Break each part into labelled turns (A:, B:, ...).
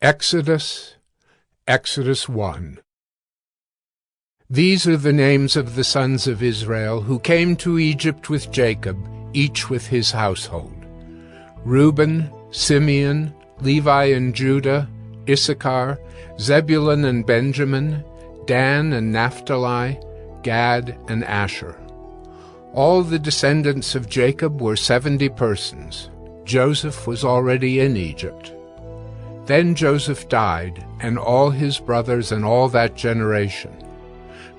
A: Exodus 1. These are the names of the sons of Israel who came to Egypt with Jacob, each with his household: Reuben, Simeon, Levi and Judah, Issachar, Zebulun and Benjamin, Dan and Naphtali, Gad and Asher. All the descendants of Jacob were 70 persons. Joseph was already in Egypt. Then Joseph died, and all his brothers and all that generation.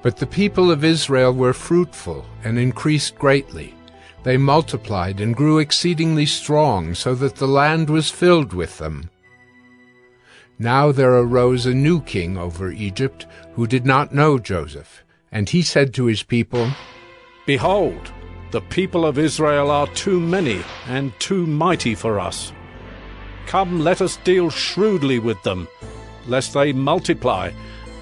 A: But the people of Israel were fruitful and increased greatly. They multiplied and grew exceedingly strong, so that the land was filled with them. Now there arose a new king over Egypt, who did not know Joseph. And he said to his people,
B: "Behold, the people of Israel are too many and too mighty for us. Come, let us deal shrewdly with them, lest they multiply,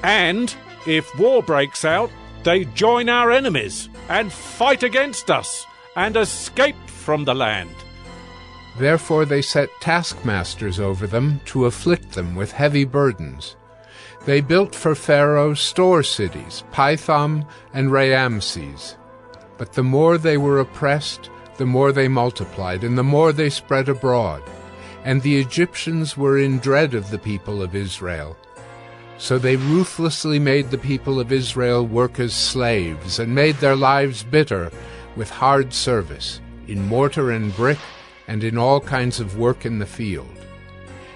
B: and, if war breaks out, they join our enemies, and fight against us, and escape from the land."
A: Therefore they set taskmasters over them to afflict them with heavy burdens. They built for Pharaoh store cities, Pithom and Raamses. But the more they were oppressed, the more they multiplied, and the more they spread abroad. And the Egyptians were in dread of the people of Israel. So they ruthlessly made the people of Israel work as slaves, and made their lives bitter with hard service, in mortar and brick, and in all kinds of work in the field.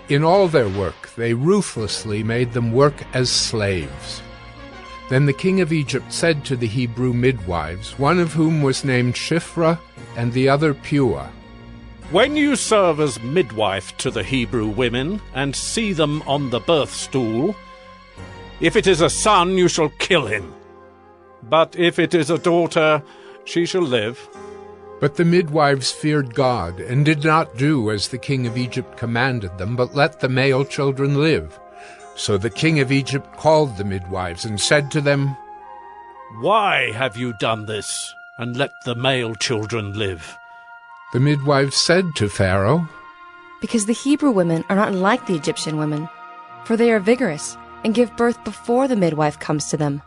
A: In all their work they ruthlessly made them work as slaves. Then the king of Egypt said to the Hebrew midwives, one of whom was named Shiphrah and the other Puah,
B: "When you serve as midwife to the Hebrew women, and see them on the birth stool, if it is a son, you shall kill him. But if it is a daughter, she shall live."
A: But the midwives feared God, and did not do as the king of Egypt commanded them, but let the male children live. So the king of Egypt called the midwives, and said to them,
B: "Why have you done this, and let the male children live?"
A: The midwives said to Pharaoh,
C: "Because the Hebrew women are not like the Egyptian women, for they are vigorous, and give birth before the midwife comes to them."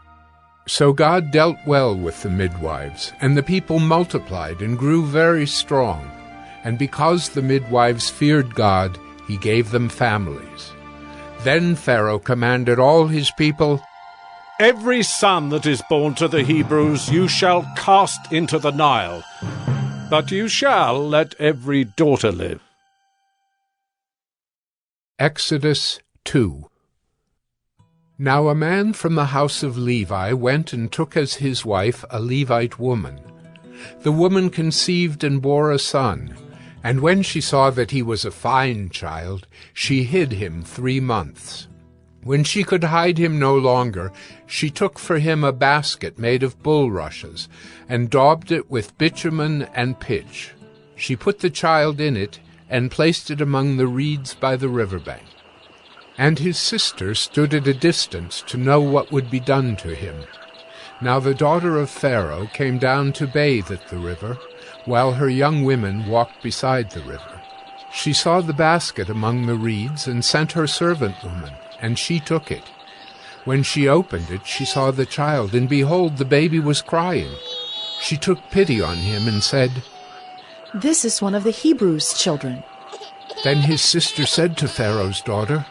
A: So God dealt well with the midwives, and the people multiplied and grew very strong. And because the midwives feared God, he gave them families. Then Pharaoh commanded all his people,
B: "Every son that is born to the Hebrews you shall cast into the Nile, but you shall let every daughter live."
A: Exodus 2. Now a man from the house of Levi went and took as his wife a Levite woman. The woman conceived and bore a son, and when she saw that he was a fine child, she hid him 3 months. When she could hide him no longer, she took for him a basket made of bulrushes, and daubed it with bitumen and pitch. She put the child in it, and placed it among the reeds by the river bank. And his sister stood at a distance to know what would be done to him. Now the daughter of Pharaoh came down to bathe at the river, while her young women walked beside the river. She saw the basket among the reeds, and sent her servant woman, and she took it. When she opened it, she saw the child, and behold, the baby was crying. She took pity on him, and said,
D: "This is one of the Hebrews' children."
A: Then his sister said to Pharaoh's daughter,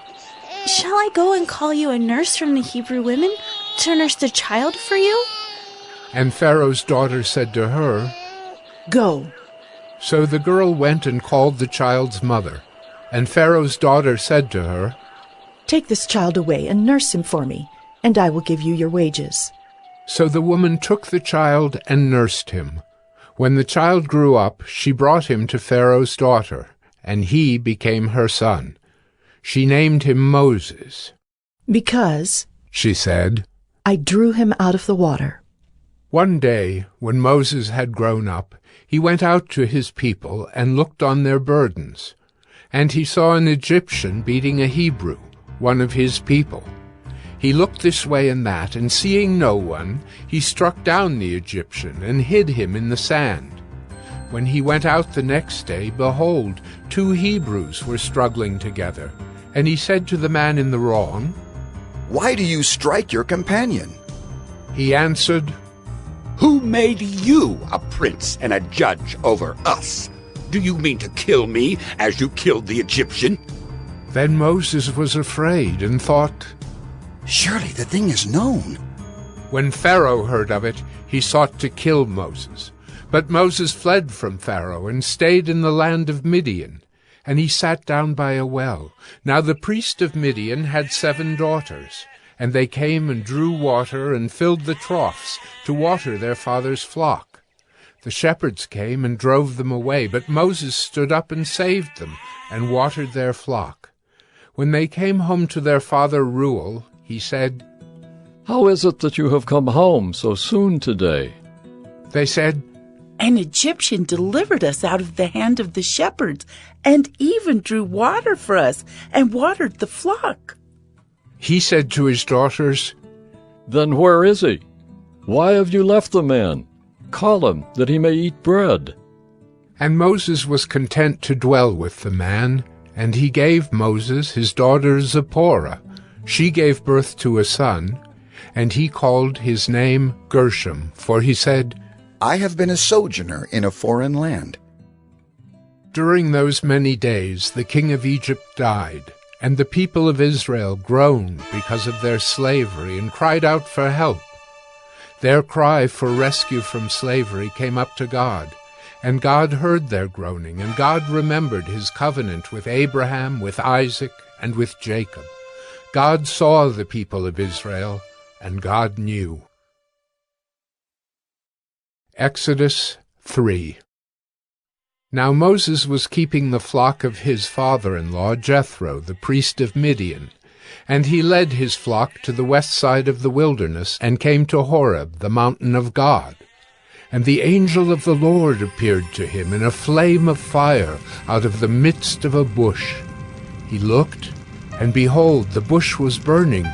E: "Shall I go and call you a nurse from the Hebrew women to nurse the child for you?"
A: And Pharaoh's daughter said to her,
D: "Go."
A: So the girl went and called the child's mother. And Pharaoh's daughter said to her,
D: "Take this child away and nurse him for me, and I will give you your wages."
A: So the woman took the child and nursed him. When the child grew up, she brought him to Pharaoh's daughter, and he became her son. She named him Moses.
D: "Because,"
A: she said,
D: "I drew him out of the water."
A: One day, when Moses had grown up, he went out to his people and looked on their burdens. And he saw an Egyptian beating a Hebrew, one of his people. He looked this way and that, and seeing no one, he struck down the Egyptian and hid him in the sand. When he went out the next day, behold, 2 Hebrews were struggling together. And he said to the man in the wrong,
F: "Why do you strike your companion?"
A: He answered,
G: Who made you a prince and a judge over us? Do you mean to kill me as you killed the Egyptian?
A: Then Moses was afraid and thought,
F: Surely the thing is known.
A: When Pharaoh heard of it, he sought to kill Moses. But Moses fled from Pharaoh and stayed in the land of Midian, and he sat down by a well. Now the priest of Midian had 7 daughters, and they came and drew water and filled the troughs to water their father's flock. The shepherds came and drove them away, but Moses stood up and saved them and watered their flock. When they came home to their father Reuel, he said,
H: How is it that you have come home so soon today?
A: They said,
I: An Egyptian delivered us out of the hand of the shepherds, and even drew water for us, and watered the flock.
A: He said to his daughters,
H: Then where is he? Why have you left the man? Call him, that he may eat bread.
A: And Moses was content to dwell with the man, and he gave Moses his daughter Zipporah. She gave birth to a son, and he called his name Gershom, for he said,
F: I have been a sojourner in a foreign land.
A: During those many days the king of Egypt died, and the people of Israel groaned because of their slavery and cried out for help. Their cry for rescue from slavery came up to God, and God heard their groaning, and God remembered his covenant with Abraham, with Isaac, and with Jacob. God saw the people of Israel, and God knew. Exodus 3. Now Moses was keeping the flock of his father-in-law Jethro, the priest of Midian, and he led his flock to the west side of the wilderness and came to Horeb, the mountain of God. And the angel of the Lord appeared to him in a flame of fire out of the midst of a bush. He looked, and behold, the bush was burning,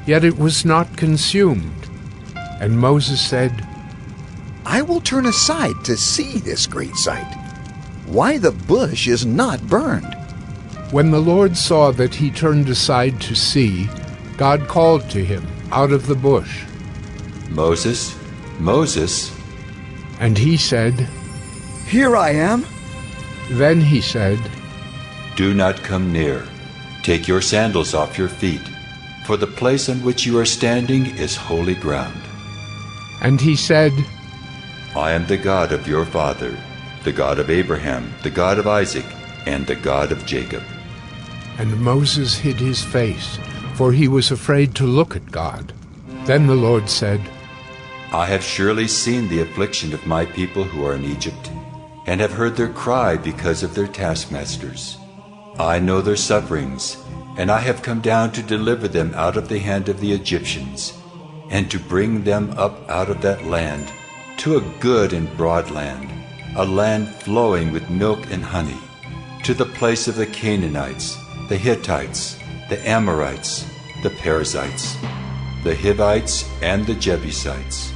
A: yet it was not consumed. And Moses said,
F: I will turn aside to see this great sight, why the bush is not burned.
A: When the Lord saw that he turned aside to see, God called to him out of the bush,
J: Moses, Moses.
A: And he said,
F: Here I am.
A: Then he said,
J: Do not come near. Take your sandals off your feet, for the place on which you are standing is holy ground.
A: And he said,
J: I am the God of your father, the God of Abraham, the God of Isaac, and the God of Jacob.
A: And Moses hid his face, for he was afraid to look at God. Then the Lord said,
J: I have surely seen the affliction of my people who are in Egypt, and have heard their cry because of their taskmasters. I know their sufferings, and I have come down to deliver them out of the hand of the Egyptians, and to bring them up out of that land to a good and broad land, a land flowing with milk and honey, to the place of the Canaanites, the Hittites, the Amorites, the Perizzites, the Hivites, and the Jebusites.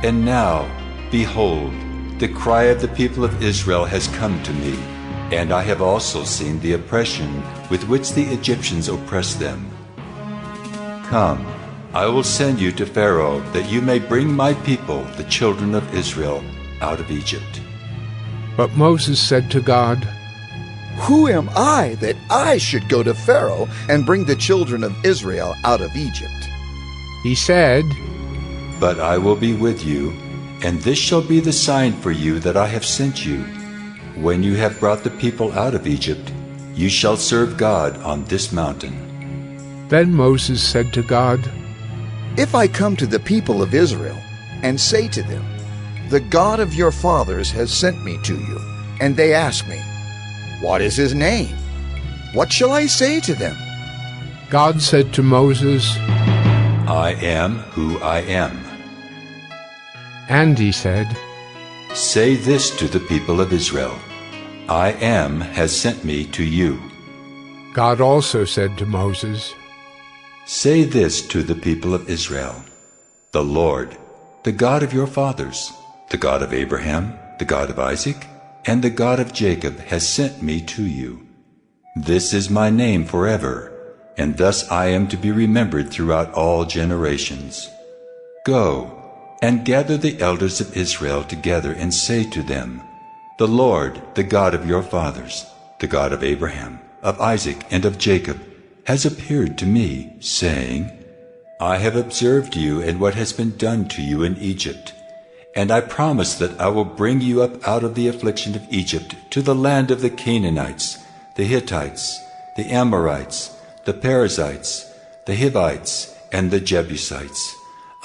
J: And now, behold, the cry of the people of Israel has come to me, and I have also seen the oppression with which the Egyptians oppress them. Come, I will send you to Pharaoh, that you may bring my people, the children of Israel, out of Egypt.
A: But Moses said to God,
F: Who am I that I should go to Pharaoh and bring the children of Israel out of Egypt?
A: He said,
J: But I will be with you, and this shall be the sign for you that I have sent you. When you have brought the people out of Egypt, you shall serve God on this mountain.
A: Then Moses said to God,
F: If I come to the people of Israel and say to them, The God of your fathers has sent me to you, and they ask me, What is his name? What shall I say to them?
A: God said to Moses,
J: I am who I am.
A: And he said,
J: Say this to the people of Israel, I am has sent me to you.
A: God also said to Moses,
J: Say this to the people of Israel, The Lord, the God of your fathers, the God of Abraham, the God of Isaac, and the God of Jacob has sent me to you. This is my name forever, and thus I am to be remembered throughout all generations. Go, and gather the elders of Israel together, and say to them, The Lord, the God of your fathers, the God of Abraham, of Isaac, and of Jacob, has appeared to me, saying, I have observed you and what has been done to you in Egypt, and I promise that I will bring you up out of the affliction of Egypt to the land of the Canaanites, the Hittites, the Amorites, the Perizzites, the Hivites, and the Jebusites,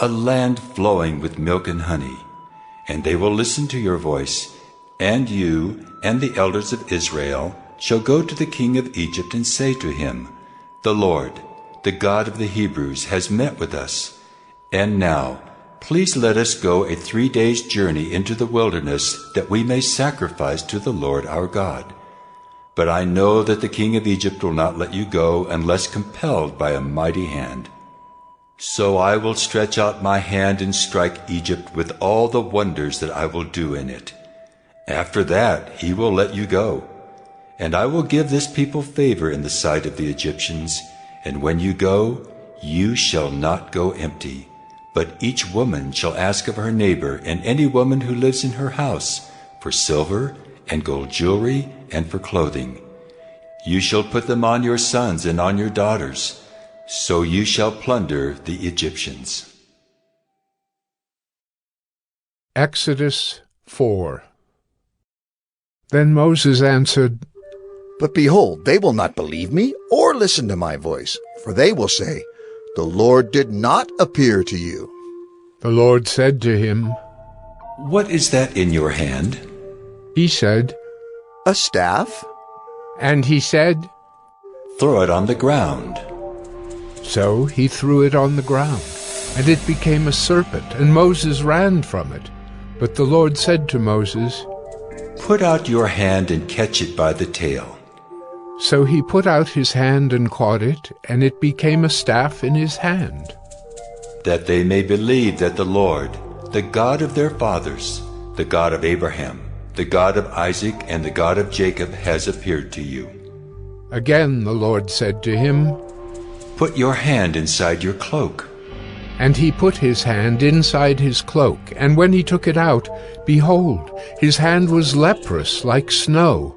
J: a land flowing with milk and honey. And they will listen to your voice, and you and the elders of Israel shall go to the king of Egypt and say to him, The Lord, the God of the Hebrews, has met with us. And now, please let us go a 3 days' journey into the wilderness, that we may sacrifice to the Lord our God. But I know that the king of Egypt will not let you go unless compelled by a mighty hand. So I will stretch out my hand and strike Egypt with all the wonders that I will do in it. After that he will let you go. And I will give this people favor in the sight of the Egyptians, and when you go, you shall not go empty. But each woman shall ask of her neighbor and any woman who lives in her house for silver and gold jewelry and for clothing. You shall put them on your sons and on your daughters, so you shall plunder the Egyptians.
A: Exodus 4. Then Moses answered,
F: But behold, they will not believe me or listen to my voice, for they will say, The Lord did not appear to you.
A: The Lord said to him,
J: What is that in your hand?
A: He said,
F: A staff?
A: And he said,
J: Throw it on the ground.
A: So he threw it on the ground, and it became a serpent, and Moses ran from it. But the Lord said to Moses,
J: Put out your hand and catch it by the tail.
A: So he put out his hand and caught it, and it became a staff in his hand.
J: That they may believe that the Lord, the God of their fathers, the God of Abraham, the God of Isaac, and the God of Jacob, has appeared to you.
A: Again the Lord said to him,
J: Put your hand inside your cloak.
A: And he put his hand inside his cloak, and when he took it out, behold, his hand was leprous like snow.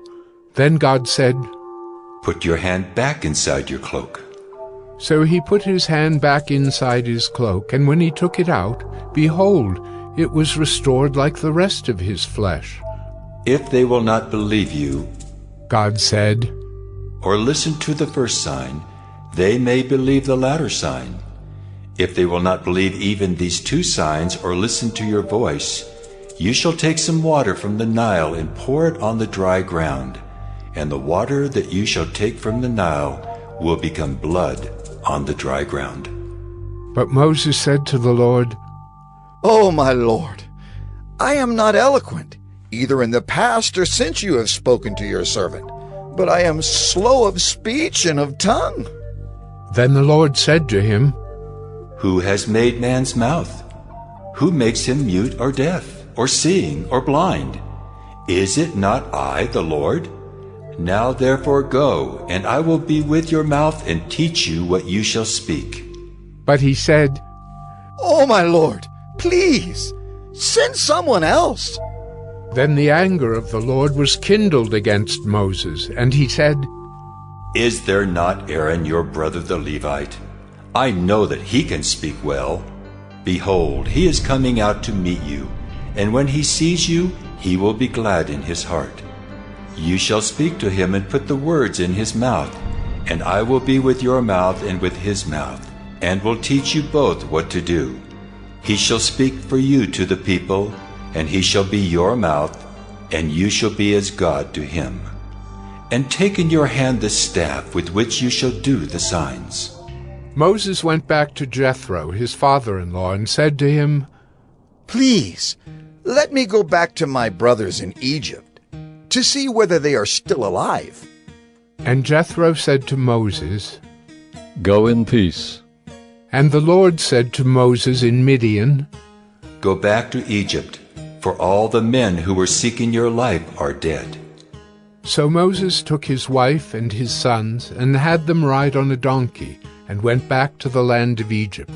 A: Then God said,
J: Put your hand back inside your cloak.
A: So he put his hand back inside his cloak, and when he took it out, behold, it was restored like the rest of his flesh.
J: If they will not believe you,
A: God said,
J: or listen to the first sign, they may believe the latter sign. If they will not believe even these 2 signs or listen to your voice, you shall take some water from the Nile and pour it on the dry ground, and the water that you shall take from the Nile will become blood on the dry ground.
A: But Moses said to the Lord,
F: Oh, my Lord, I am not eloquent, either in the past or since you have spoken to your servant, but I am slow of speech and of tongue.
A: Then the Lord said to him,
J: Who has made man's mouth? Who makes him mute or deaf, or seeing or blind? Is it not I, the Lord? Now therefore go, and I will be with your mouth and teach you what you shall speak.
A: But he said,
F: Oh, my Lord, please, send someone else.
A: Then the anger of the Lord was kindled against Moses, and he said,
J: Is there not Aaron your brother the Levite? I know that he can speak well. Behold, he is coming out to meet you, and when he sees you, he will be glad in his heart. You shall speak to him and put the words in his mouth, and I will be with your mouth and with his mouth, and will teach you both what to do. He shall speak for you to the people, and he shall be your mouth, and you shall be as God to him. And take in your hand the staff with which you shall do the signs.
A: Moses went back to Jethro, his father-in-law, and said to him,
F: Please, let me go back to my brothers in Egypt, to see whether they are still alive.
A: And Jethro said to Moses,
H: Go in peace.
A: And the Lord said to Moses in Midian,
J: Go back to Egypt, for all the men who were seeking your life are dead.
A: So Moses took his wife and his sons, and had them ride on a donkey, and went back to the land of Egypt.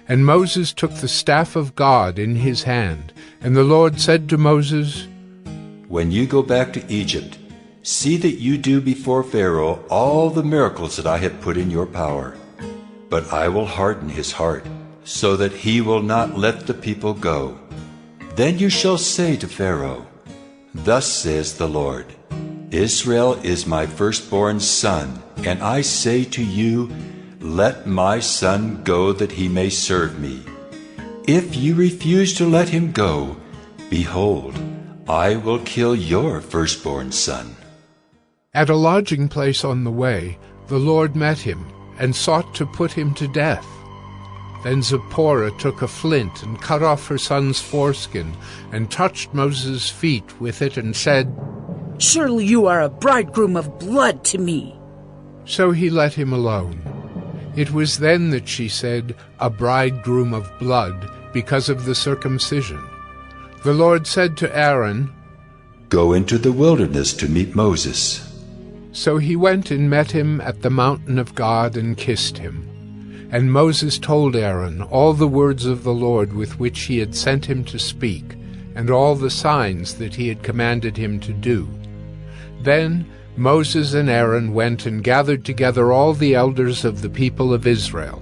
A: And Moses took the staff of God in his hand, and the Lord said to Moses,
J: When you go back to Egypt, see that you do before Pharaoh all the miracles that I have put in your power. But I will harden his heart, so that he will not let the people go. Then you shall say to Pharaoh, Thus says the Lord, Israel is my firstborn son, and I say to you, Let my son go that he may serve me. If you refuse to let him go, behold, I will kill your firstborn son.
A: At a lodging place on the way, the Lord met him, and sought to put him to death. Then Zipporah took a flint, and cut off her son's foreskin, and touched Moses' feet with it, and said,
I: Surely you are a bridegroom of blood to me.
A: So he let him alone. It was then that she said, A bridegroom of blood, because of the circumcision. The Lord said to Aaron,
J: Go into the wilderness to meet Moses.
A: So he went and met him at the mountain of God, and kissed him. And Moses told Aaron all the words of the Lord with which he had sent him to speak, and all the signs that he had commanded him to do. Then Moses and Aaron went and gathered together all the elders of the people of Israel.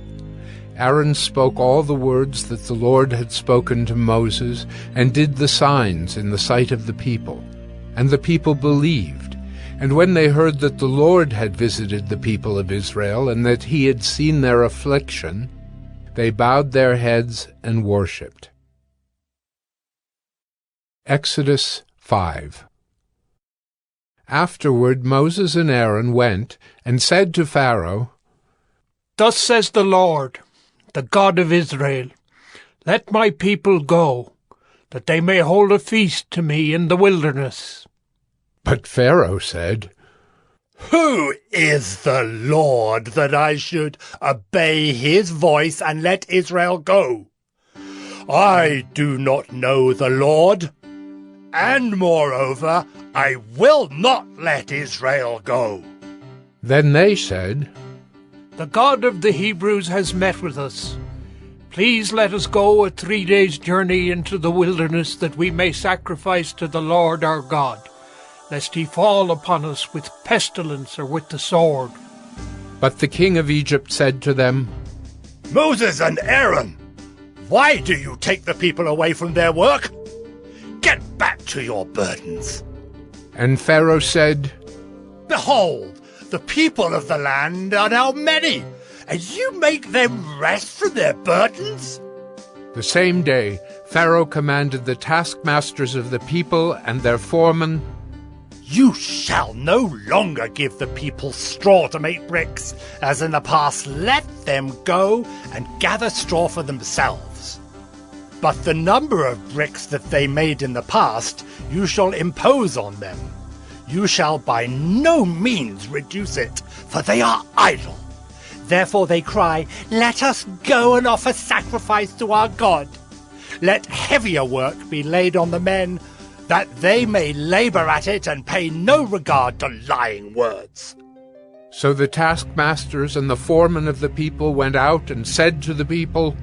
A: Aaron spoke all the words that the Lord had spoken to Moses, and did the signs in the sight of the people. And the people believed. And when they heard that the Lord had visited the people of Israel, and that he had seen their affliction, they bowed their heads and worshipped. Exodus 5. Afterward Moses and Aaron went and said to Pharaoh,
K: Thus says the Lord, the God of Israel, Let my people go, that they may hold a feast to me in the wilderness.
A: But Pharaoh said,
L: Who is the Lord that I should obey his voice and let Israel go? I do not know the Lord, and moreover, I will not let Israel go.
A: Then they said,
K: The God of the Hebrews has met with us. Please let us go a 3 days' journey into the wilderness, that we may sacrifice to the Lord our God, lest he fall upon us with pestilence or with the sword.
A: But the king of Egypt said to them,
L: Moses and Aaron, why do you take the people away from their work? Get back to your burdens.
A: And Pharaoh said,
L: Behold, the people of the land are now many, and you make them rest from their burdens?
A: The same day Pharaoh commanded the taskmasters of the people and their foremen,
L: You shall no longer give the people straw to make bricks, as in the past. Let them go and gather straw for themselves. But the number of bricks that they made in the past you shall impose on them. You shall by no means reduce it, for they are idle. Therefore they cry, Let us go and offer sacrifice to our God. Let heavier work be laid on the men, that they may labor at it and pay no regard to lying words.
A: So the taskmasters and the foremen of the people went out and said to the people,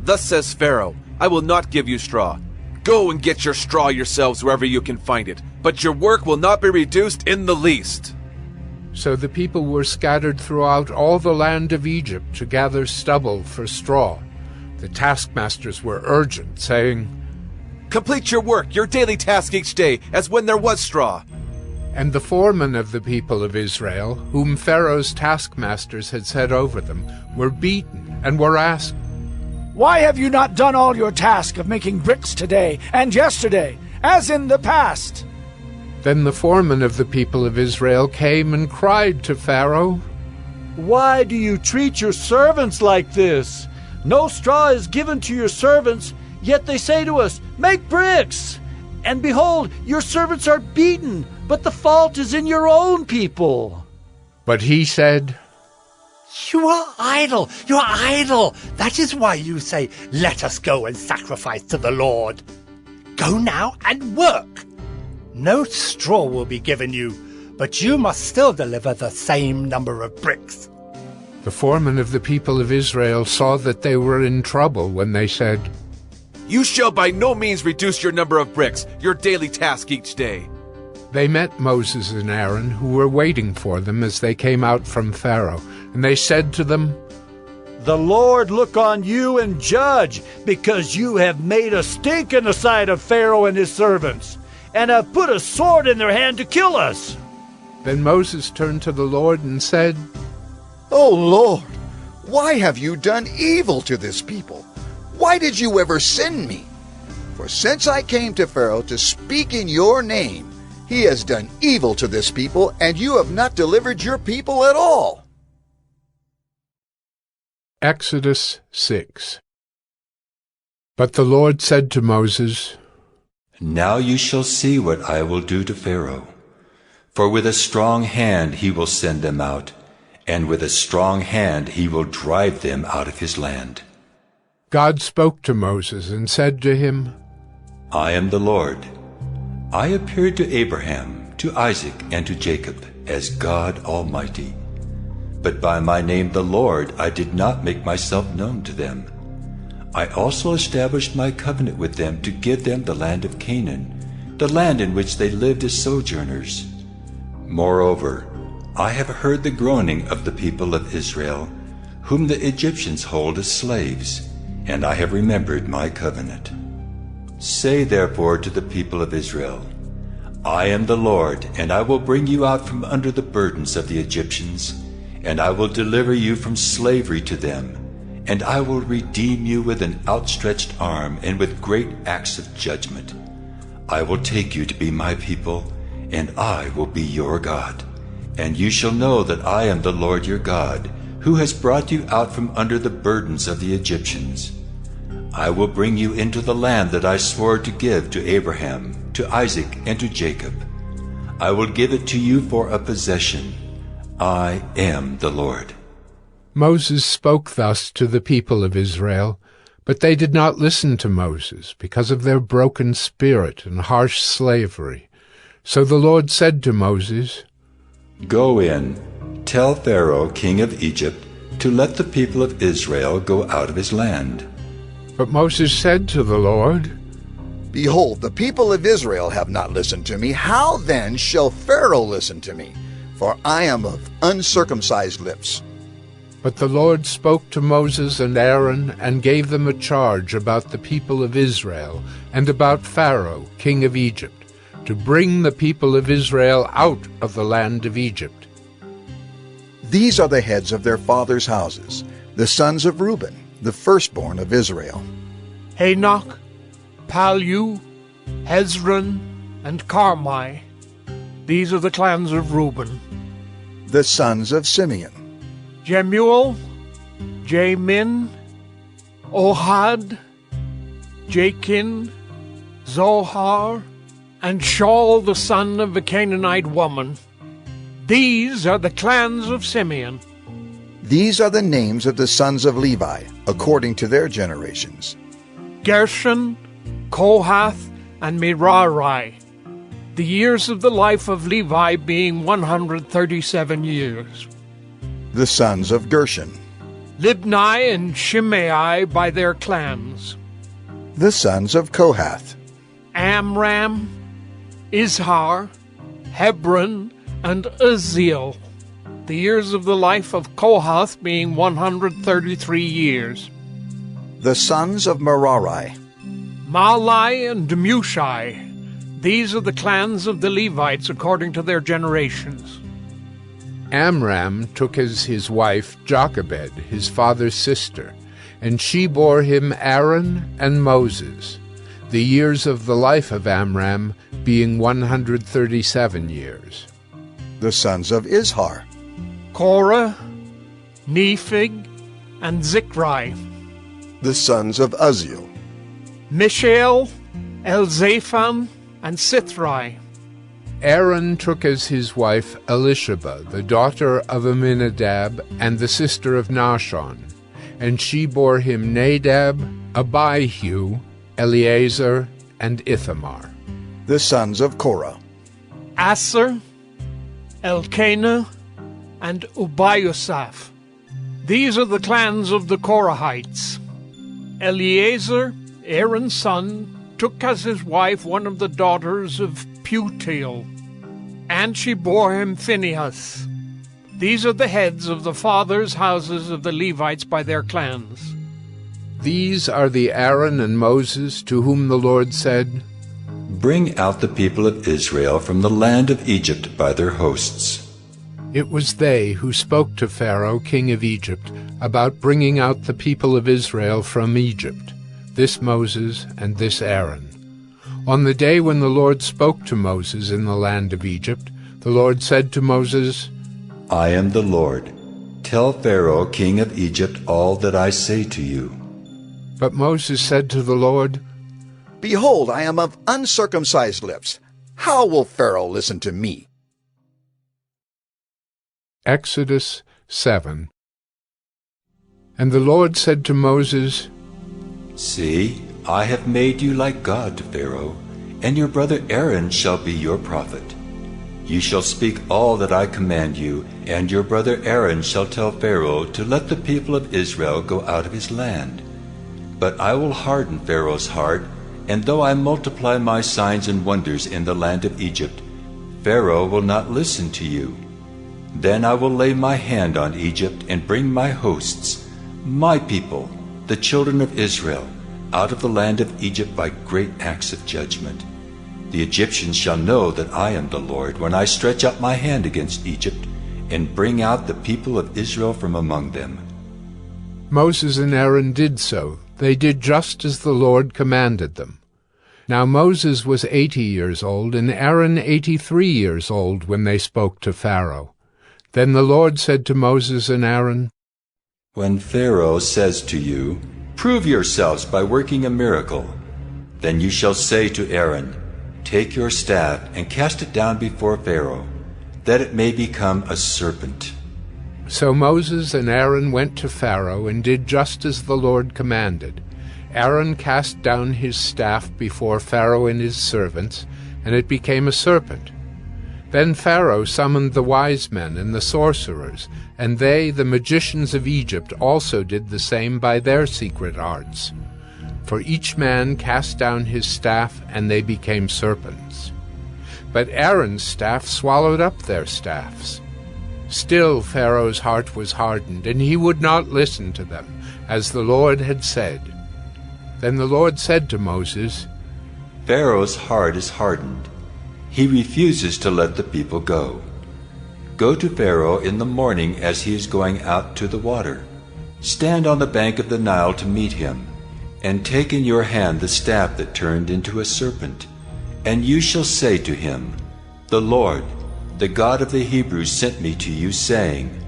M: Thus says Pharaoh, I will not give you straw. Go and get your straw yourselves wherever you can find it, but your work will not be reduced in the least.
A: So the people were scattered throughout all the land of Egypt to gather stubble for straw. The taskmasters were urgent, saying,
M: Complete your work, your daily task each day, as when there was straw.
A: And the foremen of the people of Israel, whom Pharaoh's taskmasters had set over them, were beaten and were asked,
N: Why have you not done all your task of making bricks today and yesterday, as in the past?
A: Then the foreman of the people of Israel came and cried to Pharaoh,
H: Why do you treat your servants like this? No straw is given to your servants, yet they say to us, Make bricks! And behold, your servants are beaten, but the fault is in your own people.
A: But he said,
L: You are idle, you are idle. That is why you say, Let us go and sacrifice to the Lord. Go now and work. No straw will be given you, but you must still deliver the same number of bricks.
A: The foreman of the people of Israel saw that they were in trouble when they said,
M: You shall by no means reduce your number of bricks, your daily task each day.
A: They met Moses and Aaron, who were waiting for them as they came out from Pharaoh, and they said to them,
H: The Lord look on you and judge, because you have made a stink in the sight of Pharaoh and his servants, and have put a sword in their hand to kill us.
A: Then Moses turned to the Lord and said,
F: O Lord, why have you done evil to this people? Why did you ever send me? For since I came to Pharaoh to speak in your name, he has done evil to this people, and you have not delivered your people at all.
A: Exodus 6. But the Lord said to Moses,
J: Now you shall see what I will do to Pharaoh. For with a strong hand he will send them out, and with a strong hand he will drive them out of his land.
A: God spoke to Moses and said to him,
J: I am the Lord. I appeared to Abraham, to Isaac, and to Jacob as God Almighty. But by my name the Lord I did not make myself known to them. I also established my covenant with them to give them the land of Canaan, the land in which they lived as sojourners. Moreover, I have heard the groaning of the people of Israel, whom the Egyptians hold as slaves, and I have remembered my covenant. Say therefore to the people of Israel, I am the Lord, and I will bring you out from under the burdens of the Egyptians, and I will deliver you from slavery to them, and I will redeem you with an outstretched arm and with great acts of judgment. I will take you to be my people, and I will be your God. And you shall know that I am the Lord your God, who has brought you out from under the burdens of the Egyptians. I will bring you into the land that I swore to give to Abraham, to Isaac, and to Jacob. I will give it to you for a possession. I am the Lord.
A: Moses spoke thus to the people of Israel, but they did not listen to Moses because of their broken spirit and harsh slavery. So the Lord said to Moses,
J: Go in, tell Pharaoh, king of Egypt, to let the people of Israel go out of his land.
A: But Moses said to the Lord,
F: Behold, the people of Israel have not listened to me. How then shall Pharaoh listen to me? For I am of uncircumcised lips.
A: But the Lord spoke to Moses and Aaron and gave them a charge about the people of Israel and about Pharaoh, king of Egypt, to bring the people of Israel out of the land of Egypt.
F: These are the heads of their fathers' houses, the sons of Reuben, the firstborn of Israel.
K: Hanoch, Palu, Hezron, and Carmi. These are the clans of Reuben.
F: The sons of Simeon.
K: Jemuel, Jamin, Ohad, Jachin, Zohar, and Shaul the son of a Canaanite woman. These are the clans of Simeon.
F: These are the names of the sons of Levi, according to their generations.
K: Gershon, Kohath, and Merari. The years of the life of Levi being 137 years.
F: The sons of Gershon.
K: Libni and Shimei by their clans.
F: The sons of Kohath.
K: Amram, Izhar, Hebron, and Uzziel. The years of the life of Kohath being 133 years.
F: The sons of Merari.
K: Malai and Mushai. These are the clans of the Levites according to their generations.
A: Amram took as his wife Jochebed, his father's sister, and she bore him Aaron and Moses, the years of the life of Amram being 137 years.
F: The sons of Izhar.
K: Korah, Nephig, and Zikri.
F: The sons of Uzziel.
K: Mishael, Elzaphan, and Sithri.
A: Aaron took as his wife Elisheba, the daughter of Amminadab and the sister of Nahshon, and she bore him Nadab, Abihu, Eleazar, and Ithamar.
F: The sons of Korah.
K: Asser, Elkanah, and Ubiasaph. These are the clans of the Korahites. Eleazar, Aaron's son, took as his wife one of the daughters of Putiel, and she bore him Phinehas. These are the heads of the fathers' houses of the Levites by their clans.
A: These are the Aaron and Moses to whom the Lord said,
J: Bring out the people of Israel from the land of Egypt by their hosts.
A: It was they who spoke to Pharaoh, king of Egypt, about bringing out the people of Israel from Egypt, this Moses and this Aaron. On the day when the Lord spoke to Moses in the land of Egypt, the Lord said to Moses,
J: I am the Lord. Tell Pharaoh, king of Egypt, all that I say to you.
A: But Moses said to the Lord,
F: Behold, I am of uncircumcised lips. How will Pharaoh listen to me?
A: Exodus 7. And the Lord said to Moses,
J: See, I have made you like God to Pharaoh, and your brother Aaron shall be your prophet. You shall speak all that I command you, and your brother Aaron shall tell Pharaoh to let the people of Israel go out of his land. But I will harden Pharaoh's heart, and though I multiply my signs and wonders in the land of Egypt, Pharaoh will not listen to you. Then I will lay my hand on Egypt and bring my hosts, my people, the children of Israel, out of the land of Egypt by great acts of judgment. The Egyptians shall know that I am the Lord when I stretch out my hand against Egypt and bring out the people of Israel from among them.
A: Moses and Aaron did so. They did just as the Lord commanded them. Now Moses was 80 years old, and Aaron 83 years old when they spoke to Pharaoh. Then the Lord said to Moses and Aaron,
J: When Pharaoh says to you, Prove yourselves by working a miracle, then you shall say to Aaron, Take your staff and cast it down before Pharaoh, that it may become a serpent.
A: So Moses and Aaron went to Pharaoh and did just as the Lord commanded. Aaron cast down his staff before Pharaoh and his servants, and it became a serpent. Then Pharaoh summoned the wise men and the sorcerers, and they, the magicians of Egypt, also did the same by their secret arts. For each man cast down his staff, and they became serpents. But Aaron's staff swallowed up their staffs. Still Pharaoh's heart was hardened, and he would not listen to them, as the Lord had said. Then the Lord said to Moses,
J: Pharaoh's heart is hardened. He refuses to let the people go. Go to Pharaoh in the morning as he is going out to the water. Stand on the bank of the Nile to meet him, and take in your hand the staff that turned into a serpent. And you shall say to him, The Lord, the God of the Hebrews, sent me to you, saying,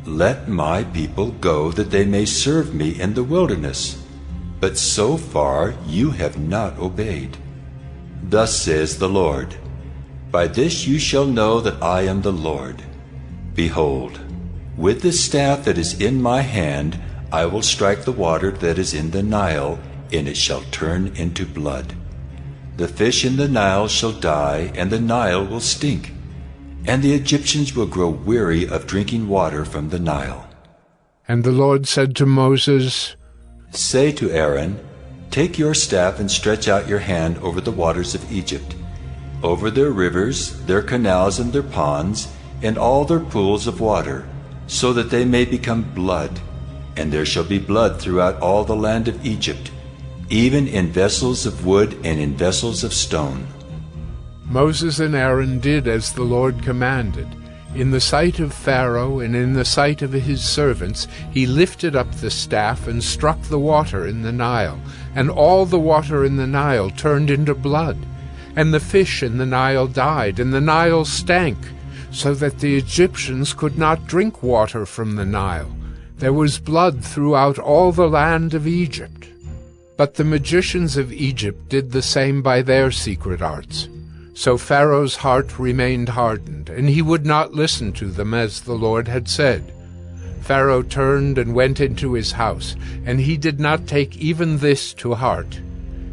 J: Let my people go, that they may serve me in the wilderness. But so far you have not obeyed. Thus says the Lord, By this you shall know that I am the Lord. Behold, with the staff that is in my hand I will strike the water that is in the Nile, and it shall turn into blood. The fish in the Nile shall die, and the Nile will stink, and the Egyptians will grow weary of drinking water from the Nile.
A: And the Lord said to Moses,
J: Say to Aaron, Take your staff and stretch out your hand over the waters of Egypt, over their rivers, their canals, and their ponds, and all their pools of water, so that they may become blood. And there shall be blood throughout all the land of Egypt, even in vessels of wood and in vessels of stone.
A: Moses and Aaron did as the Lord commanded. In the sight of Pharaoh and in the sight of his servants, he lifted up the staff and struck the water in the Nile, and all the water in the Nile turned into blood. And the fish in the Nile died, and the Nile stank, so that the Egyptians could not drink water from the Nile. There was blood throughout all the land of Egypt. But the magicians of Egypt did the same by their secret arts. So Pharaoh's heart remained hardened, and he would not listen to them as the Lord had said. Pharaoh turned and went into his house, and he did not take even this to heart.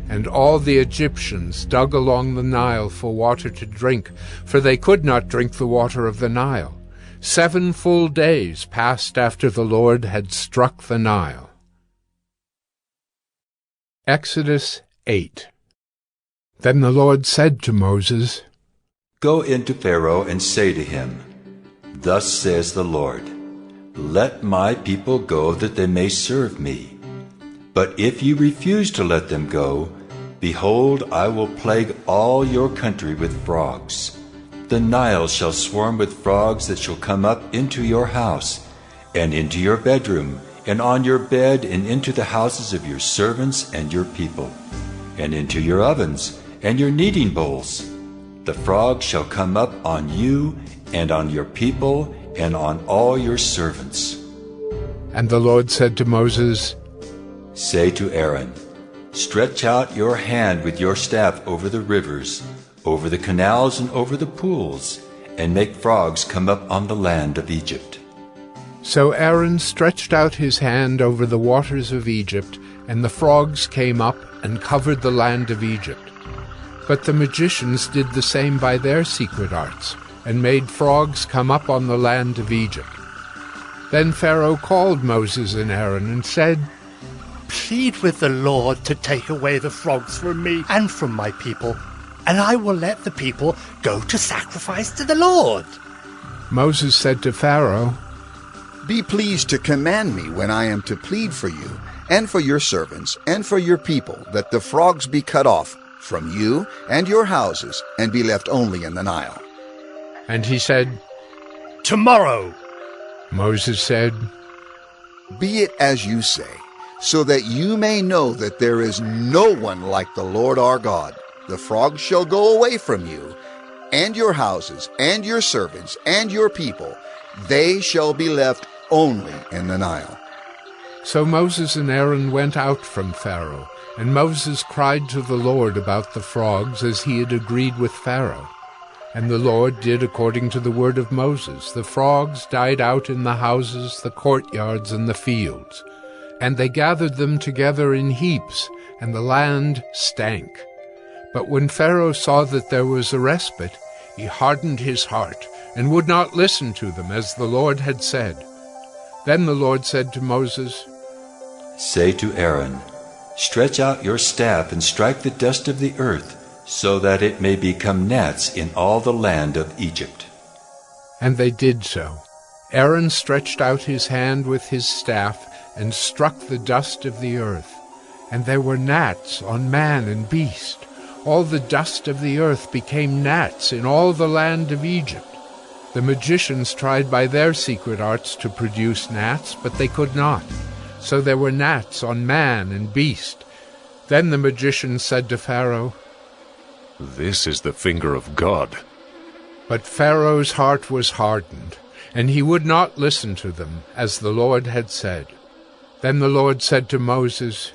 A: And all the Egyptians dug along the Nile for water to drink, for they could not drink the water of the Nile. 7 full days passed after the Lord had struck the Nile. Exodus 8. Then the Lord said to Moses,
J: Go into Pharaoh and say to him, Thus says the Lord, Let my people go that they may serve me. But if you refuse to let them go, behold, I will plague all your country with frogs. The Nile shall swarm with frogs that shall come up into your house, and into your bedroom, and on your bed, and into the houses of your servants and your people, and into your ovens and your kneading bowls. The frogs shall come up on you, and on your people, and on all your servants.
A: And the Lord said to Moses,
J: Say to Aaron, Stretch out your hand with your staff over the rivers, over the canals and over the pools, and make frogs come up on the land of Egypt.
A: So Aaron stretched out his hand over the waters of Egypt, and the frogs came up and covered the land of Egypt. But the magicians did the same by their secret arts, and made frogs come up on the land of Egypt. Then Pharaoh called Moses and Aaron and said,
L: Plead with the Lord to take away the frogs from me and from my people, and I will let the people go to sacrifice to the Lord.
A: Moses said to Pharaoh,
F: Be pleased to command me when I am to plead for you, and for your servants, and for your people, that the frogs be cut off from you and your houses, and be left only in the Nile.
A: And he said,
L: Tomorrow.
A: Moses said,
F: Be it as you say, so that you may know that there is no one like the Lord our God. The frogs shall go away from you, and your houses, and your servants, and your people. They shall be left only in the Nile.
A: So Moses and Aaron went out from Pharaoh, and Moses cried to the Lord about the frogs as he had agreed with Pharaoh. And the Lord did according to the word of Moses. The frogs died out in the houses, the courtyards, and the fields. And they gathered them together in heaps, and the land stank. But when Pharaoh saw that there was a respite, he hardened his heart, and would not listen to them, as the Lord had said. Then the Lord said to Moses,
J: Say to Aaron, Stretch out your staff and strike the dust of the earth, so that it may become gnats in all the land of Egypt.
A: And they did so. Aaron stretched out his hand with his staff, and struck the dust of the earth. And there were gnats on man and beast. All the dust of the earth became gnats in all the land of Egypt. The magicians tried by their secret arts to produce gnats, but they could not. So there were gnats on man and beast. Then the magicians said to Pharaoh,
O: This is the finger of God.
A: But Pharaoh's heart was hardened, and he would not listen to them, as the Lord had said. Then the Lord said to Moses,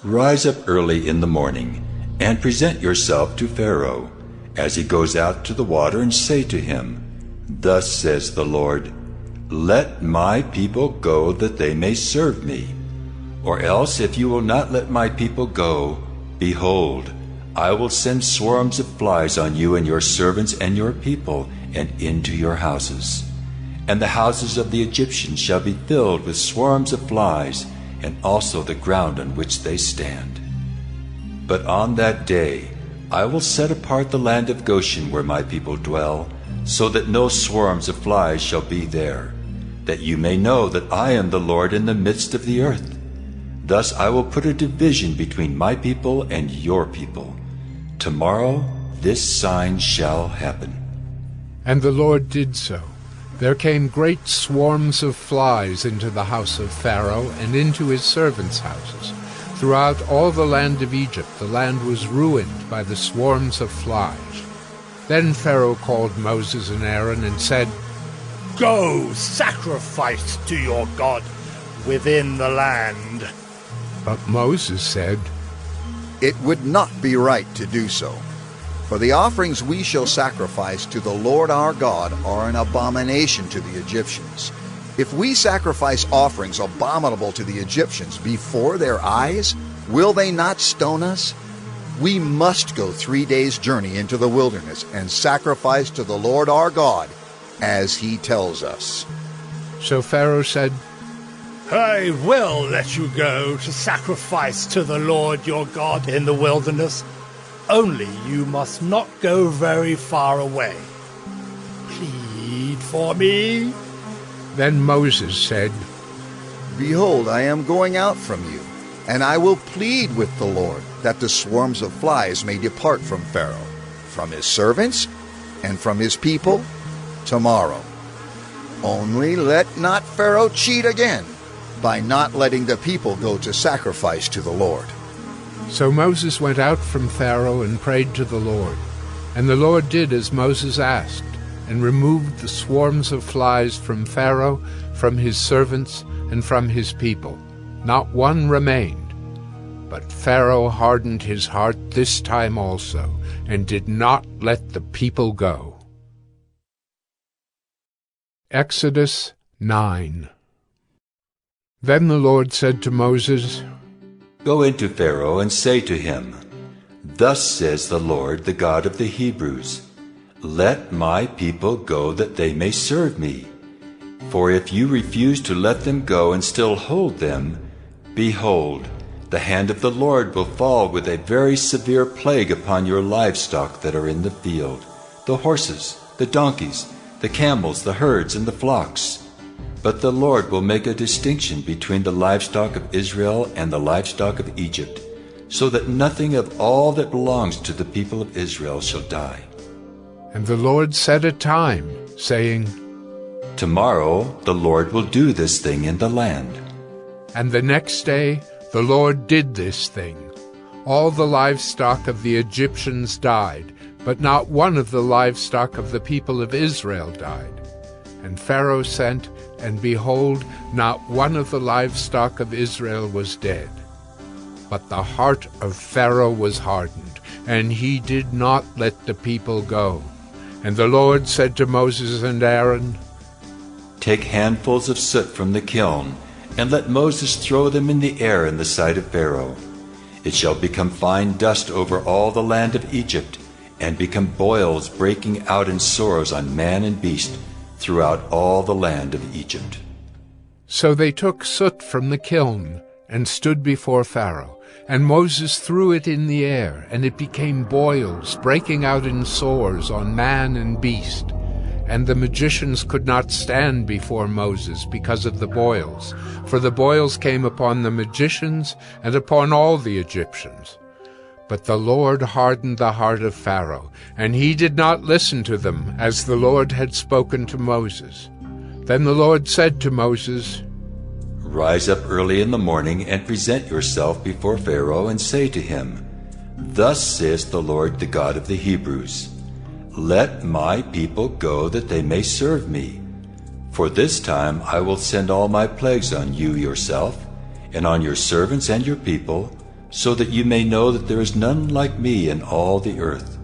J: Rise up early in the morning, and present yourself to Pharaoh, as he goes out to the water, and say to him, Thus says the Lord, Let my people go, that they may serve me. Or else, if you will not let my people go, behold, I will send swarms of flies on you and your servants and your people, and into your houses. And the houses of the Egyptians shall be filled with swarms of flies, and also the ground on which they stand. But on that day I will set apart the land of Goshen where my people dwell, so that no swarms of flies shall be there, that you may know that I am the Lord in the midst of the earth. Thus I will put a division between my people and your people. Tomorrow this sign shall happen.
A: And the Lord did so. There came great swarms of flies into the house of Pharaoh and into his servants' houses. Throughout all the land of Egypt the land was ruined by the swarms of flies. Then Pharaoh called Moses and Aaron and said,
L: Go, sacrifice to your God within the land.
A: But Moses said,
F: It would not be right to do so. For the offerings we shall sacrifice to the Lord our God are an abomination to the Egyptians. If we sacrifice offerings abominable to the Egyptians before their eyes, will they not stone us? We must go 3 days' journey into the wilderness and sacrifice to the Lord our God, as he tells us."
A: So Pharaoh said,
L: "I will let you go to sacrifice to the Lord your God in the wilderness. Only you must not go very far away. Plead for me."
A: Then Moses said,
F: "Behold, I am going out from you, and I will plead with the Lord that the swarms of flies may depart from Pharaoh, from his servants, and from his people tomorrow. Only let not Pharaoh cheat again by not letting the people go to sacrifice to the Lord."
A: So Moses went out from Pharaoh and prayed to the Lord. And the Lord did as Moses asked, and removed the swarms of flies from Pharaoh, from his servants, and from his people. Not one remained. But Pharaoh hardened his heart this time also, and did not let the people go. Exodus 9. Then the Lord said to Moses,
J: "Go into Pharaoh and say to him, 'Thus says the Lord, the God of the Hebrews, let my people go that they may serve me. For if you refuse to let them go and still hold them, behold, the hand of the Lord will fall with a very severe plague upon your livestock that are in the field, the horses, the donkeys, the camels, the herds, and the flocks. But the Lord will make a distinction between the livestock of Israel and the livestock of Egypt, so that nothing of all that belongs to the people of Israel shall die.'"
A: And the Lord set a time, saying,
J: "Tomorrow the Lord will do this thing in the land."
A: And the next day the Lord did this thing. All the livestock of the Egyptians died, but not one of the livestock of the people of Israel died. And Pharaoh sent, and behold, not one of the livestock of Israel was dead. But the heart of Pharaoh was hardened, and he did not let the people go. And the Lord said to Moses and Aaron,
J: "Take handfuls of soot from the kiln, and let Moses throw them in the air in the sight of Pharaoh. It shall become fine dust over all the land of Egypt, and become boils breaking out in sores on man and beast throughout all the land of Egypt."
A: So they took soot from the kiln, and stood before Pharaoh. And Moses threw it in the air, and it became boils, breaking out in sores on man and beast. And the magicians could not stand before Moses because of the boils, for the boils came upon the magicians and upon all the Egyptians. But the Lord hardened the heart of Pharaoh, and he did not listen to them, as the Lord had spoken to Moses. Then the Lord said to Moses,
J: "Rise up early in the morning and present yourself before Pharaoh and say to him, 'Thus says the Lord, the God of the Hebrews, let my people go that they may serve me. For this time I will send all my plagues on you yourself, and on your servants and your people, so that you may know that there is none like me in all the earth.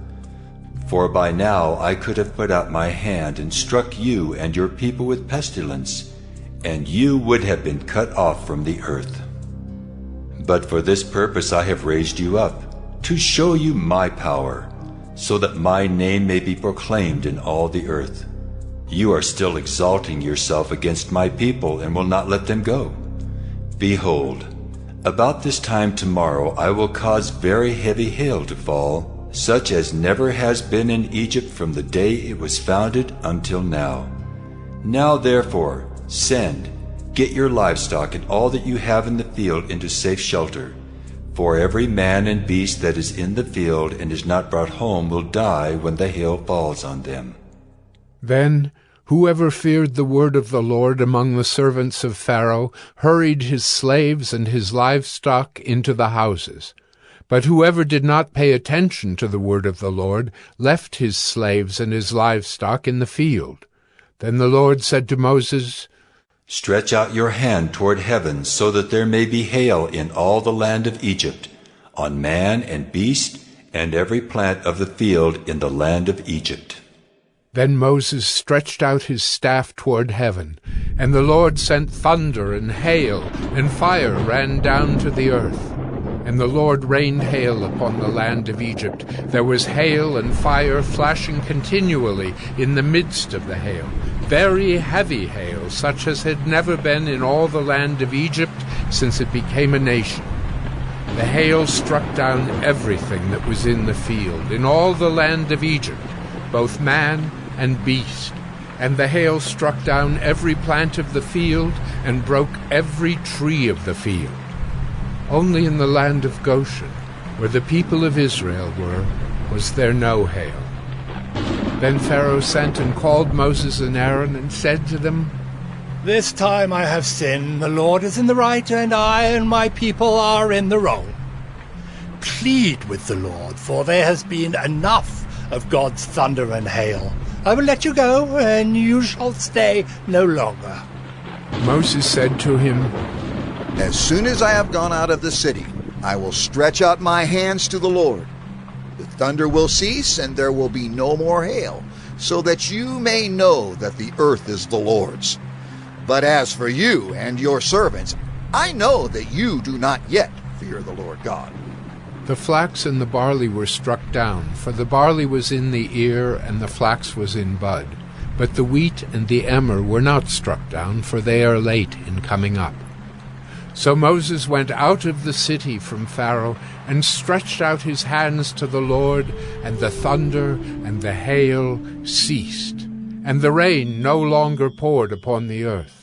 J: For by now I could have put out my hand and struck you and your people with pestilence, and you would have been cut off from the earth. But for this purpose I have raised you up, to show you my power, so that my name may be proclaimed in all the earth. You are still exalting yourself against my people and will not let them go. Behold, about this time tomorrow I will cause very heavy hail to fall, such as never has been in Egypt from the day it was founded until now. Now therefore, send, get your livestock and all that you have in the field into safe shelter. For every man and beast that is in the field and is not brought home will die when the hail falls on them."
A: Then whoever feared the word of the Lord among the servants of Pharaoh hurried his slaves and his livestock into the houses. But whoever did not pay attention to the word of the Lord left his slaves and his livestock in the field. Then the Lord said to Moses,
J: "Stretch out your hand toward heaven, so that there may be hail in all the land of Egypt, on man and beast, and every plant of the field in the land of Egypt."
A: Then Moses stretched out his staff toward heaven, and the Lord sent thunder and hail, and fire ran down to the earth. And the Lord rained hail upon the land of Egypt. There was hail and fire flashing continually in the midst of the hail, very heavy hail, such as had never been in all the land of Egypt since it became a nation. The hail struck down everything that was in the field, in all the land of Egypt, both man and beast. And the hail struck down every plant of the field and broke every tree of the field. Only in the land of Goshen, where the people of Israel were, was there no hail. Then Pharaoh sent and called Moses and Aaron and said to them,
L: This time I have sinned. The Lord is in the right, and I and my people are in the wrong. Plead with the Lord, for there has been enough of God's thunder and hail. I will let you go, and you shall stay no longer.
A: Moses said to him,
F: As soon as I have gone out of the city, I will stretch out my hands to the Lord. The thunder will cease, and there will be no more hail, so that you may know that the earth is the Lord's. But as for you and your servants, I know that you do not yet fear the Lord God.
A: The flax and the barley were struck down, for the barley was in the ear and the flax was in bud. But the wheat and the emmer were not struck down, for they are late in coming up. So Moses went out of the city from Pharaoh and stretched out his hands to the Lord, and the thunder and the hail ceased, and the rain no longer poured upon the earth.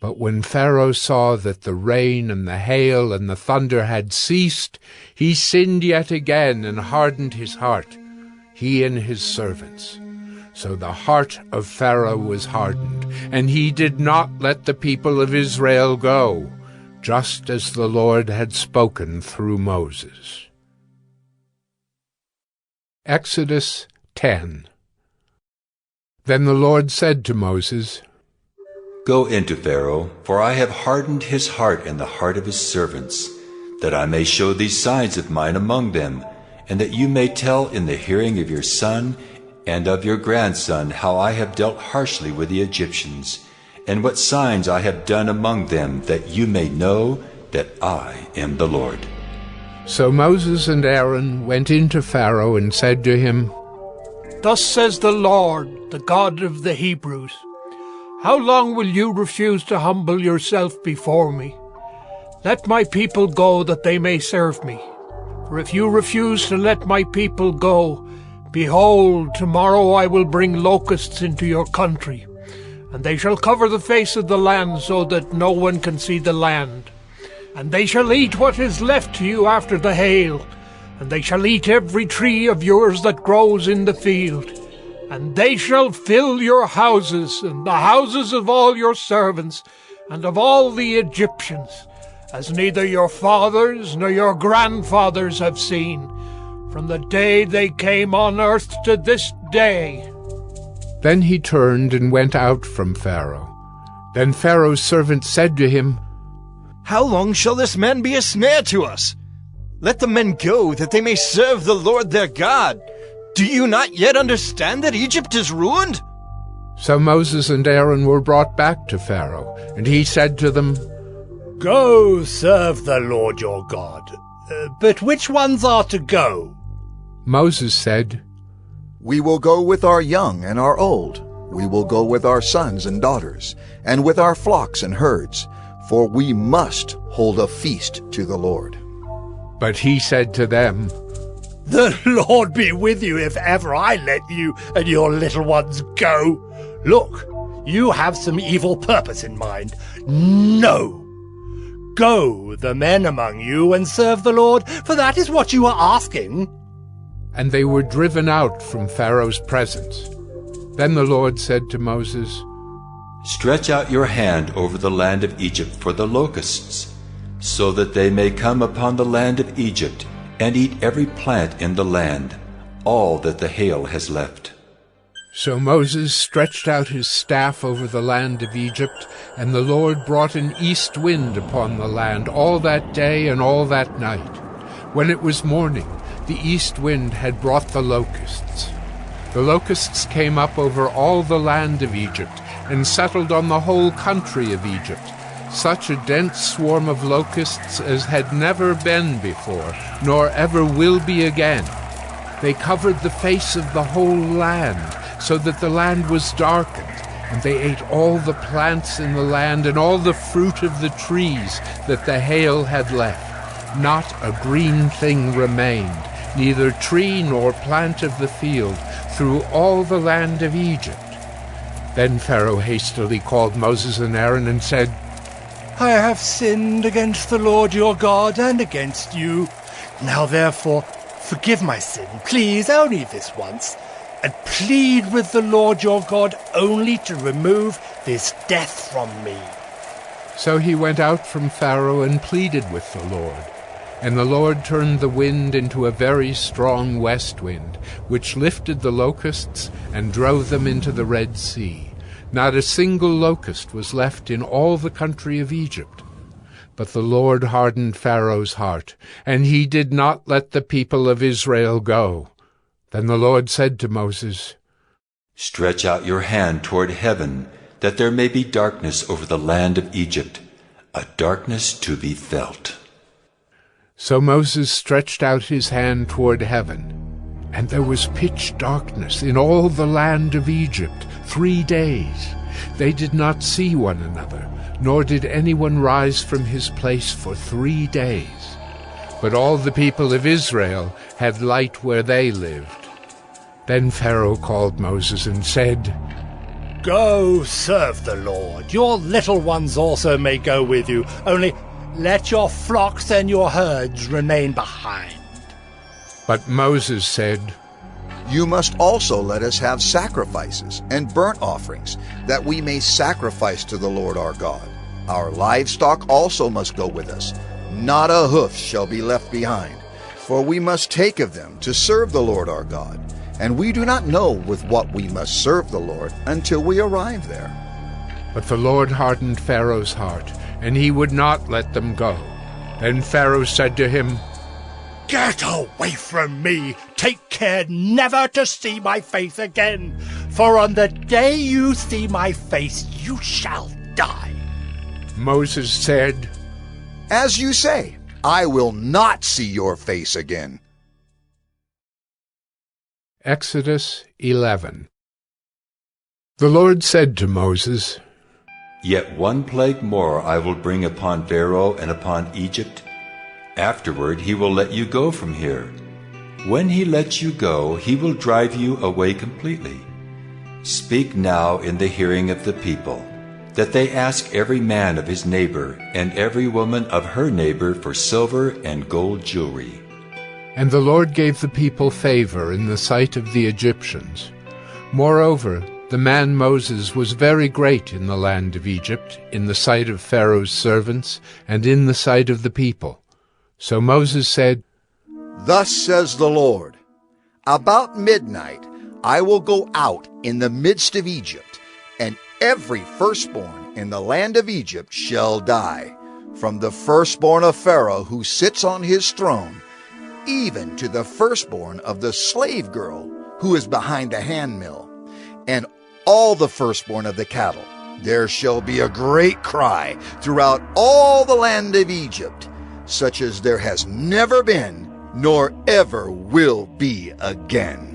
A: But when Pharaoh saw that the rain and the hail and the thunder had ceased, he sinned yet again and hardened his heart, he and his servants. So the heart of Pharaoh was hardened, and he did not let the people of Israel go, just as the Lord had spoken through Moses. Exodus 10. Then the Lord said to Moses,
J: Go into Pharaoh, for I have hardened his heart and the heart of his servants, that I may show these signs of mine among them, and that you may tell in the hearing of your son and of your grandson how I have dealt harshly with the Egyptians, and what signs I have done among them, that you may know that I am the Lord.
A: So Moses and Aaron went into Pharaoh and said to him,
K: Thus says the Lord, the God of the Hebrews, How long will you refuse to humble yourself before me? Let my people go, that they may serve me. For if you refuse to let my people go, behold, tomorrow I will bring locusts into your country, and they shall cover the face of the land so that no one can see the land. And they shall eat what is left to you after the hail, and they shall eat every tree of yours that grows in the field. And they shall fill your houses, and the houses of all your servants, and of all the Egyptians, as neither your fathers nor your grandfathers have seen, from the day they came on earth to this day.
A: Then he turned and went out from Pharaoh. Then Pharaoh's servants said to him,
P: How long shall this man be a snare to us? Let the men go, that they may serve the Lord their God. Do you not yet understand that Egypt is ruined?
A: So Moses and Aaron were brought back to Pharaoh, and he said to them,
L: Go serve the Lord your God. But which ones are to go?
A: Moses said,
F: We will go with our young and our old. We will go with our sons and daughters, and with our flocks and herds, for we must hold a feast to the Lord.
A: But he said to them,
L: The Lord be with you if ever I let you and your little ones go. Look, you have some evil purpose in mind. No. Go, the men among you, and serve the Lord, for that is what you are asking.
A: And they were driven out from Pharaoh's presence. Then the Lord said to Moses,
J: Stretch out your hand over the land of Egypt for the locusts, so that they may come upon the land of Egypt, and eat every plant in the land, all that the hail has left.
A: So Moses stretched out his staff over the land of Egypt, and the Lord brought an east wind upon the land all that day and all that night. When it was morning, the east wind had brought the locusts. The locusts came up over all the land of Egypt, and settled on the whole country of Egypt, such a dense swarm of locusts as had never been before, nor ever will be again. They covered the face of the whole land, so that the land was darkened, and they ate all the plants in the land and all the fruit of the trees that the hail had left. Not a green thing remained, neither tree nor plant of the field, through all the land of Egypt. Then Pharaoh hastily called Moses and Aaron and said,
L: I have sinned against the Lord your God and against you. Now therefore, forgive my sin, please, only this once, and plead with the Lord your God only to remove this death from me.
A: So he went out from Pharaoh and pleaded with the Lord. And the Lord turned the wind into a very strong west wind, which lifted the locusts and drove them into the Red Sea. Not a single locust was left in all the country of Egypt. But the Lord hardened Pharaoh's heart, and he did not let the people of Israel go. Then the Lord said to Moses,
J: Stretch out your hand toward heaven, that there may be darkness over the land of Egypt, a darkness to be felt.
A: So Moses stretched out his hand toward heaven, and there was pitch darkness in all the land of Egypt 3 days. They did not see one another, nor did anyone rise from his place for 3 days. But all the people of Israel had light where they lived. Then Pharaoh called Moses and said,
L: Go serve the Lord. Your little ones also may go with you, only let your flocks and your herds remain behind.
A: But Moses said,
F: You must also let us have sacrifices and burnt offerings, that we may sacrifice to the Lord our God. Our livestock also must go with us. Not a hoof shall be left behind, for we must take of them to serve the Lord our God. And we do not know with what we must serve the Lord until we arrive there.
A: But the Lord hardened Pharaoh's heart, and he would not let them go. Then Pharaoh said to him,
L: Get away from me! Take care never to see my face again, for on the day you see my face you shall die.
A: Moses said,
F: As you say, I will not see your face again.
A: Exodus 11. The Lord said to Moses,
J: Yet one plague more I will bring upon Pharaoh and upon Egypt. Afterward he will let you go from here. When he lets you go, he will drive you away completely. Speak now in the hearing of the people, that they ask every man of his neighbor and every woman of her neighbor for silver and gold jewelry.
A: And the Lord gave the people favor in the sight of the Egyptians. Moreover, the man Moses was very great in the land of Egypt, in the sight of Pharaoh's servants, and in the sight of the people. So Moses said,
F: Thus says the Lord, About midnight I will go out in the midst of Egypt, and every firstborn in the land of Egypt shall die, from the firstborn of Pharaoh who sits on his throne, even to the firstborn of the slave girl who is behind the handmill, and all the firstborn of the cattle. There shall be a great cry throughout all the land of Egypt, such as there has never been, nor ever will be again.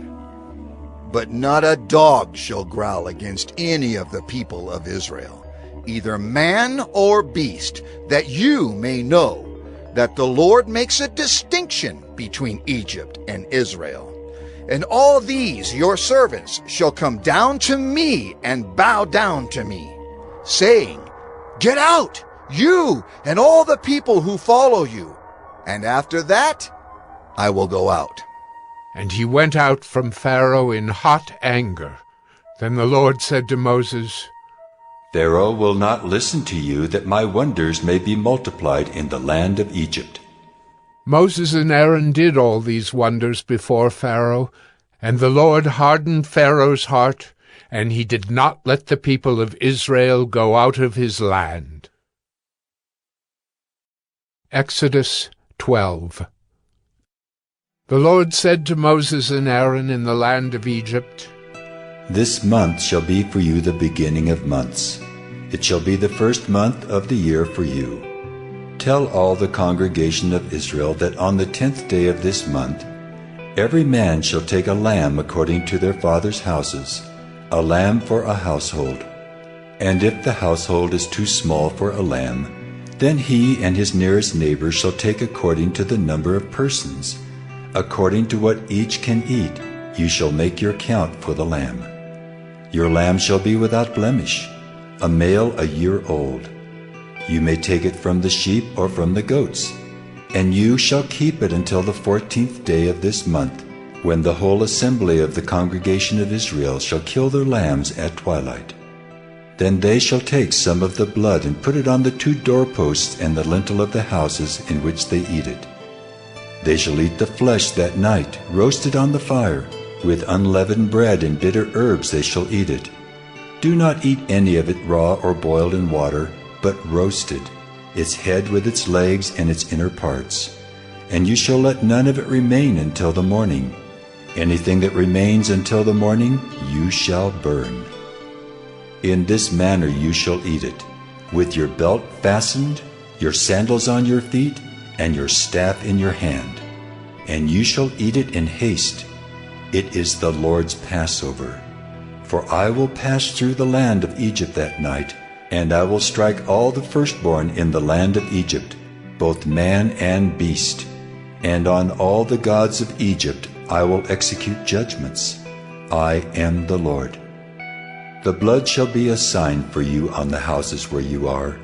F: But not a dog shall growl against any of the people of Israel, either man or beast, that you may know that the Lord makes a distinction between Egypt and Israel. And all these your servants shall come down to me and bow down to me, saying, Get out, you and all the people who follow you. And after that, I will go out.
A: And he went out from Pharaoh in hot anger. Then the Lord said to Moses,
J: Pharaoh will not listen to you, that my wonders may be multiplied in the land of Egypt.
A: Moses and Aaron did all these wonders before Pharaoh, and the Lord hardened Pharaoh's heart, and he did not let the people of Israel go out of his land. Exodus 12. The Lord said to Moses and Aaron in the land of Egypt,
J: This month shall be for you the beginning of months. It shall be the first month of the year for you. Tell all the congregation of Israel that on the 10th day of this month, every man shall take a lamb according to their fathers' houses, a lamb for a household. And if the household is too small for a lamb, then he and his nearest neighbor shall take according to the number of persons. According to what each can eat, you shall make your count for the lamb. Your lamb shall be without blemish, a male a year old. You may take it from the sheep or from the goats, and you shall keep it until the 14th day of this month, when the whole assembly of the congregation of Israel shall kill their lambs at twilight. Then they shall take some of the blood and put it on the 2 doorposts and the lintel of the houses in which they eat it. They shall eat the flesh that night, roasted on the fire. With unleavened bread and bitter herbs they shall eat it. Do not eat any of it raw or boiled in water, but roasted, its head with its legs and its inner parts. And you shall let none of it remain until the morning. Anything that remains until the morning you shall burn. In this manner you shall eat it, with your belt fastened, your sandals on your feet, and your staff in your hand. And you shall eat it in haste. It is the Lord's Passover. For I will pass through the land of Egypt that night, and I will strike all the firstborn in the land of Egypt, both man and beast. And on all the gods of Egypt I will execute judgments. I am the Lord. The blood shall be a sign for you on the houses where you are.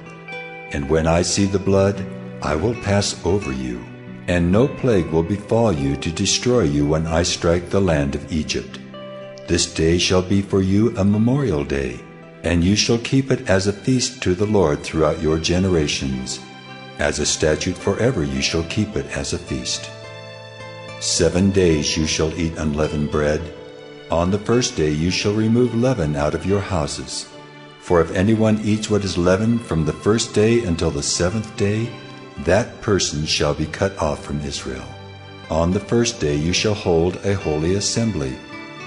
J: And when I see the blood, I will pass over you, and no plague will befall you to destroy you when I strike the land of Egypt. This day shall be for you a memorial day, and you shall keep it as a feast to the Lord throughout your generations. As a statute forever you shall keep it as a feast. 7 days you shall eat unleavened bread. On the first day you shall remove leaven out of your houses. For if anyone eats what is leavened from the first day until the 7th day, that person shall be cut off from Israel. On the first day you shall hold a holy assembly,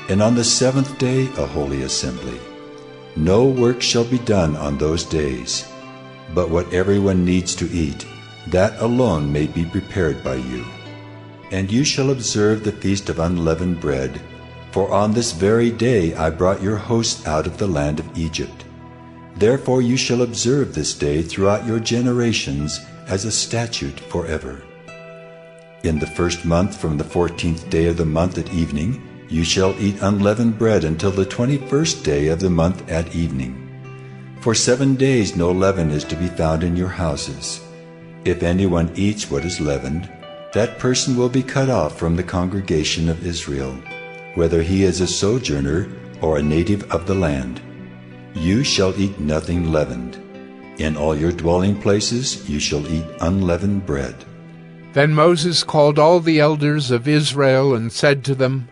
J: and on the 7th day a holy assembly. No work shall be done on those days, but what everyone needs to eat, that alone may be prepared by you. And you shall observe the feast of unleavened bread, for on this very day I brought your hosts out of the land of Egypt. Therefore you shall observe this day throughout your generations as a statute forever. In the first month from the 14th day of the month at evening, you shall eat unleavened bread until the 21st day of the month at evening. For 7 days no leaven is to be found in your houses. If anyone eats what is leavened, that person will be cut off from the congregation of Israel, whether he is a sojourner or a native of the land. You shall eat nothing leavened. In all your dwelling places you shall eat unleavened bread.
A: Then Moses called all the elders of Israel and said to them,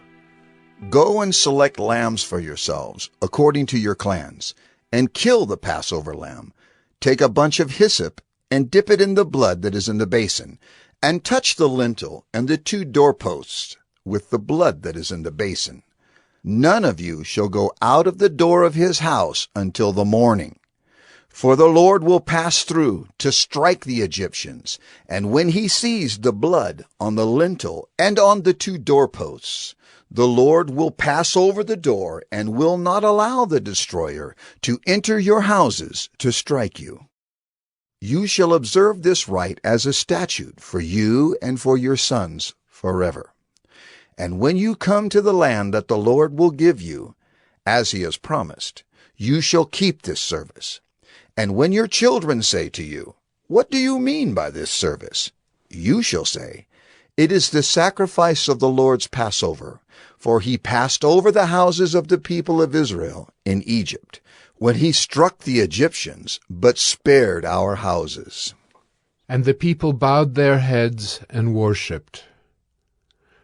F: Go and select lambs for yourselves, according to your clans, and kill the Passover lamb. Take a bunch of hyssop and dip it in the blood that is in the basin, and touch the lintel and the 2 doorposts with the blood that is in the basin. None of you shall go out of the door of his house until the morning. For the Lord will pass through to strike the Egyptians, and when he sees the blood on the lintel and on the 2 doorposts, the Lord will pass over the door and will not allow the destroyer to enter your houses to strike you. You shall observe this rite as a statute for you and for your sons forever. And when you come to the land that the Lord will give you, as he has promised, you shall keep this service. And when your children say to you, What do you mean by this service? You shall say, It is the sacrifice of the Lord's Passover, for he passed over the houses of the people of Israel in Egypt, when he struck the Egyptians, but spared our houses.
A: And the people bowed their heads and worshipped.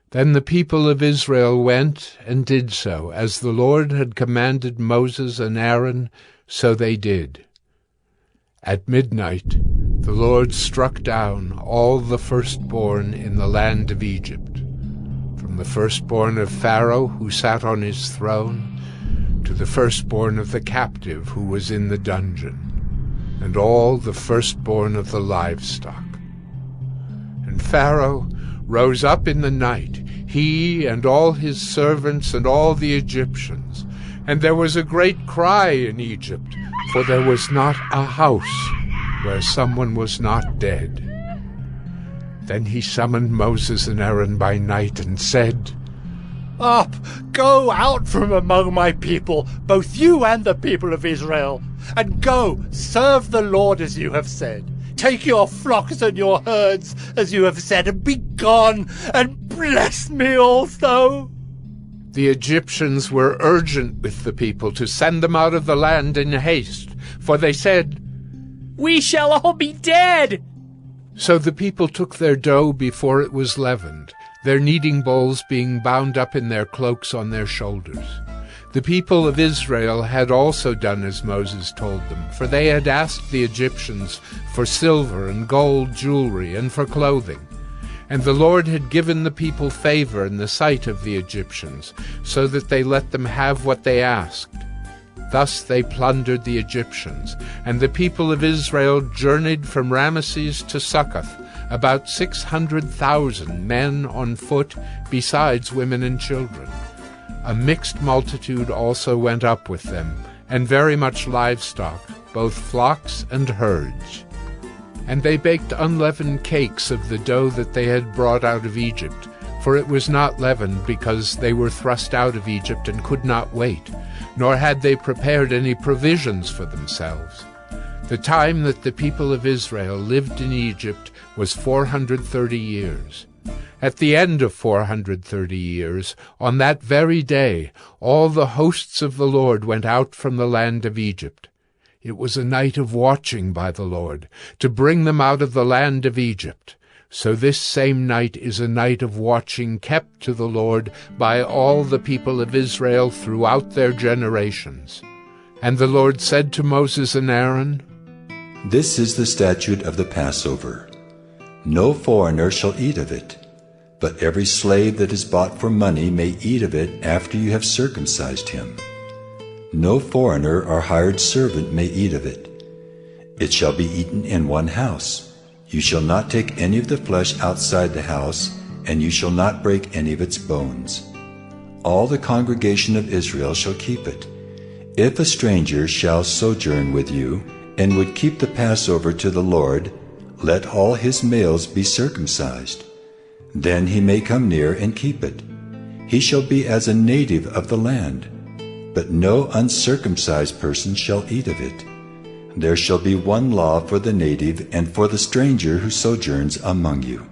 A: Then the people of Israel went and did so, as the Lord had commanded Moses and Aaron, so they did. At midnight the Lord struck down all the firstborn in the land of Egypt, from the firstborn of Pharaoh who sat on his throne, to the firstborn of the captive who was in the dungeon. and all the firstborn of the livestock. And Pharaoh rose up in the night, he and all his servants and all the Egyptians, and there was a great cry in Egypt, for there was not a house where someone was not dead. Then he summoned Moses and Aaron by night and said,
L: Up, go out from among my people, both you and the people of Israel, and go, serve the Lord as you have said. Take your flocks and your herds as you have said, and be gone, and bless me also.
A: The Egyptians were urgent with the people to send them out of the land in haste, for they said,
Q: We shall all be dead.
A: So the people took their dough before it was leavened, their kneading bowls being bound up in their cloaks on their shoulders. The people of Israel had also done as Moses told them, for they had asked the Egyptians for silver and gold jewelry and for clothing. And the Lord had given the people favor in the sight of the Egyptians, so that they let them have what they asked. Thus they plundered the Egyptians, and the people of Israel journeyed from Ramesses to Succoth, about 600,000 men on foot, besides women and children. A mixed multitude also went up with them, and very much livestock, both flocks and herds. And they baked unleavened cakes of the dough that they had brought out of Egypt, for it was not leavened, because they were thrust out of Egypt and could not wait, nor had they prepared any provisions for themselves. The time that the people of Israel lived in Egypt was 430 years. At the end of 430 years, on that very day, all the hosts of the Lord went out from the land of Egypt. It was a night of watching by the Lord, to bring them out of the land of Egypt. So this same night is a night of watching kept to the Lord by all the people of Israel throughout their generations. And the Lord said to Moses and Aaron,
J: This is the statute of the Passover. No foreigner shall eat of it, but every slave that is bought for money may eat of it after you have circumcised him. No foreigner or hired servant may eat of it. It shall be eaten in one house. You shall not take any of the flesh outside the house, and you shall not break any of its bones. All the congregation of Israel shall keep it. If a stranger shall sojourn with you, and would keep the Passover to the Lord, let all his males be circumcised. Then he may come near and keep it. He shall be as a native of the land, but no uncircumcised person shall eat of it. There shall be one law for the native and for the stranger who sojourns among you.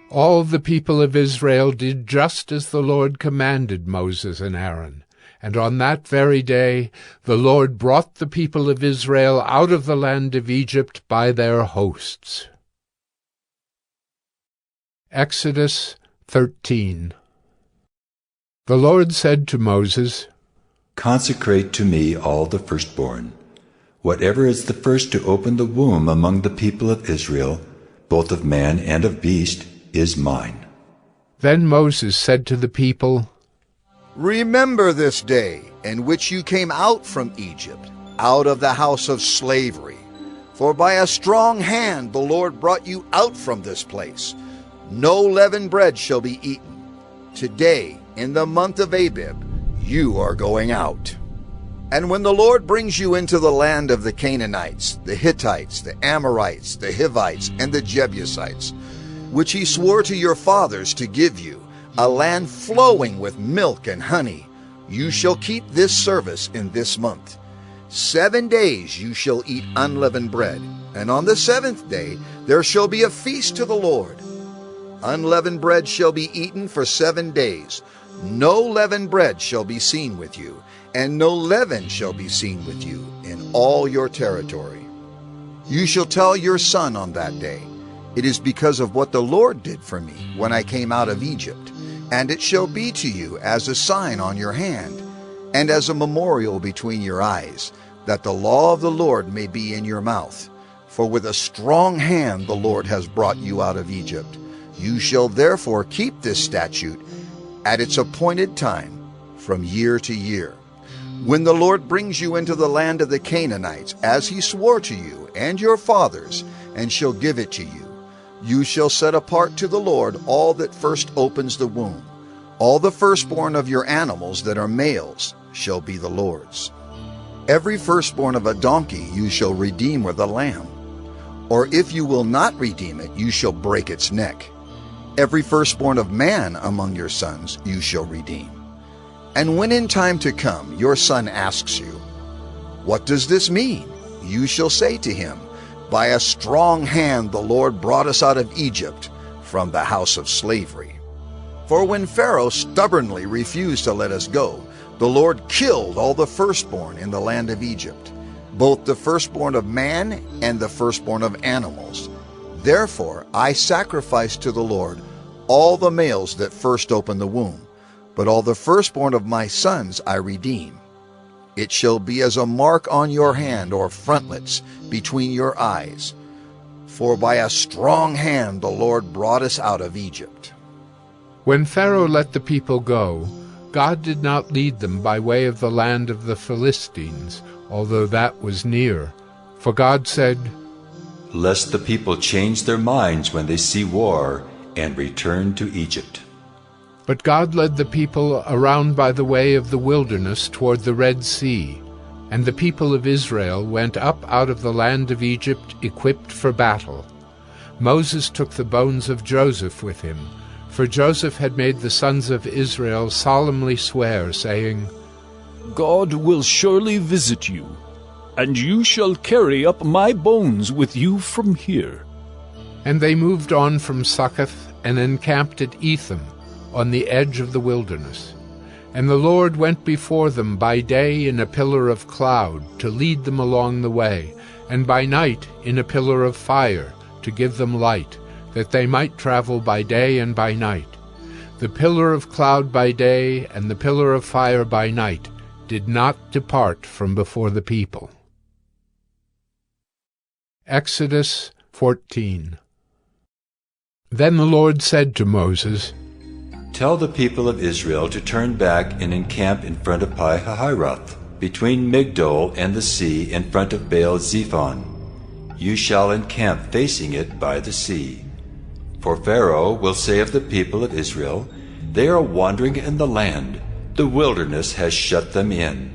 A: All the people of Israel did just as the Lord commanded Moses and Aaron. And on that very day the Lord brought the people of Israel out of the land of Egypt by their hosts. Exodus 13. The Lord said to Moses,
J: Consecrate to me all the firstborn. Whatever is the first to open the womb among the people of Israel, both of man and of beast, is mine.
A: Then Moses said to the people,
F: Remember this day in which you came out from Egypt, out of the house of slavery. For by a strong hand the Lord brought you out from this place. No leavened bread shall be eaten. Today, in the month of Abib, you are going out. And when the Lord brings you into the land of the Canaanites, the Hittites, the Amorites, the Hivites, and the Jebusites, which he swore to your fathers to give you, a land flowing with milk and honey, you shall keep this service in this month. 7 days you shall eat unleavened bread, and on the 7th day there shall be a feast to the Lord. Unleavened bread shall be eaten for 7 days. No leavened bread shall be seen with you, and no leaven shall be seen with you in all your territory. You shall tell your son on that day, It is because of what the Lord did for me when I came out of Egypt. And it shall be to you as a sign on your hand, and as a memorial between your eyes, that the law of the Lord may be in your mouth. For with a strong hand the Lord has brought you out of Egypt. You shall therefore keep this statute at its appointed time, from year to year. When the Lord brings you into the land of the Canaanites, as he swore to you and your fathers, and shall give it to you, you shall set apart to the Lord all that first opens the womb. All the firstborn of your animals that are males shall be the Lord's. Every firstborn of a donkey you shall redeem with a lamb. Or if you will not redeem it, you shall break its neck. Every firstborn of man among your sons you shall redeem. And when in time to come your son asks you, "What does this mean?" you shall say to him, "By a strong hand the Lord brought us out of Egypt, from the house of slavery." For when Pharaoh stubbornly refused to let us go, the Lord killed all the firstborn in the land of Egypt, both the firstborn of man and the firstborn of animals. Therefore I sacrifice to the Lord all the males that first open the womb, but all the firstborn of my sons I redeem. It shall be as a mark on your hand or frontlets between your eyes. For by a strong hand the Lord brought us out of Egypt.
A: When Pharaoh let the people go, God did not lead them by way of the land of the Philistines, although that was near. For God said,
J: "Lest the people change their minds when they see war, and return to Egypt."
A: But God led the people around by the way of the wilderness toward the Red Sea, and the people of Israel went up out of the land of Egypt equipped for battle. Moses took the bones of Joseph with him, for Joseph had made the sons of Israel solemnly swear, saying,
R: "God will surely visit you, and you shall carry up my bones with you from here."
A: And they moved on from Succoth and encamped at Etham, on the edge of the wilderness. And the Lord went before them by day in a pillar of cloud to lead them along the way, and by night in a pillar of fire to give them light, that they might travel by day and by night. The pillar of cloud by day and the pillar of fire by night did not depart from before the people. Exodus 14. Then the Lord said to Moses,
J: "Tell the people of Israel to turn back and encamp in front of Pi-hahiroth, between Migdol and the sea, in front of Baal-zephon. You shall encamp facing it by the sea. For Pharaoh will say of the people of Israel, 'They are wandering in the land, the wilderness has shut them in.'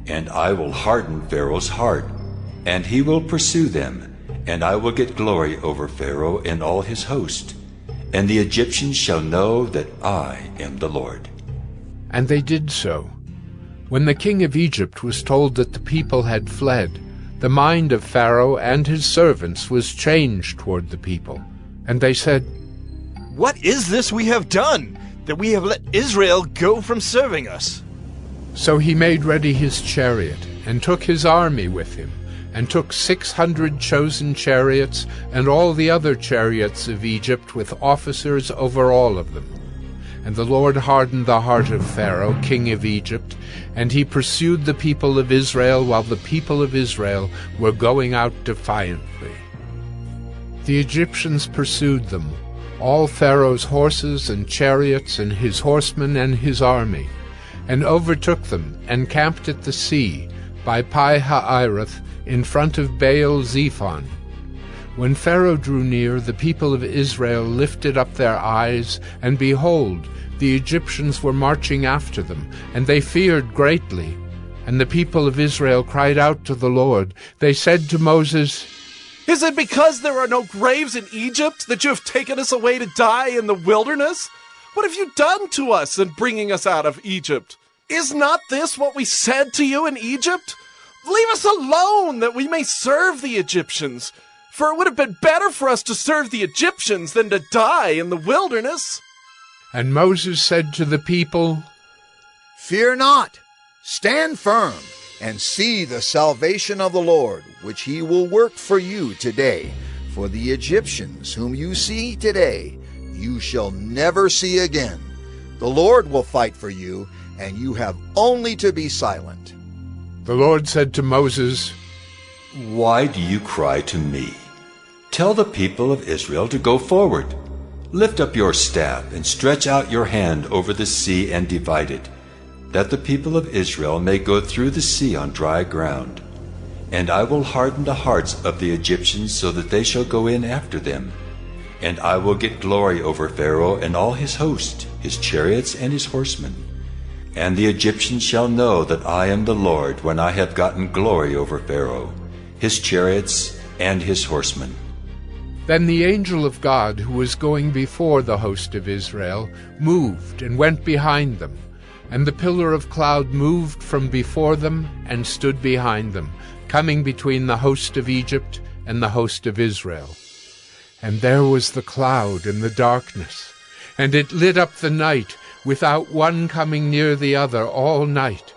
J: And I will harden Pharaoh's heart, and he will pursue them, and I will get glory over Pharaoh and all his host. And the Egyptians shall know that I am the Lord."
A: And they did so. When the king of Egypt was told that the people had fled, the mind of Pharaoh and his servants was changed toward the people. And they said,
P: "What is this we have done, that we have let Israel go from serving us?"
A: So he made ready his chariot, and took his army with him, and took 600 chosen chariots, and all the other chariots of Egypt, with officers over all of them. And the Lord hardened the heart of Pharaoh, king of Egypt, and he pursued the people of Israel, while the people of Israel were going out defiantly. The Egyptians pursued them, all Pharaoh's horses and chariots, and his horsemen and his army, and overtook them, and camped at the sea, by Pi-hahiroth, in front of Baal-zephon. When Pharaoh drew near, the people of Israel lifted up their eyes, and behold, the Egyptians were marching after them, and they feared greatly. And the people of Israel cried out to the Lord. They said to Moses,
M: "Is it because there are no graves in Egypt that you have taken us away to die in the wilderness? What have you done to us in bringing us out of Egypt? Is not this what we said to you in Egypt? Leave us alone, that we may serve the Egyptians. For it would have been better for us to serve the Egyptians than to die in the wilderness."
A: And Moses said to the people,
F: "Fear not, stand firm, and see the salvation of the Lord, which he will work for you today. For the Egyptians whom you see today, you shall never see again. The Lord will fight for you, and you have only to be silent."
A: The Lord said to Moses,
J: "Why do you cry to me? Tell the people of Israel to go forward. Lift up your staff and stretch out your hand over the sea and divide it, that the people of Israel may go through the sea on dry ground. And I will harden the hearts of the Egyptians so that they shall go in after them. And I will get glory over Pharaoh and all his host, his chariots and his horsemen. And the Egyptians shall know that I am the Lord when I have gotten glory over Pharaoh, his chariots and his horsemen.
A: Then the angel of God, who was going before the host of Israel, moved and went behind them. And the pillar of cloud moved from before them and stood behind them, coming between the host of Egypt and the host of Israel. And there was the cloud and the darkness, and it lit up the night, without one coming near the other all night.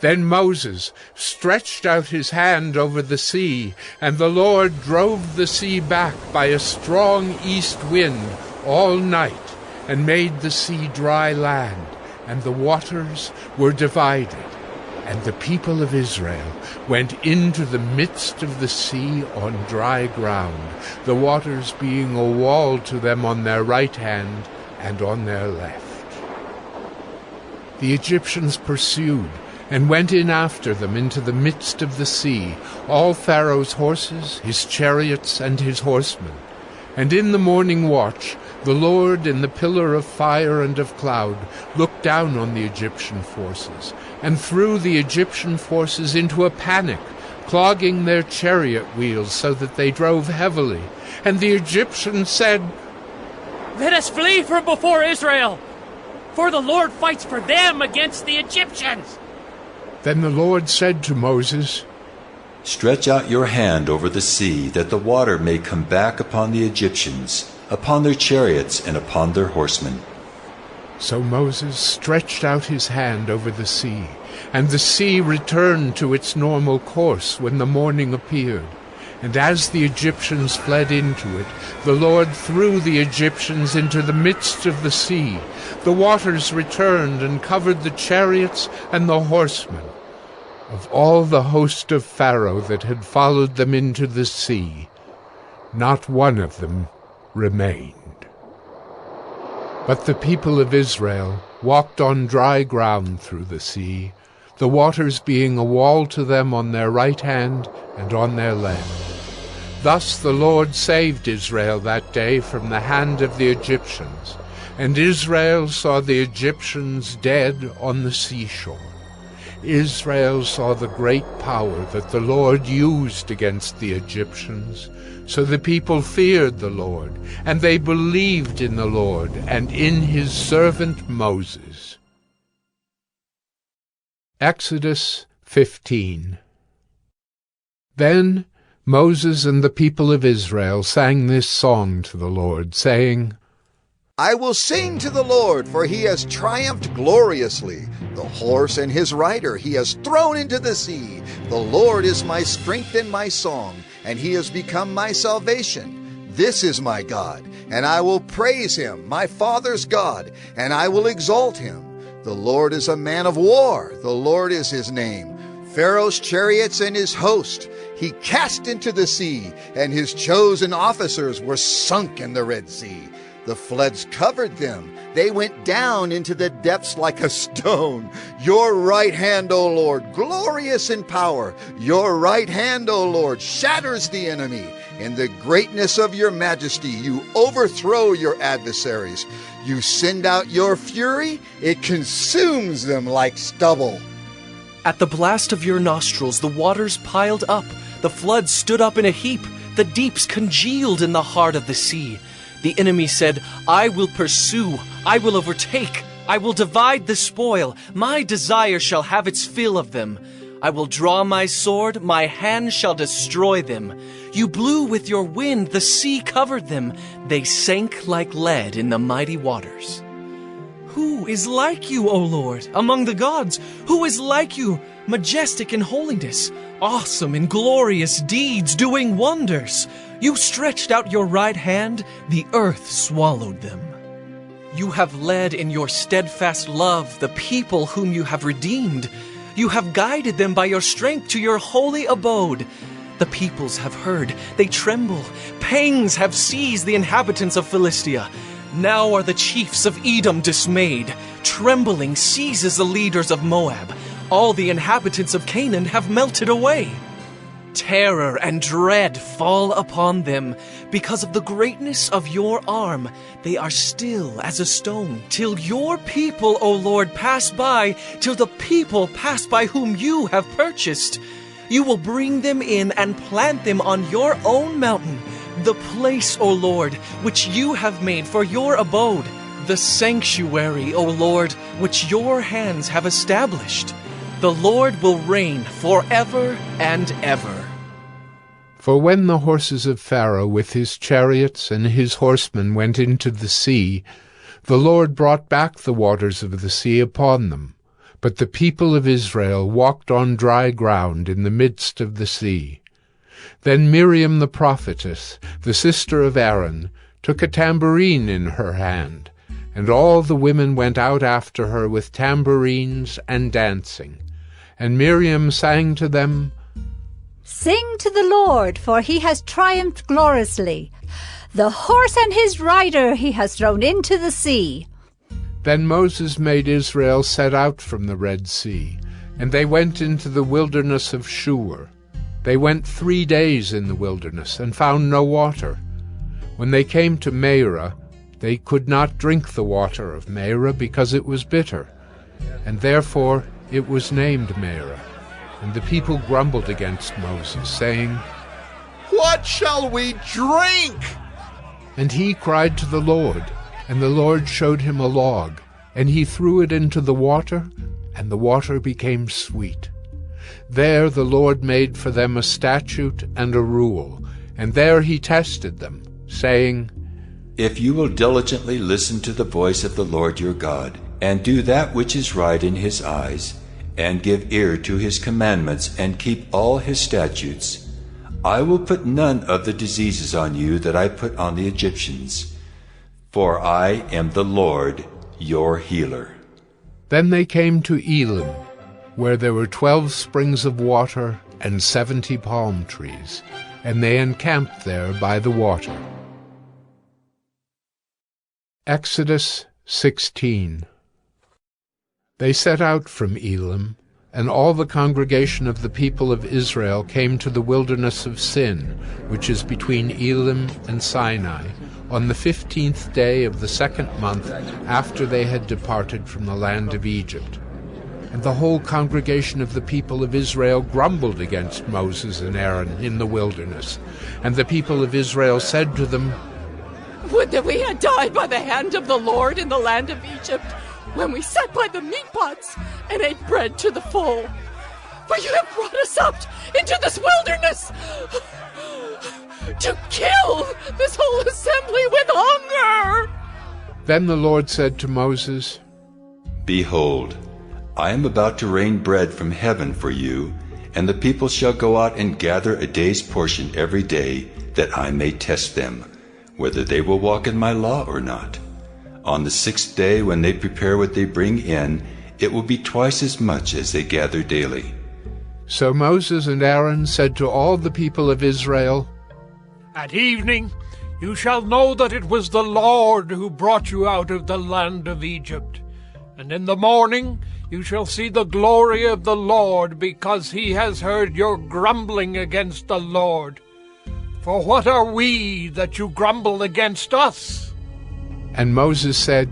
A: Then Moses stretched out his hand over the sea, and the Lord drove the sea back by a strong east wind all night, and made the sea dry land, and the waters were divided. And the people of Israel went into the midst of the sea on dry ground, the waters being a wall to them on their right hand and on their left. The Egyptians pursued, and went in after them into the midst of the sea, all Pharaoh's horses, his chariots, and his horsemen. And in the morning watch the Lord in the pillar of fire and of cloud looked down on the Egyptian forces, and threw the Egyptian forces into a panic, clogging their chariot wheels so that they drove heavily. And the Egyptians said,
Q: "Let us flee from before Israel, for the Lord fights for them against the Egyptians."
A: Then the Lord said to Moses,
J: Stretch out your hand over the sea, that the water may come back upon the Egyptians, upon their chariots and upon their horsemen.
A: So Moses stretched out his hand over the sea, and the sea returned to its normal course when the morning appeared. And as the Egyptians fled into it, the Lord threw the Egyptians into the midst of the sea. The waters returned and covered the chariots and the horsemen. Of all the host of Pharaoh that had followed them into the sea, not one of them remained. But the people of Israel walked on dry ground through the sea, the waters being a wall to them on their right hand and on their left. Thus the Lord saved Israel that day from the hand of the Egyptians, and Israel saw the Egyptians dead on the seashore. Israel saw the great power that the Lord used against the Egyptians. So the people feared the Lord, and they believed in the Lord and in his servant Moses. Exodus 15. Then Moses and the people of Israel sang this song to the Lord, saying,
F: I will sing to the Lord, for he has triumphed gloriously. The horse and his rider he has thrown into the sea. The Lord is my strength and my song, and he has become my salvation. This is my God, and I will praise him, my father's God, and I will exalt him. The Lord is a man of war, the Lord is his name. Pharaoh's chariots and his host he cast into the sea, and his chosen officers were sunk in the Red Sea. The floods covered them. They went down into the depths like a stone. Your right hand, O Lord, glorious in power. Your right hand, O Lord, shatters the enemy. In the greatness of your majesty, you overthrow your adversaries. You send out your fury. It consumes them like stubble.
S: At the blast of your nostrils, the waters piled up. The floods stood up in a heap. The deeps congealed in the heart of the sea. The enemy said, I will pursue, I will overtake, I will divide the spoil, my desire shall have its fill of them. I will draw my sword, my hand shall destroy them. You blew with your wind, the sea covered them. They sank like lead in the mighty waters. Who is like you, O Lord, among the gods? Who is like you, majestic in holiness, awesome in glorious deeds, doing wonders? You stretched out your right hand, the earth swallowed them. You have led in your steadfast love the people whom you have redeemed. You have guided them by your strength to your holy abode. The peoples have heard, they tremble. Pangs have seized the inhabitants of Philistia. Now are the chiefs of Edom dismayed. Trembling seizes the leaders of Moab. All the inhabitants of Canaan have melted away. Terror and dread fall upon them. Because of the greatness of your arm, they are still as a stone. Till your people, O Lord, pass by, till the people pass by whom you have purchased. You will bring them in and plant them on your own mountain, the place, O Lord, which you have made for your abode, the sanctuary, O Lord, which your hands have established. The Lord will reign forever and ever.
A: For when the horses of Pharaoh with his chariots and his horsemen went into the sea, the Lord brought back the waters of the sea upon them. But the people of Israel walked on dry ground in the midst of the sea. Then Miriam the prophetess, the sister of Aaron, took a tambourine in her hand, and all the women went out after her with tambourines and dancing. And Miriam sang to them,
T: Sing to the Lord, for he has triumphed gloriously. The horse and his rider he has thrown into the sea.
A: Then Moses made Israel set out from the Red Sea, and they went into the wilderness of Shur. They went 3 days in the wilderness, and found no water. When they came to Marah, they could not drink the water of Marah, because it was bitter, and therefore it was named Marah. And the people grumbled against Moses, saying,
U: What shall we drink?
A: And he cried to the Lord, and the Lord showed him a log, and he threw it into the water, and the water became sweet. There the Lord made for them a statute and a rule, and there he tested them, saying,
J: If you will diligently listen to the voice of the Lord your God, and do that which is right in his eyes, and give ear to his commandments, and keep all his statutes, I will put none of the diseases on you that I put on the Egyptians, for I am the Lord your healer.
A: Then they came to Elim, where there were 12 springs of water and 70 palm trees, and they encamped there by the water. Exodus 16. They set out from Elim, and all the congregation of the people of Israel came to the wilderness of Sin, which is between Elim and Sinai, on the 15th day of the 2nd month after they had departed from the land of Egypt. And the whole congregation of the people of Israel grumbled against Moses and Aaron in the wilderness. And the people of Israel said to them,
V: Would that we had died by the hand of the Lord in the land of Egypt, when we sat by the meat pots and ate bread to the full. For you have brought us out into this wilderness to kill this whole assembly with hunger.
A: Then the Lord said to Moses,
J: Behold, I am about to rain bread from heaven for you, and the people shall go out and gather a day's portion every day, that I may test them, whether they will walk in my law or not. On the 6th day, when they prepare what they bring in, it will be twice as much as they gather daily.
A: So Moses and Aaron said to all the people of Israel,
K: At evening you shall know that it was the Lord who brought you out of the land of Egypt. And in the morning you shall see the glory of the Lord, because he has heard your grumbling against the Lord. For what are we that you grumble against us?
A: And Moses said,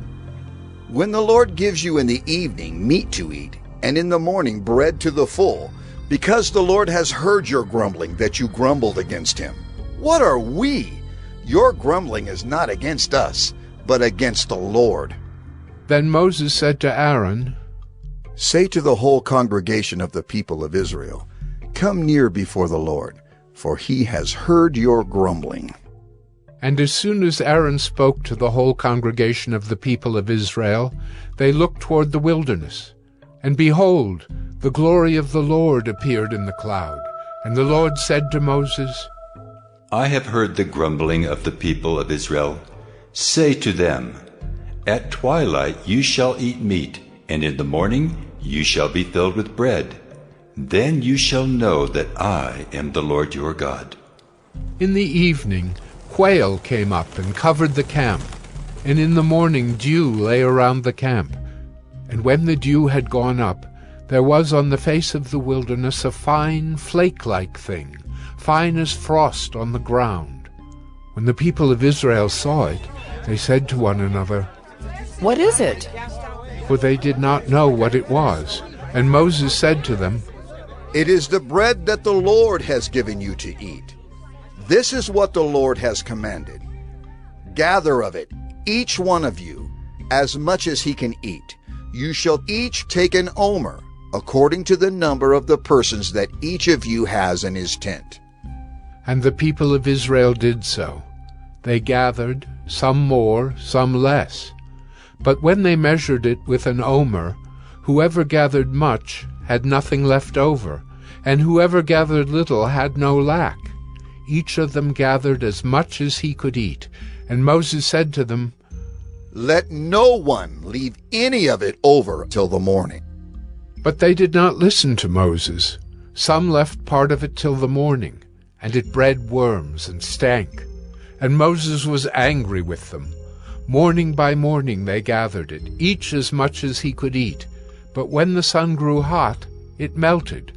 F: When the Lord gives you in the evening meat to eat, and in the morning bread to the full, because the Lord has heard your grumbling that you grumbled against him, what are we? Your grumbling is not against us, but against the Lord.
A: Then Moses said to Aaron,
F: Say to the whole congregation of the people of Israel, Come near before the Lord, for he has heard your grumbling.
A: And as soon as Aaron spoke to the whole congregation of the people of Israel, they looked toward the wilderness. And behold, the glory of the Lord appeared in the cloud. And the Lord said to Moses,
J: I have heard the grumbling of the people of Israel. Say to them, At twilight you shall eat meat, and in the morning you shall be filled with bread. Then you shall know that I am the Lord your God.
A: In the evening, quail came up and covered the camp. And in the morning dew lay around the camp. And when the dew had gone up, there was on the face of the wilderness a fine flake-like thing, fine as frost on the ground. When the people of Israel saw it, they said to one another,
V: "What is it?"
A: For they did not know what it was. And Moses said to them,
F: "It is the bread that the Lord has given you to eat. This is what the Lord has commanded. Gather of it, each one of you, as much as he can eat. You shall each take an omer, according to the number of the persons that each of you has in his tent."
A: And the people of Israel did so. They gathered, some more, some less. But when they measured it with an omer, whoever gathered much had nothing left over, and whoever gathered little had no lack. Each of them gathered as much as he could eat. And Moses said to them,
F: "Let no one leave any of it over till the morning."
A: But they did not listen to Moses. Some left part of it till the morning, and it bred worms and stank. And Moses was angry with them. Morning by morning they gathered it, each as much as he could eat. But when the sun grew hot, it melted.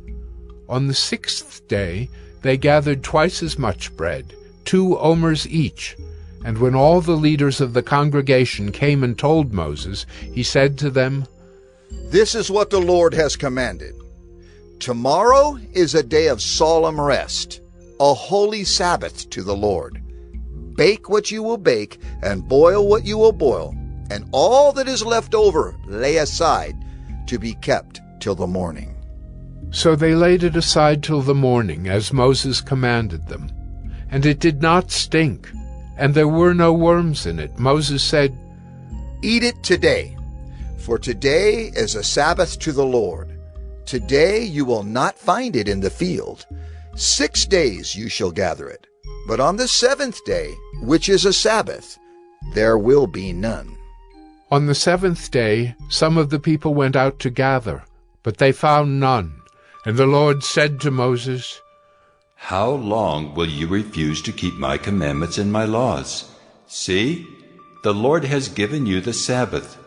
A: On the 6th day they gathered twice as much bread, 2 omers each. And when all the leaders of the congregation came and told Moses, he said to them,
F: "This is what the Lord has commanded. Tomorrow is a day of solemn rest, a holy Sabbath to the Lord. Bake what you will bake, and boil what you will boil, and all that is left over lay aside to be kept till the morning."
A: So they laid it aside till the morning, as Moses commanded them. And it did not stink, and there were no worms in it. Moses said,
F: "Eat it today, for today is a Sabbath to the Lord. Today you will not find it in the field. 6 days you shall gather it, but on the 7th day, which is a Sabbath, there will be none."
A: On the 7th day some of the people went out to gather, but they found none. And the Lord said to Moses,
J: "How long will you refuse to keep my commandments and my laws? See, the Lord has given you the Sabbath.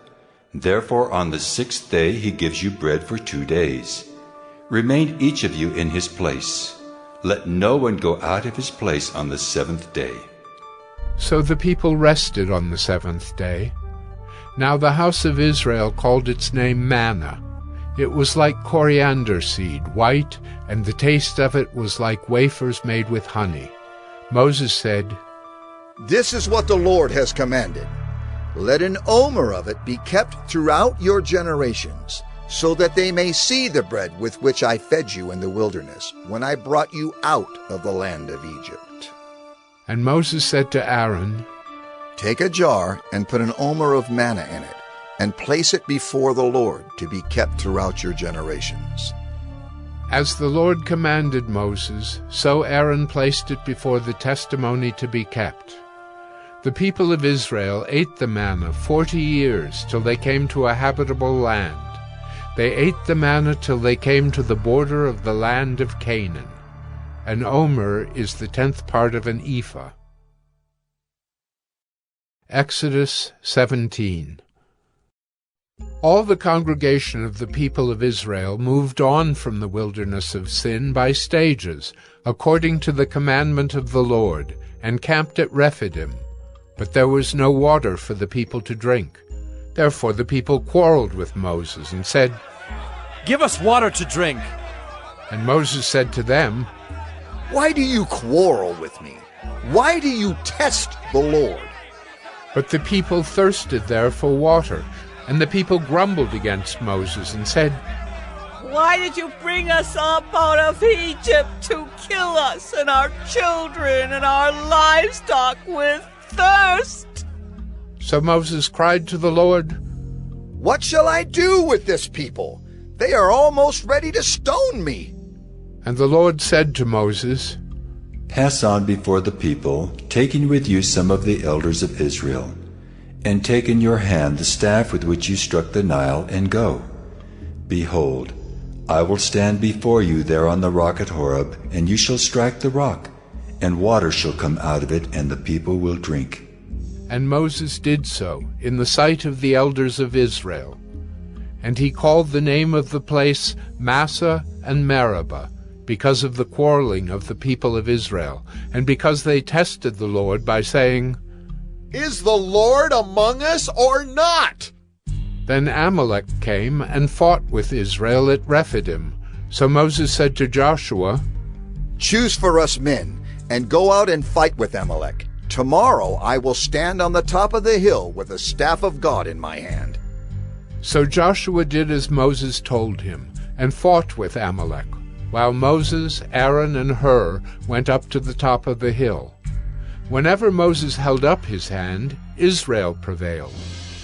J: Therefore on the 6th day he gives you bread for 2 days. Remain each of you in his place. Let no one go out of his place on the 7th day."
A: So the people rested on the 7th day. Now the house of Israel called its name manna. It was like coriander seed, white, and the taste of it was like wafers made with honey. Moses said,
F: "This is what the Lord has commanded. Let an omer of it be kept throughout your generations, so that they may see the bread with which I fed you in the wilderness, when I brought you out of the land of Egypt."
A: And Moses said to Aaron,
F: "Take a jar and put an omer of manna in it, and place it before the Lord to be kept throughout your generations."
A: As the Lord commanded Moses, so Aaron placed it before the testimony to be kept. The people of Israel ate the manna 40 years, till they came to a habitable land. They ate the manna till they came to the border of the land of Canaan. An omer is the 10th part of an ephah. Exodus 17. All the congregation of the people of Israel moved on from the wilderness of Sin by stages, according to the commandment of the Lord, and camped at Rephidim. But there was no water for the people to drink. Therefore the people quarreled with Moses and said,
P: "Give us water to drink."
A: And Moses said to them,
F: "Why do you quarrel with me? Why do you test the Lord?"
A: But the people thirsted there for water, and the people grumbled against Moses and said,
B: "Why did you bring us up out of Egypt to kill us and our children and our livestock with thirst?"
A: So Moses cried to the Lord,
F: "What shall I do with this people? They are almost ready to stone me."
A: And the Lord said to Moses,
J: "Pass on before the people, taking with you some of the elders of Israel, and take in your hand the staff with which you struck the Nile, and go. Behold, I will stand before you there on the rock at Horeb, and you shall strike the rock, and water shall come out of it, and the people will drink."
A: And Moses did so in the sight of the elders of Israel. And he called the name of the place Massah and Meribah, because of the quarreling of the people of Israel, and because they tested the Lord by saying,
U: Is the Lord among us or not?
A: Then Amalek came and fought with Israel at Rephidim. So Moses said to Joshua,
F: Choose for us men, and go out and fight with Amalek. Tomorrow I will stand on the top of the hill with the staff of God in my hand.
A: So Joshua did as Moses told him, and fought with Amalek, while Moses, Aaron, and Hur went up to the top of the hill. Whenever Moses held up his hand, Israel prevailed,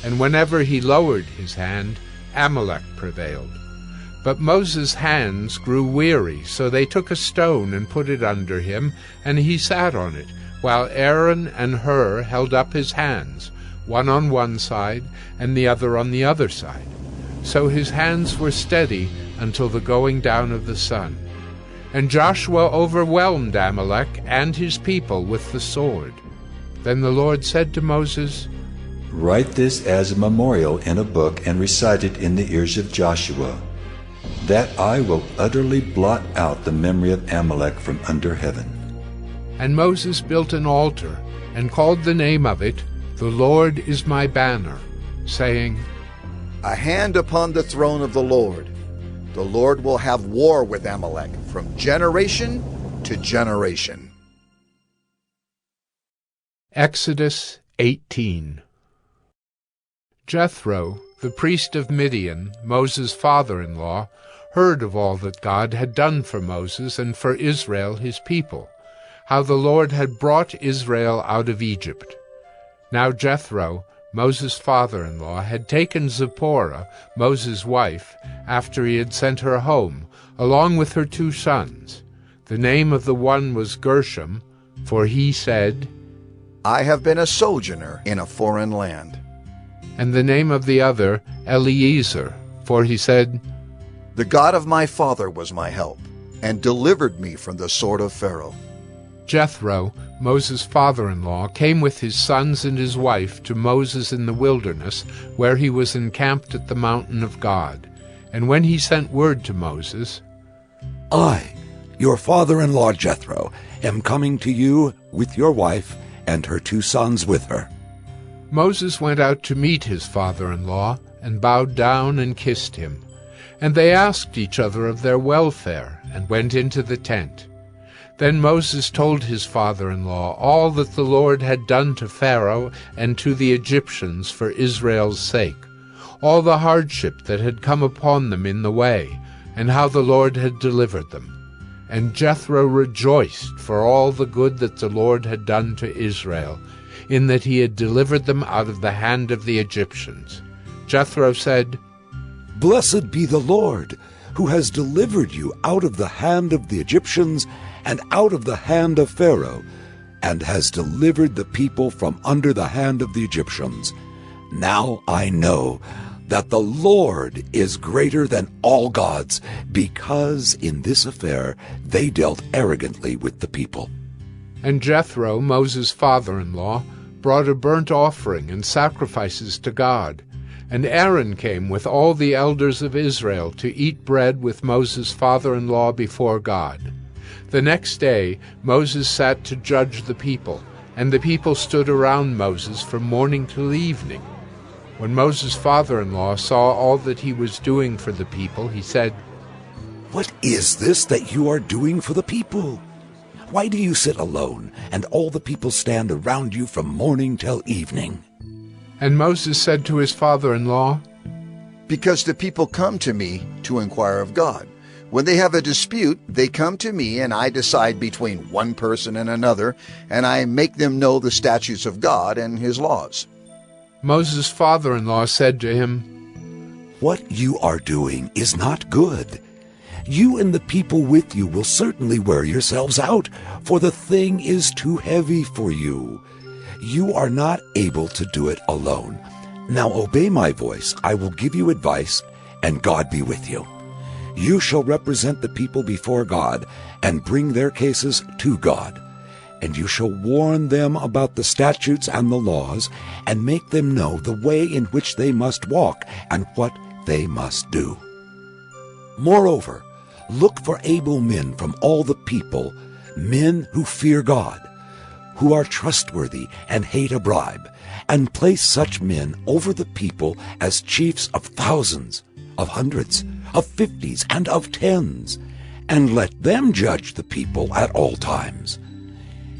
A: and whenever he lowered his hand, Amalek prevailed. But Moses' hands grew weary, so they took a stone and put it under him, and he sat on it, while Aaron and Hur held up his hands, one on one side and the other on the other side. So his hands were steady until the going down of the sun. And Joshua overwhelmed Amalek and his people with the sword. Then the Lord said to Moses,
J: Write this as a memorial in a book and recite it in the ears of Joshua, that I will utterly blot out the memory of Amalek from under heaven.
A: And Moses built an altar, and called the name of it, The Lord is my banner, saying,
F: A hand upon the throne of the Lord. The Lord will have war with Amalek from generation to generation.
A: Exodus 18. Jethro, the priest of Midian, Moses' father-in-law, heard of all that God had done for Moses and for Israel his people, how the Lord had brought Israel out of Egypt. Now Jethro, Moses' father-in-law, had taken Zipporah, Moses' wife, after he had sent her home, along with her 2 sons. The name of the one was Gershom, for he said,
F: I have been a sojourner in a foreign land.
A: And the name of the other, Eliezer, for he said,
F: The God of my father was my help, and delivered me from the sword of Pharaoh.
A: Jethro, Moses' father-in-law, came with his sons and his wife to Moses in the wilderness, where he was encamped at the mountain of God. And when he sent word to Moses,
C: I, your father-in-law Jethro, am coming to you with your wife and her 2 sons with her.
A: Moses went out to meet his father-in-law, and bowed down and kissed him. And they asked each other of their welfare, and went into the tent. Then Moses told his father-in-law all that the Lord had done to Pharaoh and to the Egyptians for Israel's sake, all the hardship that had come upon them in the way, and how the Lord had delivered them. And Jethro rejoiced for all the good that the Lord had done to Israel, in that he had delivered them out of the hand of the Egyptians. Jethro said,
C: Blessed be the Lord, who has delivered you out of the hand of the Egyptians and out of the hand of Pharaoh, and has delivered the people from under the hand of the Egyptians. Now I know that the Lord is greater than all gods, because in this affair they dealt arrogantly with the people.
A: And Jethro, Moses' father-in-law, brought a burnt offering and sacrifices to God. And Aaron came with all the elders of Israel to eat bread with Moses' father-in-law before God. The next day Moses sat to judge the people, and the people stood around Moses from morning till evening. When Moses' father-in-law saw all that he was doing for the people, he said,
C: What is this that you are doing for the people? Why do you sit alone, and all the people stand around you from morning till evening?
A: And Moses said to his father-in-law,
F: Because the people come to me to inquire of God. When they have a dispute, they come to me, and I decide between one person and another, and I make them know the statutes of God and his laws.
A: Moses' father-in-law said to him,
C: What you are doing is not good. You and the people with you will certainly wear yourselves out, for the thing is too heavy for you. You are not able to do it alone. Now obey my voice. I will give you advice, and God be with you. You shall represent the people before God and bring their cases to God. And you shall warn them about the statutes and the laws, and make them know the way in which they must walk, and what they must do. Moreover, look for able men from all the people, men who fear God, who are trustworthy and hate a bribe, and place such men over the people as chiefs of thousands, of hundreds, of fifties, and of tens, and let them judge the people at all times.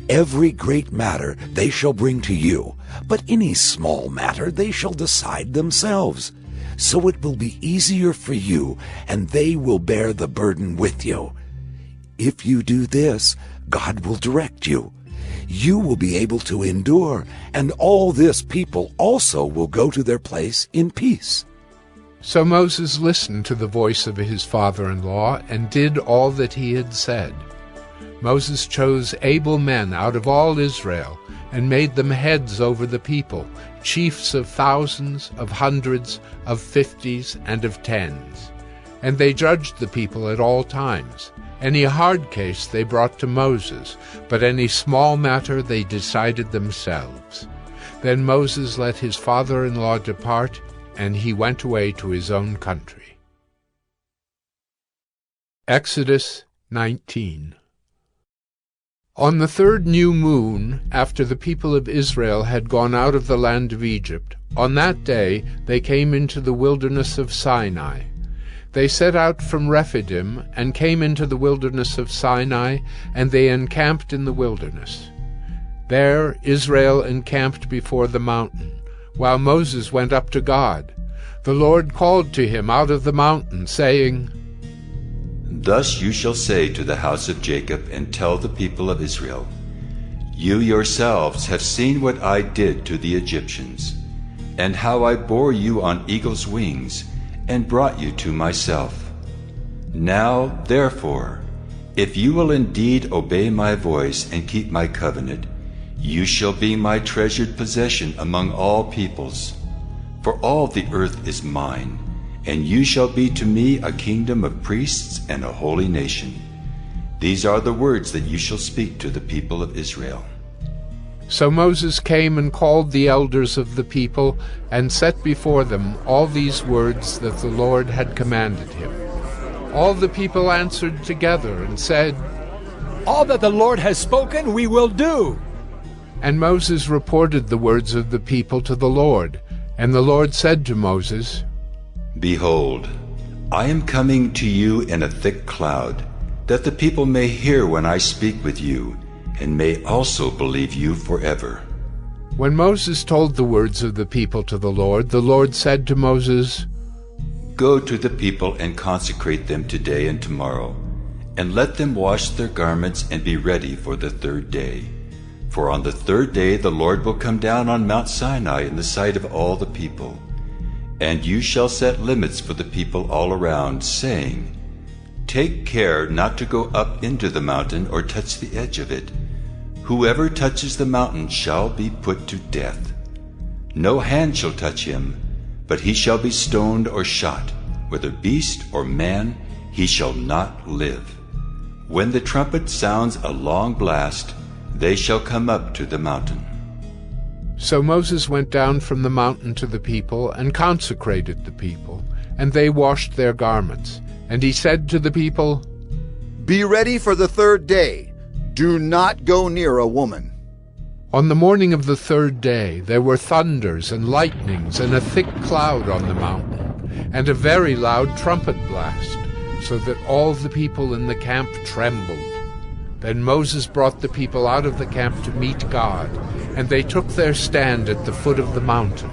C: Every great matter they shall bring to you, but any small matter they shall decide themselves. So it will be easier for you, and they will bear the burden with you. If you do this, God will direct you. You will be able to endure, and all this people also will go to their place in peace.
A: So Moses listened to the voice of his father-in-law and did all that he had said. Moses chose able men out of all Israel and made them heads over the people, chiefs of thousands, of hundreds, of fifties, and of tens. And they judged the people at all times. Any hard case they brought to Moses, but any small matter they decided themselves. Then Moses let his father-in-law depart, and he went away to his own country. Exodus 19. On the third new moon, after the people of Israel had gone out of the land of Egypt, on that day they came into the wilderness of Sinai. They set out from Rephidim and came into the wilderness of Sinai, and they encamped in the wilderness. There Israel encamped before the mountain, while Moses went up to God. The Lord called to him out of the mountain, saying,
J: Thus you shall say to the house of Jacob, and tell the people of Israel, You yourselves have seen what I did to the Egyptians, and how I bore you on eagle's wings, and brought you to myself. Now, therefore, if you will indeed obey my voice and keep my covenant, you shall be my treasured possession among all peoples. For all the earth is mine, and you shall be to me a kingdom of priests and a holy nation. These are the words that you shall speak to the people of Israel.
A: So Moses came and called the elders of the people, and set before them all these words that the Lord had commanded him. All the people answered together and said,
N: All that the Lord has spoken we will do.
A: And Moses reported the words of the people to the Lord. And the Lord said to Moses,
J: Behold, I am coming to you in a thick cloud, that the people may hear when I speak with you, and may also believe you forever.
A: When Moses told the words of the people to the Lord said to Moses,
J: Go to the people and consecrate them today and tomorrow, and let them wash their garments and be ready for the third day. For on the third day the Lord will come down on Mount Sinai in the sight of all the people. And you shall set limits for the people all around, saying, Take care not to go up into the mountain or touch the edge of it. Whoever touches the mountain shall be put to death. No hand shall touch him, but he shall be stoned or shot. Whether beast or man, he shall not live. When the trumpet sounds a long blast, they shall come up to the mountain.
A: So Moses went down from the mountain to the people, and consecrated the people, and they washed their garments. And he said to the people,
F: Be ready for the third day. Do not go near a woman.
A: On the morning of the third day there were thunders and lightnings, and a thick cloud on the mountain, and a very loud trumpet blast, so that all the people in the camp trembled. Then Moses brought the people out of the camp to meet God, and they took their stand at the foot of the mountain.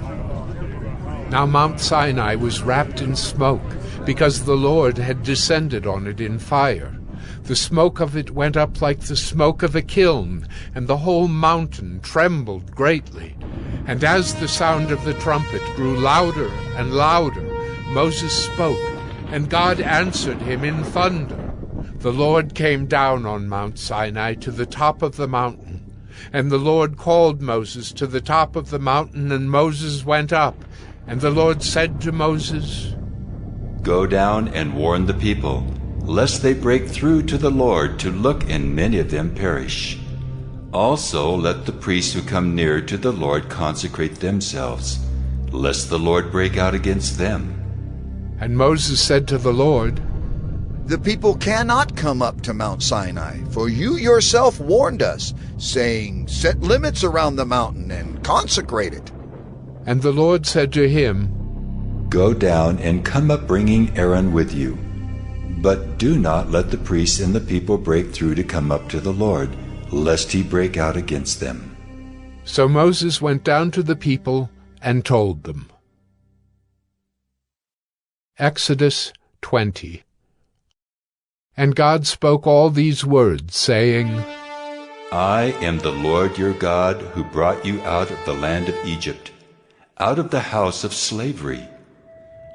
A: Now Mount Sinai was wrapped in smoke, because the Lord had descended on it in fire. The smoke of it went up like the smoke of a kiln, and the whole mountain trembled greatly. And as the sound of the trumpet grew louder and louder, Moses spoke, and God answered him in thunder. The Lord came down on Mount Sinai to the top of the mountain. And the Lord called Moses to the top of the mountain, and Moses went up. And the Lord said to Moses,
J: Go down and warn the people, lest they break through to the Lord to look and many of them perish. Also let the priests who come near to the Lord consecrate themselves, lest the Lord break out against them.
A: And Moses said to the Lord,
F: The people cannot come up to Mount Sinai, for you yourself warned us, saying, Set limits around the mountain and consecrate it.
A: And the Lord said to him,
J: Go down and come up bringing Aaron with you. But do not let the priests and the people break through to come up to the Lord, lest he break out against them.
A: So Moses went down to the people and told them. Exodus 20. And God spoke all these words, saying,
J: I am the Lord your God, who brought you out of the land of Egypt, out of the house of slavery.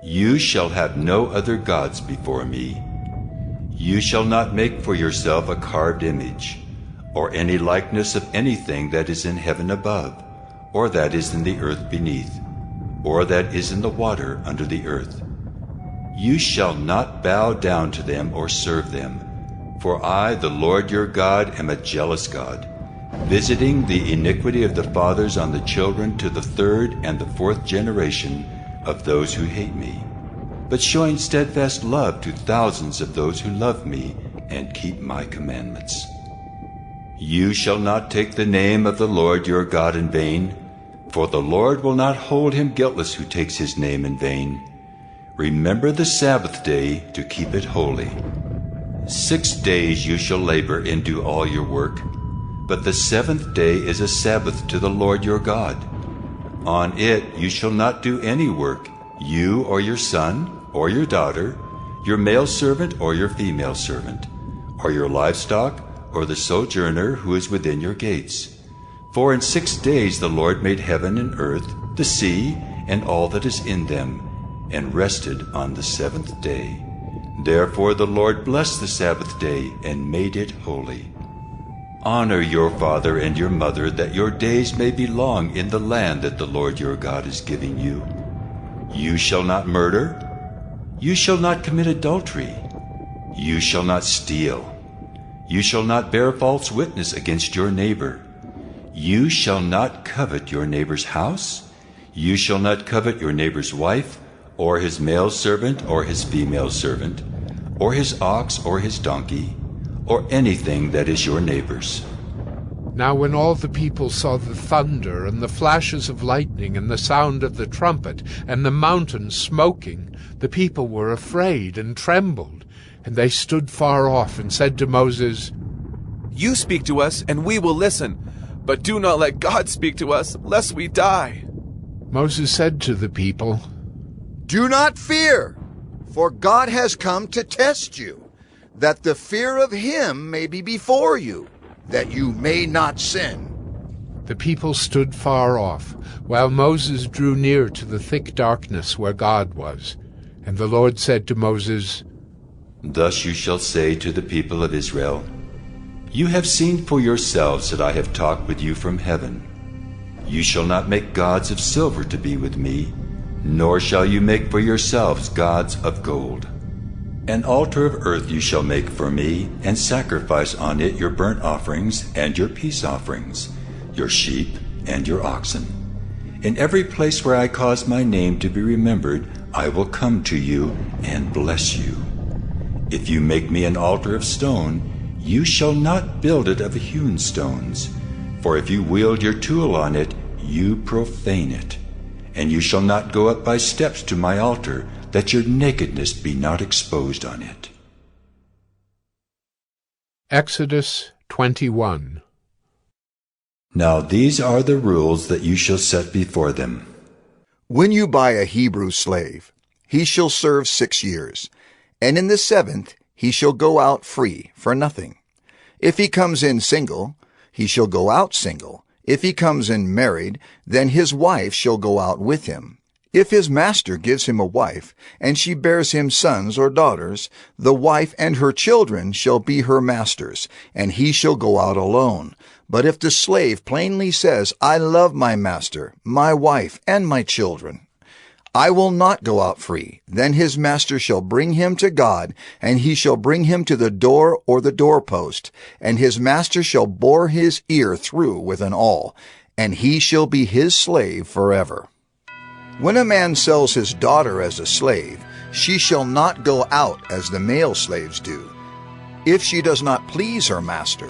J: You shall have no other gods before me. You shall not make for yourself a carved image, or any likeness of anything that is in heaven above, or that is in the earth beneath, or that is in the water under the earth. You shall not bow down to them or serve them, for I, the Lord your God, am a jealous God, visiting the iniquity of the fathers on the children to the third and the fourth generation of those who hate me, but showing steadfast love to thousands of those who love me and keep my commandments. You shall not take the name of the Lord your God in vain, for the Lord will not hold him guiltless who takes his name in vain. Remember the Sabbath day to keep it holy. 6 days you shall labor and do all your work, but the seventh day is a Sabbath to the Lord your God. On it you shall not do any work, you or your son or your daughter, your male servant or your female servant, or your livestock, or the sojourner who is within your gates. For in 6 days the Lord made heaven and earth, the sea, and all that is in them, and rested on the seventh day. Therefore the Lord blessed the Sabbath day and made it holy. Honor your father and your mother, that your days may be long in the land that the Lord your God is giving you. You shall not murder. You shall not commit adultery. You shall not steal. You shall not bear false witness against your neighbor. You shall not covet your neighbor's house. You shall not covet your neighbor's wife, or his male servant, or his female servant, or his ox, or his donkey, or anything that is your neighbor's.
A: Now when all the people saw the thunder, and the flashes of lightning, and the sound of the trumpet, and the mountain smoking, the people were afraid and trembled. And they stood far off and said to Moses,
M: You speak to us, and we will listen, but do not let God speak to us, lest we die.
A: Moses said to the people,
F: Do not fear, for God has come to test you, that the fear of him may be before you, that you may not sin.
A: The people stood far off, while Moses drew near to the thick darkness where God was. And the Lord said to Moses,
J: Thus you shall say to the people of Israel, You have seen for yourselves that I have talked with you from heaven. You shall not make gods of silver to be with me, nor shall you make for yourselves gods of gold. An altar of earth you shall make for me, and sacrifice on it your burnt offerings and your peace offerings, your sheep and your oxen. In every place where I cause my name to be remembered, I will come to you and bless you. If you make me an altar of stone, you shall not build it of hewn stones. For if you wield your tool on it, you profane it. And you shall not go up by steps to my altar, that your nakedness be not exposed on it.
A: Exodus 21.
J: Now these are the rules that you shall set before them.
F: When you buy a Hebrew slave, he shall serve 6 years, and in the 7th he shall go out free for nothing. If he comes in single, he shall go out single. If he comes in married, then his wife shall go out with him. If his master gives him a wife, and she bears him sons or daughters, the wife and her children shall be her master's, and he shall go out alone. But if the slave plainly says, I love my master, my wife, and my children, I will not go out free. Then his master shall bring him to God, and he shall bring him to the door or the doorpost, and his master shall bore his ear through with an awl, and he shall be his slave forever. When a man sells his daughter as a slave, she shall not go out as the male slaves do. If she does not please her master,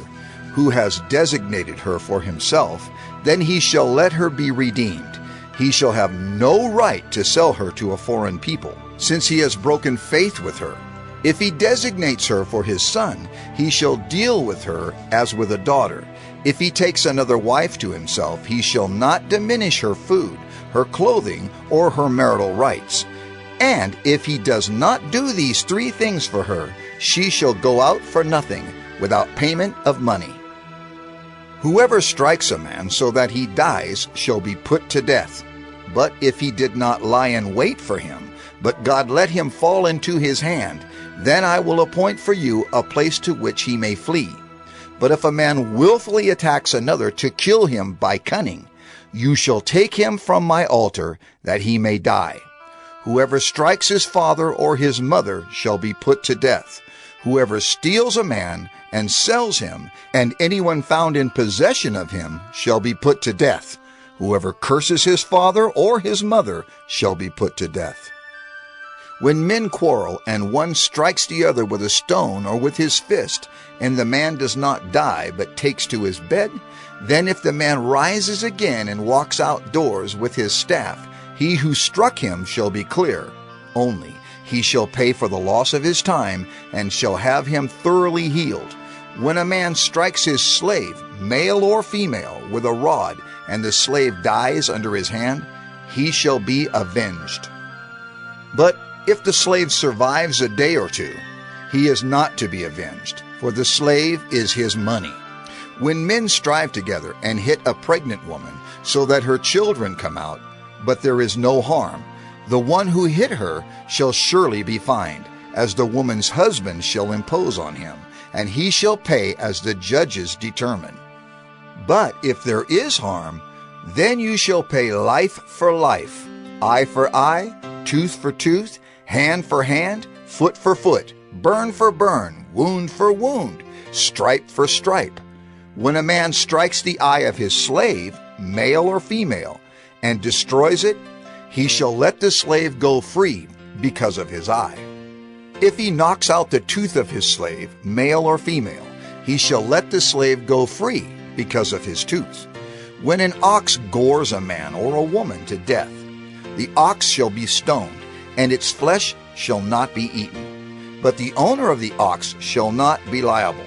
F: who has designated her for himself, then he shall let her be redeemed. He shall have no right to sell her to a foreign people, since he has broken faith with her. If he designates her for his son, he shall deal with her as with a daughter. If he takes another wife to himself, he shall not diminish her food, her clothing, or her marital rights. And if he does not do these 3 things for her, she shall go out for nothing, without payment of money. Whoever strikes a man so that he dies shall be put to death. But if he did not lie in wait for him, but God let him fall into his hand, then I will appoint for you a place to which he may flee. But if a man willfully attacks another to kill him by cunning, you shall take him from my altar, that he may die. Whoever strikes his father or his mother shall be put to death. Whoever steals a man and sells him, and anyone found in possession of him, shall be put to death. Whoever curses his father or his mother shall be put to death. When men quarrel, and one strikes the other with a stone or with his fist, and the man does not die but takes to his bed, then if the man rises again and walks outdoors with his staff, he who struck him shall be clear. Only he shall pay for the loss of his time, and shall have him thoroughly healed. When a man strikes his slave, male or female, with a rod, and the slave dies under his hand, he shall be avenged. But if the slave survives a day or 2, he is not to be avenged, for the slave is his money. When men strive together and hit a pregnant woman, so that her children come out, but there is no harm, the one who hit her shall surely be fined, as the woman's husband shall impose on him, and he shall pay as the judges determine. But if there is harm, then you shall pay life for life, eye for eye, tooth for tooth, hand for hand, foot for foot, burn for burn, wound for wound, stripe for stripe. When a man strikes the eye of his slave, male or female, and destroys it, he shall let the slave go free because of his eye. If he knocks out the tooth of his slave, male or female, he shall let the slave go free because of his tooth. When an ox gores a man or a woman to death, the ox shall be stoned, and its flesh shall not be eaten. But the owner of the ox shall not be liable.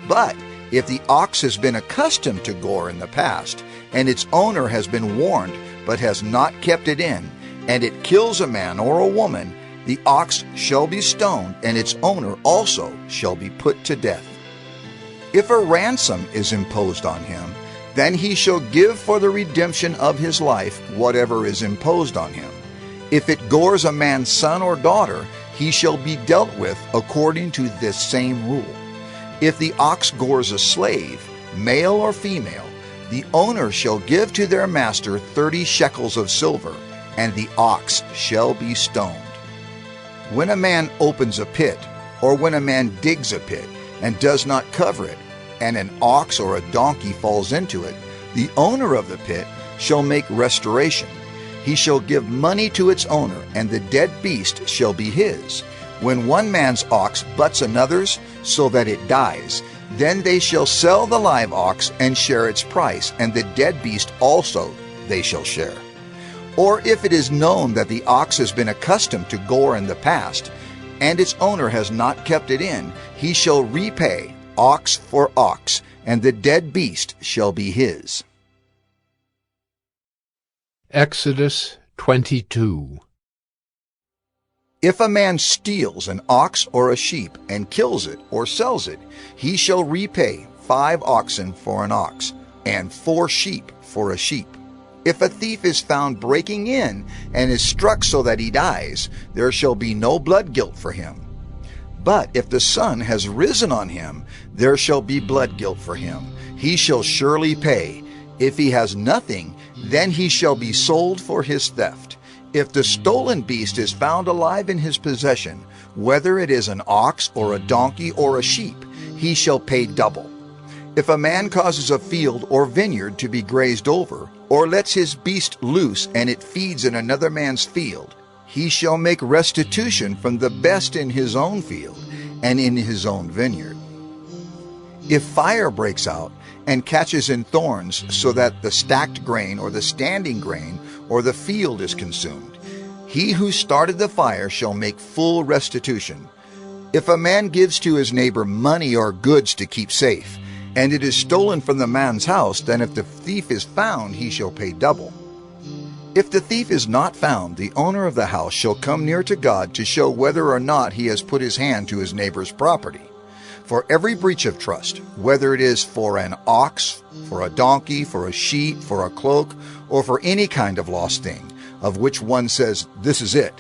F: But if the ox has been accustomed to gore in the past, and its owner has been warned but has not kept it in, and it kills a man or a woman, the ox shall be stoned, and its owner also shall be put to death. If a ransom is imposed on him, then he shall give for the redemption of his life whatever is imposed on him. If it gores a man's son or daughter, he shall be dealt with according to this same rule. If the ox gores a slave, male or female, the owner shall give to their master 30 shekels of silver, and the ox shall be stoned. When a man opens a pit, or when a man digs a pit, and does not cover it, and an ox or a donkey falls into it, the owner of the pit shall make restoration. He shall give money to its owner, and the dead beast shall be his. When one man's ox butts another's, so that it dies, then they shall sell the live ox and share its price, and the dead beast also they shall share. Or if it is known that the ox has been accustomed to gore in the past, and its owner has not kept it in, he shall repay ox for ox, and the dead beast shall be his.
A: Exodus 22.
F: If a man steals an ox or a sheep and kills it or sells it, he shall repay 5 oxen for an ox, and 4 sheep for a sheep. If a thief is found breaking in and is struck so that he dies, there shall be no blood guilt for him. But if the sun has risen on him, there shall be blood guilt for him. He shall surely pay. If he has nothing, then he shall be sold for his theft. If the stolen beast is found alive in his possession, whether it is an ox or a donkey or a sheep, he shall pay double. If a man causes a field or vineyard to be grazed over, or lets his beast loose and it feeds in another man's field, he shall make restitution from the best in his own field and in his own vineyard. If fire breaks out and catches in thorns so that the stacked grain or the standing grain or the field is consumed, he who started the fire shall make full restitution. If a man gives to his neighbor money or goods to keep safe, and it is stolen from the man's house, then if the thief is found, he shall pay double. If the thief is not found, the owner of the house shall come near to God to show whether or not he has put his hand to his neighbor's property. For every breach of trust, whether it is for an ox, for a donkey, for a sheep, for a cloak, or for any kind of lost thing, of which one says, "This is it,"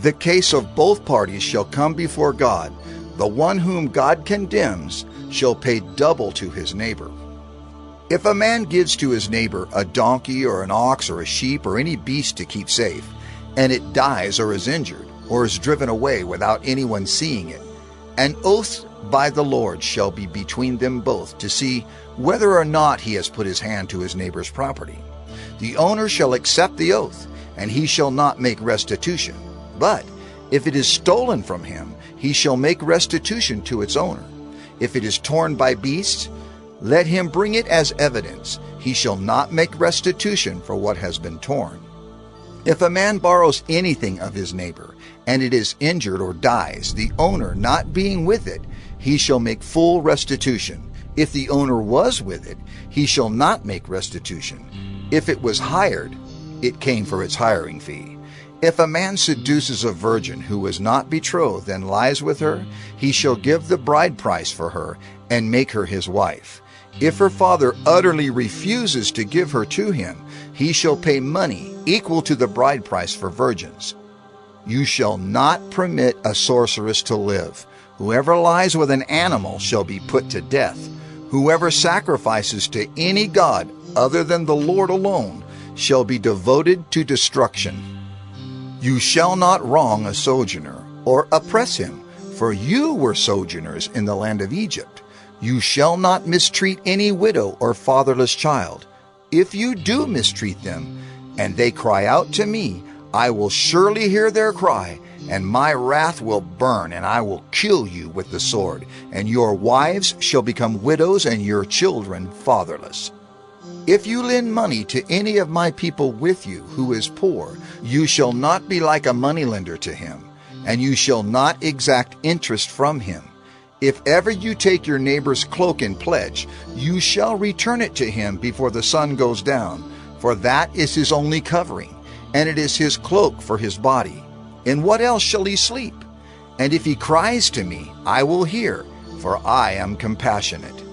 F: the case of both parties shall come before God. The one whom God condemns shall pay double to his neighbor. If a man gives to his neighbor a donkey or an ox or a sheep or any beast to keep safe, and it dies or is injured, or is driven away without anyone seeing it, an oath by the Lord shall be between them both to see whether or not he has put his hand to his neighbor's property. The owner shall accept the oath, and he shall not make restitution. But if it is stolen from him, he shall make restitution to its owner. If it is torn by beasts, let him bring it as evidence. He shall not make restitution for what has been torn. If a man borrows anything of his neighbor, and it is injured or dies, the owner not being with it, he shall make full restitution. If the owner was with it, he shall not make restitution. If it was hired, it came for its hiring fee. If a man seduces a virgin who was not betrothed and lies with her, he shall give the bride price for her and make her his wife. If her father utterly refuses to give her to him, he shall pay money equal to the bride price for virgins. You shall not permit a sorceress to live. Whoever lies with an animal shall be put to death. Whoever sacrifices to any god other than the Lord alone shall be devoted to destruction. You shall not wrong a sojourner or oppress him, for you were sojourners in the land of Egypt. You shall not mistreat any widow or fatherless child. If you do mistreat them, and they cry out to me, I will surely hear their cry, and my wrath will burn, and I will kill you with the sword, and your wives shall become widows, and your children fatherless. If you lend money to any of my people with you who is poor, you shall not be like a moneylender to him, and you shall not exact interest from him. If ever you take your neighbor's cloak in pledge, you shall return it to him before the sun goes down, for that is his only covering, and it is his cloak for his body. In what else shall he sleep? And if he cries to me, I will hear, for I am compassionate.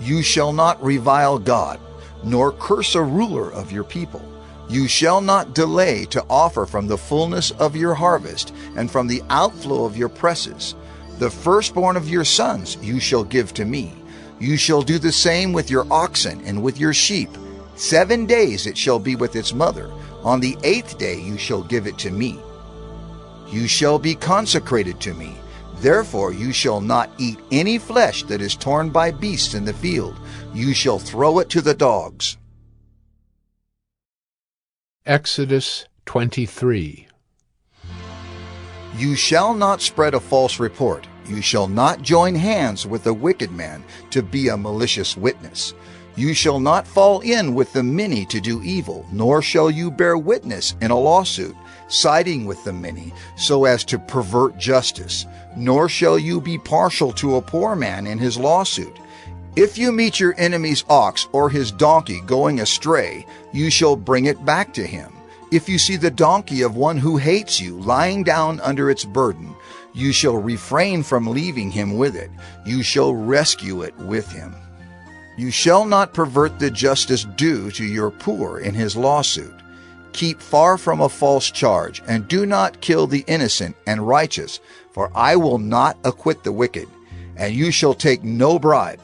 F: You shall not revile God, nor curse a ruler of your people. You shall not delay to offer from the fullness of your harvest, and from the outflow of your presses. The firstborn of your sons you shall give to me. You shall do the same with your oxen and with your sheep. 7 days it shall be with its mother. On the 8th day you shall give it to me. You shall be consecrated to me. Therefore you shall not eat any flesh that is torn by beasts in the field. You shall throw it to the dogs.
A: Exodus 23.
F: You shall not spread a false report. You shall not join hands with a wicked man to be a malicious witness. You shall not fall in with the many to do evil, nor shall you bear witness in a lawsuit, siding with the many, so as to pervert justice. Nor shall you be partial to a poor man in his lawsuit. If you meet your enemy's ox or his donkey going astray, you shall bring it back to him. If you see the donkey of one who hates you lying down under its burden, you shall refrain from leaving him with it. You shall rescue it with him. You shall not pervert the justice due to your poor in his lawsuit. Keep far from a false charge, and do not kill the innocent and righteous, for I will not acquit the wicked. And you shall take no bribe,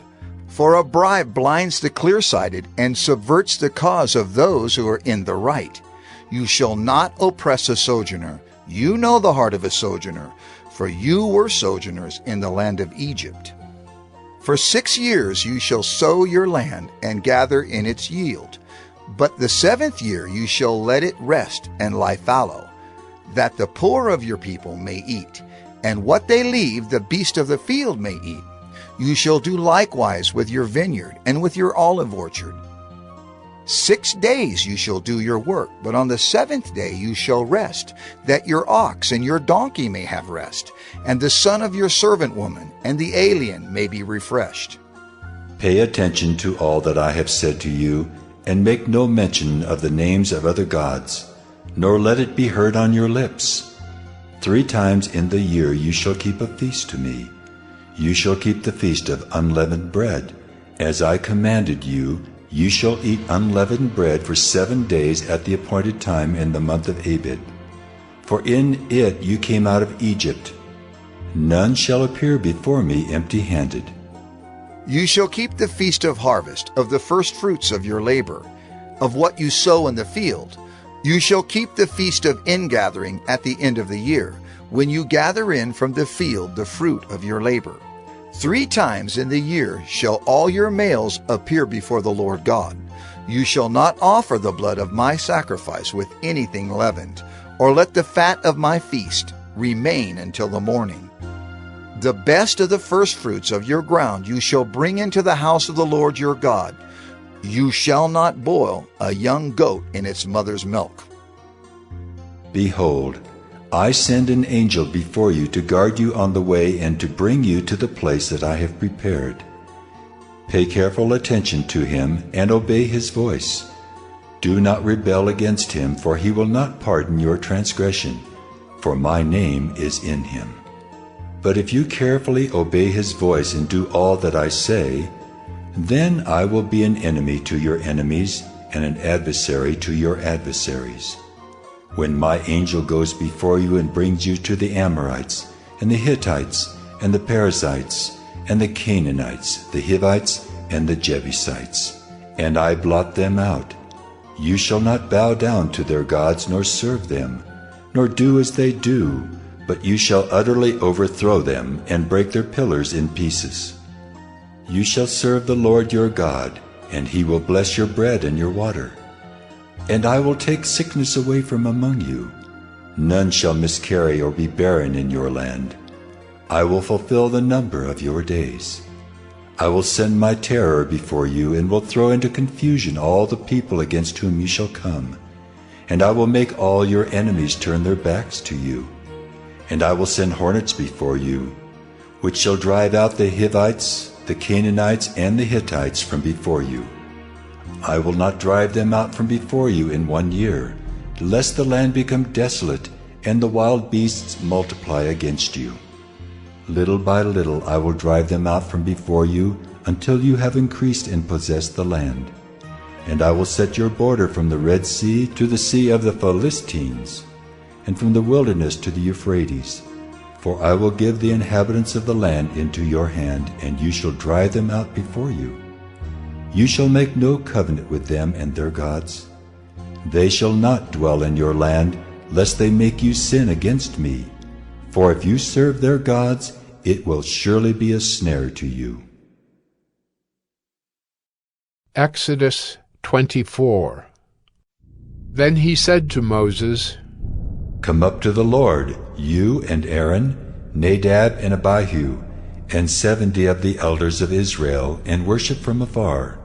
F: for a bribe blinds the clear-sighted and subverts the cause of those who are in the right. You shall not oppress a sojourner. You know the heart of a sojourner, for you were sojourners in the land of Egypt. For 6 years you shall sow your land and gather in its yield. But the 7th year you shall let it rest and lie fallow, that the poor of your people may eat, and what they leave the beast of the field may eat. You shall do likewise with your vineyard and with your olive orchard. 6 days you shall do your work, but on the 7th day you shall rest, that your ox and your donkey may have rest, and the son of your servant woman and the alien may be refreshed.
J: Pay attention to all that I have said to you, and make no mention of the names of other gods, nor let it be heard on your lips. 3 times in the year you shall keep a feast to me. You shall keep the feast of unleavened bread. As I commanded you, you shall eat unleavened bread for 7 days at the appointed time in the month of Abib. For in it you came out of Egypt. None shall appear before me empty-handed.
F: You shall keep the feast of harvest, of the first fruits of your labor, of what you sow in the field. You shall keep the feast of ingathering at the end of the year, when you gather in from the field the fruit of your labor. 3 times in the year shall all your males appear before the Lord God. You shall not offer the blood of my sacrifice with anything leavened, or let the fat of my feast remain until the morning. The best of the firstfruits of your ground you shall bring into the house of the Lord your God. You shall not boil a young goat in its mother's milk.
J: Behold, I send an angel before you to guard you on the way and to bring you to the place that I have prepared. Pay careful attention to him and obey his voice. Do not rebel against him, for he will not pardon your transgression, for my name is in him. But if you carefully obey his voice and do all that I say, then I will be an enemy to your enemies and an adversary to your adversaries. When my angel goes before you and brings you to the Amorites, and the Hittites, and the Perizzites, and the Canaanites, the Hivites, and the Jebusites, and I blot them out, you shall not bow down to their gods nor serve them, nor do as they do, but you shall utterly overthrow them and break their pillars in pieces. You shall serve the Lord your God, and he will bless your bread and your water. And I will take sickness away from among you. None shall miscarry or be barren in your land. I will fulfill the number of your days. I will send my terror before you, and will throw into confusion all the people against whom you shall come. And I will make all your enemies turn their backs to you. And I will send hornets before you, which shall drive out the Hivites, the Canaanites, and the Hittites from before you. I will not drive them out from before you in 1 year, lest the land become desolate, and the wild beasts multiply against you. Little by little I will drive them out from before you, until you have increased and possessed the land. And I will set your border from the Red Sea to the Sea of the Philistines, and from the wilderness to the Euphrates. For I will give the inhabitants of the land into your hand, and you shall drive them out before you. You shall make no covenant with them and their gods. They shall not dwell in your land, lest they make you sin against me. For if you serve their gods, it will surely be a snare to you.
A: Exodus 24. Then he said to Moses,
J: Come up to the Lord, you and Aaron, Nadab and Abihu, and 70 of the elders of Israel, and worship from afar.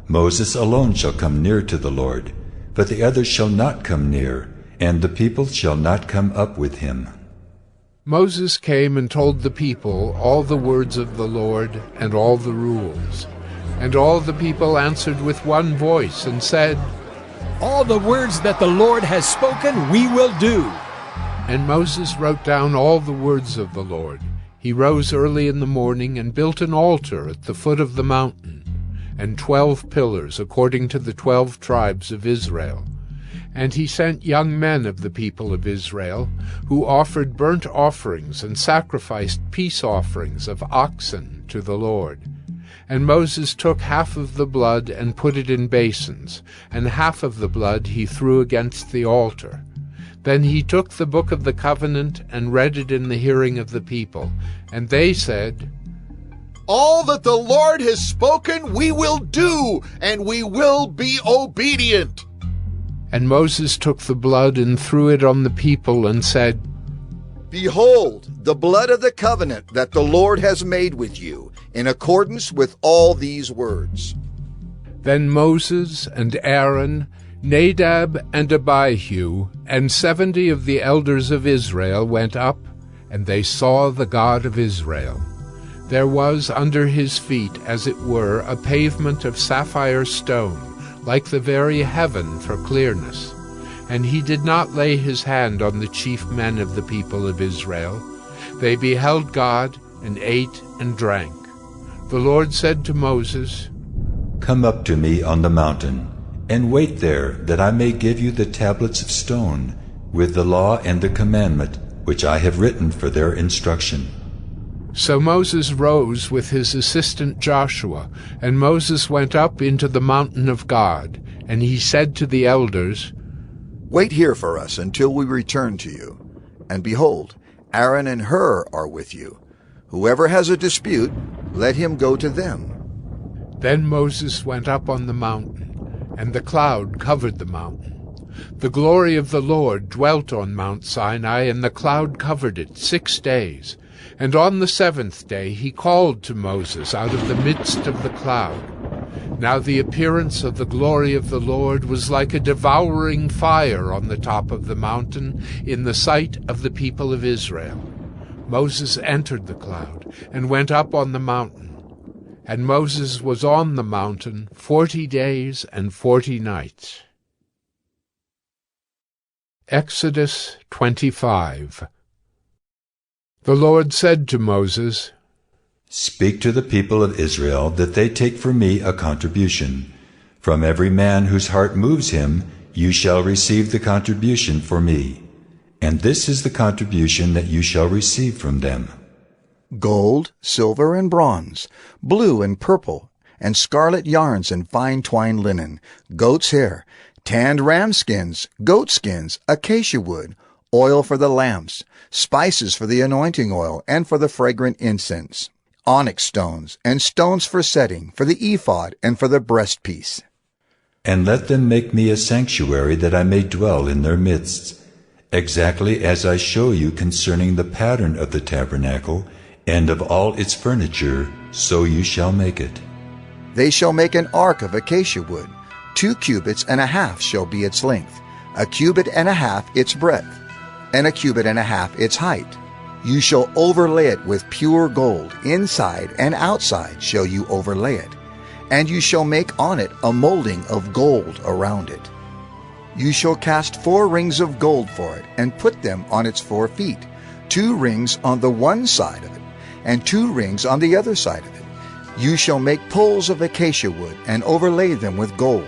J: Moses alone shall come near to the Lord, but the others shall not come near, and the people shall not come up with him.
A: Moses came and told the people all the words of the Lord and all the rules. And all the people answered with one voice and said,
D: All the words that the Lord has spoken we will do.
A: And Moses wrote down all the words of the Lord. He rose early in the morning and built an altar at the foot of the mountain, and 12 pillars according to the 12 tribes of Israel. And he sent young men of the people of Israel, who offered burnt offerings and sacrificed peace offerings of oxen to the Lord. And Moses took half of the blood and put it in basins, and half of the blood he threw against the altar. Then he took the book of the covenant and read it in the hearing of the people. And they said,
U: "All that the Lord has spoken we will do, and we will be obedient."
A: And Moses took the blood and threw it on the people and said,
F: "Behold, the blood of the covenant that the Lord has made with you, in accordance with all these words."
A: Then Moses and Aaron, Nadab and Abihu, and 70 of the elders of Israel went up, and they saw the God of Israel. There was under his feet, as it were, a pavement of sapphire stone, like the very heaven for clearness. And he did not lay his hand on the chief men of the people of Israel. They beheld God, and ate and drank. The Lord said to Moses,
J: "Come up to me on the mountain, and wait there, that I may give you the tablets of stone, with the law and the commandment, which I have written for their instruction."
A: So Moses rose with his assistant Joshua, and Moses went up into the mountain of God. And he said to the elders,
F: "Wait here for us until we return to you. And behold, Aaron and Hur are with you. Whoever has a dispute, let him go to them."
A: Then Moses went up on the mountain, and the cloud covered the mountain. The glory of the Lord dwelt on Mount Sinai, and the cloud covered it 6 days. And on the 7th day he called to Moses out of the midst of the cloud. Now the appearance of the glory of the Lord was like a devouring fire on the top of the mountain in the sight of the people of Israel. Moses entered the cloud and went up on the mountain. And Moses was on the mountain 40 days and 40 nights. Exodus 25. The Lord said to Moses,
J: "Speak to the people of Israel that they take for me a contribution. From every man whose heart moves him, you shall receive the contribution for me. And this is the contribution that you shall receive from them:
F: gold, silver, and bronze, blue and purple, and scarlet yarns and fine twined linen, goat's hair, tanned ram skins, goat skins, acacia wood, oil for the lamps, spices for the anointing oil and for the fragrant incense, onyx stones, and stones for setting, for the ephod and for the breastpiece.
J: And let them make me a sanctuary that I may dwell in their midst, exactly as I show you concerning the pattern of the tabernacle and of all its furniture, so you shall make it.
F: They shall make an ark of acacia wood. 2 cubits and a half shall be its length, 1 cubit and a half its breadth, and 1 cubit and a half its height. You shall overlay it with pure gold, inside and outside shall you overlay it, and you shall make on it a molding of gold around it. You shall cast 4 rings of gold for it, and put them on its 4 feet, 2 rings on the one side of it, and 2 rings on the other side of it. You shall make poles of acacia wood, and overlay them with gold.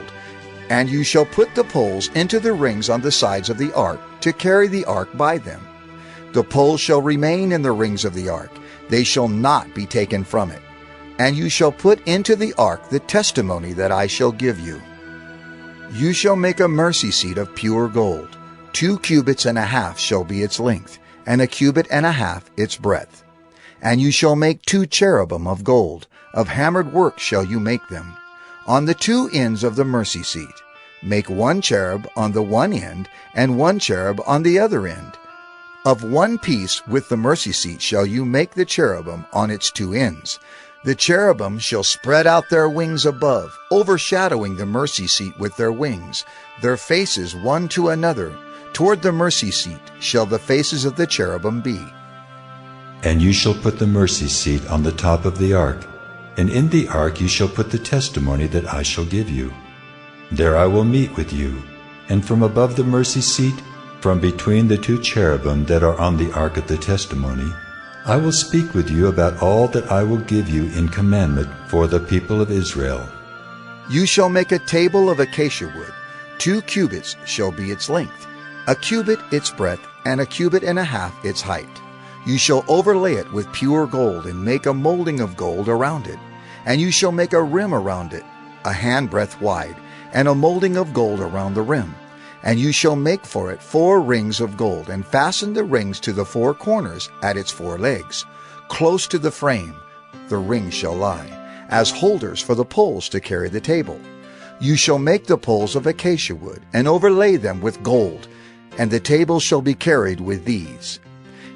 F: And you shall put the poles into the rings on the sides of the ark, to carry the ark by them. The poles shall remain in the rings of the ark, they shall not be taken from it. And you shall put into the ark the testimony that I shall give you. You shall make a mercy seat of pure gold. 2 cubits and a half shall be its length, and 1 cubit and a half its breadth. And you shall make 2 cherubim of gold, of hammered work shall you make them. On the 2 ends of the mercy seat, make 1 cherub on the one end, and 1 cherub on the other end. Of one piece with the mercy seat shall you make the cherubim on its 2 ends. The cherubim shall spread out their wings above, overshadowing the mercy seat with their wings, their faces one to another. Toward the mercy seat shall the faces of the cherubim be.
J: And you shall put the mercy seat on the top of the ark, and in the ark you shall put the testimony that I shall give you. There I will meet with you, and from above the mercy seat, from between the 2 cherubim that are on the ark of the testimony, I will speak with you about all that I will give you in commandment for the people of Israel.
F: You shall make a table of acacia wood. 2 cubits shall be its length, 1 cubit its breadth, and 1 cubit and a half its height. You shall overlay it with pure gold, and make a molding of gold around it. And you shall make a rim around it, a handbreadth wide, and a molding of gold around the rim. And you shall make for it 4 rings of gold, and fasten the rings to the 4 corners at its 4 legs. Close to the frame the rings shall lie, as holders for the poles to carry the table. You shall make the poles of acacia wood, and overlay them with gold, and the table shall be carried with these.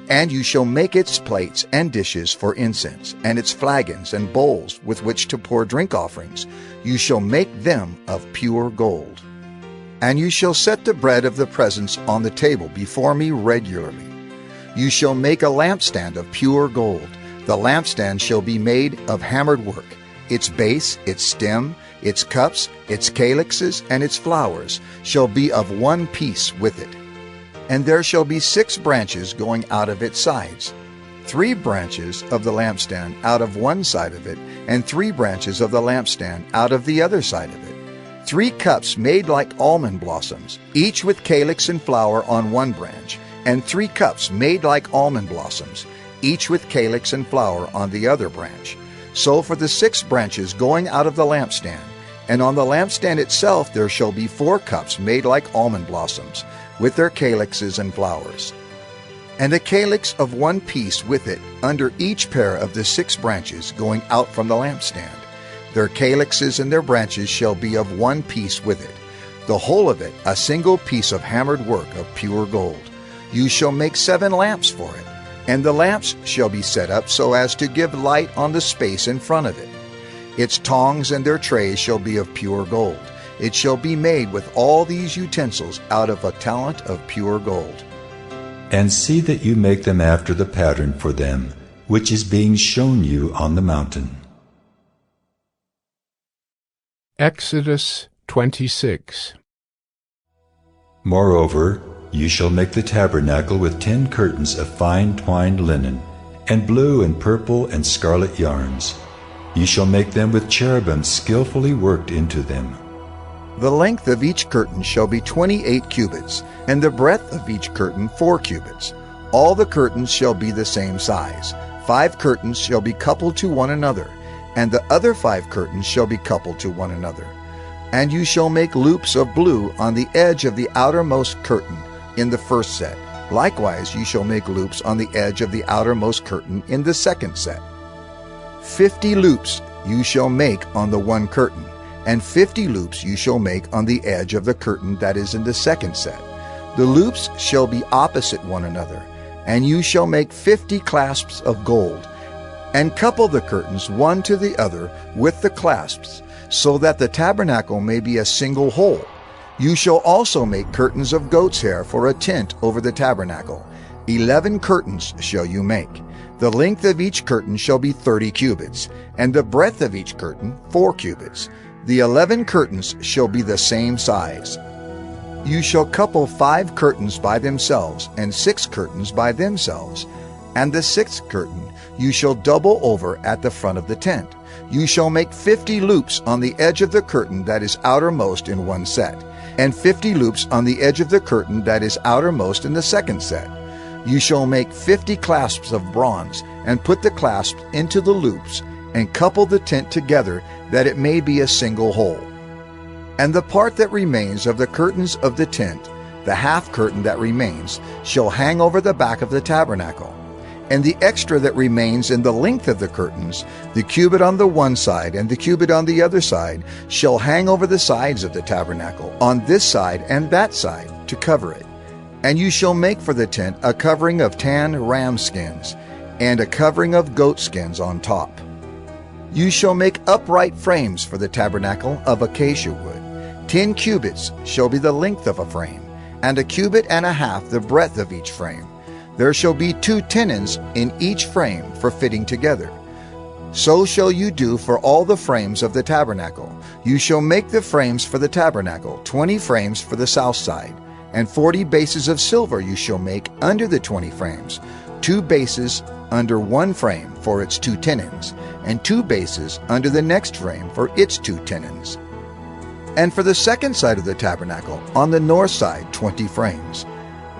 F: And you shall make its plates and dishes for incense, and its flagons and bowls with which to pour drink offerings. You shall make them of pure gold. And you shall set the bread of the presence on the table before me regularly. You shall make a lampstand of pure gold. The lampstand shall be made of hammered work. Its base, its stem, its cups, its calyxes, and its flowers shall be of one piece with it. And there shall be 6 branches going out of its sides, 3 branches of the lampstand out of one side of it, and 3 branches of the lampstand out of the other side of it. 3 cups made like almond blossoms, each with calyx and flower on one branch, and 3 cups made like almond blossoms, each with calyx and flower on the other branch. So for the 6 branches going out of the lampstand. And on the lampstand itself there shall be 4 cups made like almond blossoms, with their calyxes and flowers. And a calyx of one piece with it under each pair of the 6 branches going out from the lampstand. Their calyxes and their branches shall be of one piece with it, the whole of it a single piece of hammered work of pure gold. You shall make 7 lamps for it, and the lamps shall be set up so as to give light on the space in front of it. Its tongs and their trays shall be of pure gold. It shall be made with all these utensils out of a talent of pure gold.
J: And see that you make them after the pattern for them, which is being shown you on the mountain.
A: Exodus 26.
J: Moreover, you shall make the tabernacle with 10 curtains of fine twined linen, and blue and purple and scarlet yarns. You shall make them with cherubim skillfully worked into them.
F: The length of each curtain shall be 28 cubits, and the breadth of each curtain 4 cubits. All the curtains shall be the same size. 5 curtains shall be coupled to one another, and the other 5 curtains shall be coupled to one another. And you shall make loops of blue on the edge of the outermost curtain in the first set. Likewise you shall make loops on the edge of the outermost curtain in the second set. 50 loops you shall make on the one curtain, and 50 loops you shall make on the edge of the curtain that is in the second set. The loops shall be opposite one another, and you shall make 50 clasps of gold, and couple the curtains one to the other with the clasps, so that the tabernacle may be a single whole. You shall also make curtains of goat's hair for a tent over the tabernacle. 11 curtains shall you make. The length of each curtain shall be 30 cubits, and the breadth of each curtain 4 cubits. The 11 curtains shall be the same size. You shall couple 5 curtains by themselves, and 6 curtains by themselves. And the 6th curtain you shall double over at the front of the tent. You shall make 50 loops on the edge of the curtain that is outermost in one set, and 50 loops on the edge of the curtain that is outermost in the second set. You shall make 50 clasps of bronze, and put the clasps into the loops, and couple the tent together, that it may be a single whole. And the part that remains of the curtains of the tent, the half curtain that remains, shall hang over the back of the tabernacle. And the extra that remains in the length of the curtains, the cubit on the one side and the cubit on the other side, shall hang over the sides of the tabernacle, on this side and that side, to cover it. And you shall make for the tent a covering of tan ram skins, and a covering of goat skins on top. You shall make upright frames for the tabernacle of acacia wood. 10 cubits shall be the length of a frame, and a cubit and a half the breadth of each frame. There shall be 2 tenons in each frame for fitting together. So shall you do for all the frames of the tabernacle. You shall make the frames for the tabernacle, 20 frames for the south side, and 40 bases of silver you shall make under the 20 frames, 2 bases under one frame for its 2 tenons, and 2 bases under the next frame for its 2 tenons. And for the second side of the tabernacle, on the north side, 20 frames,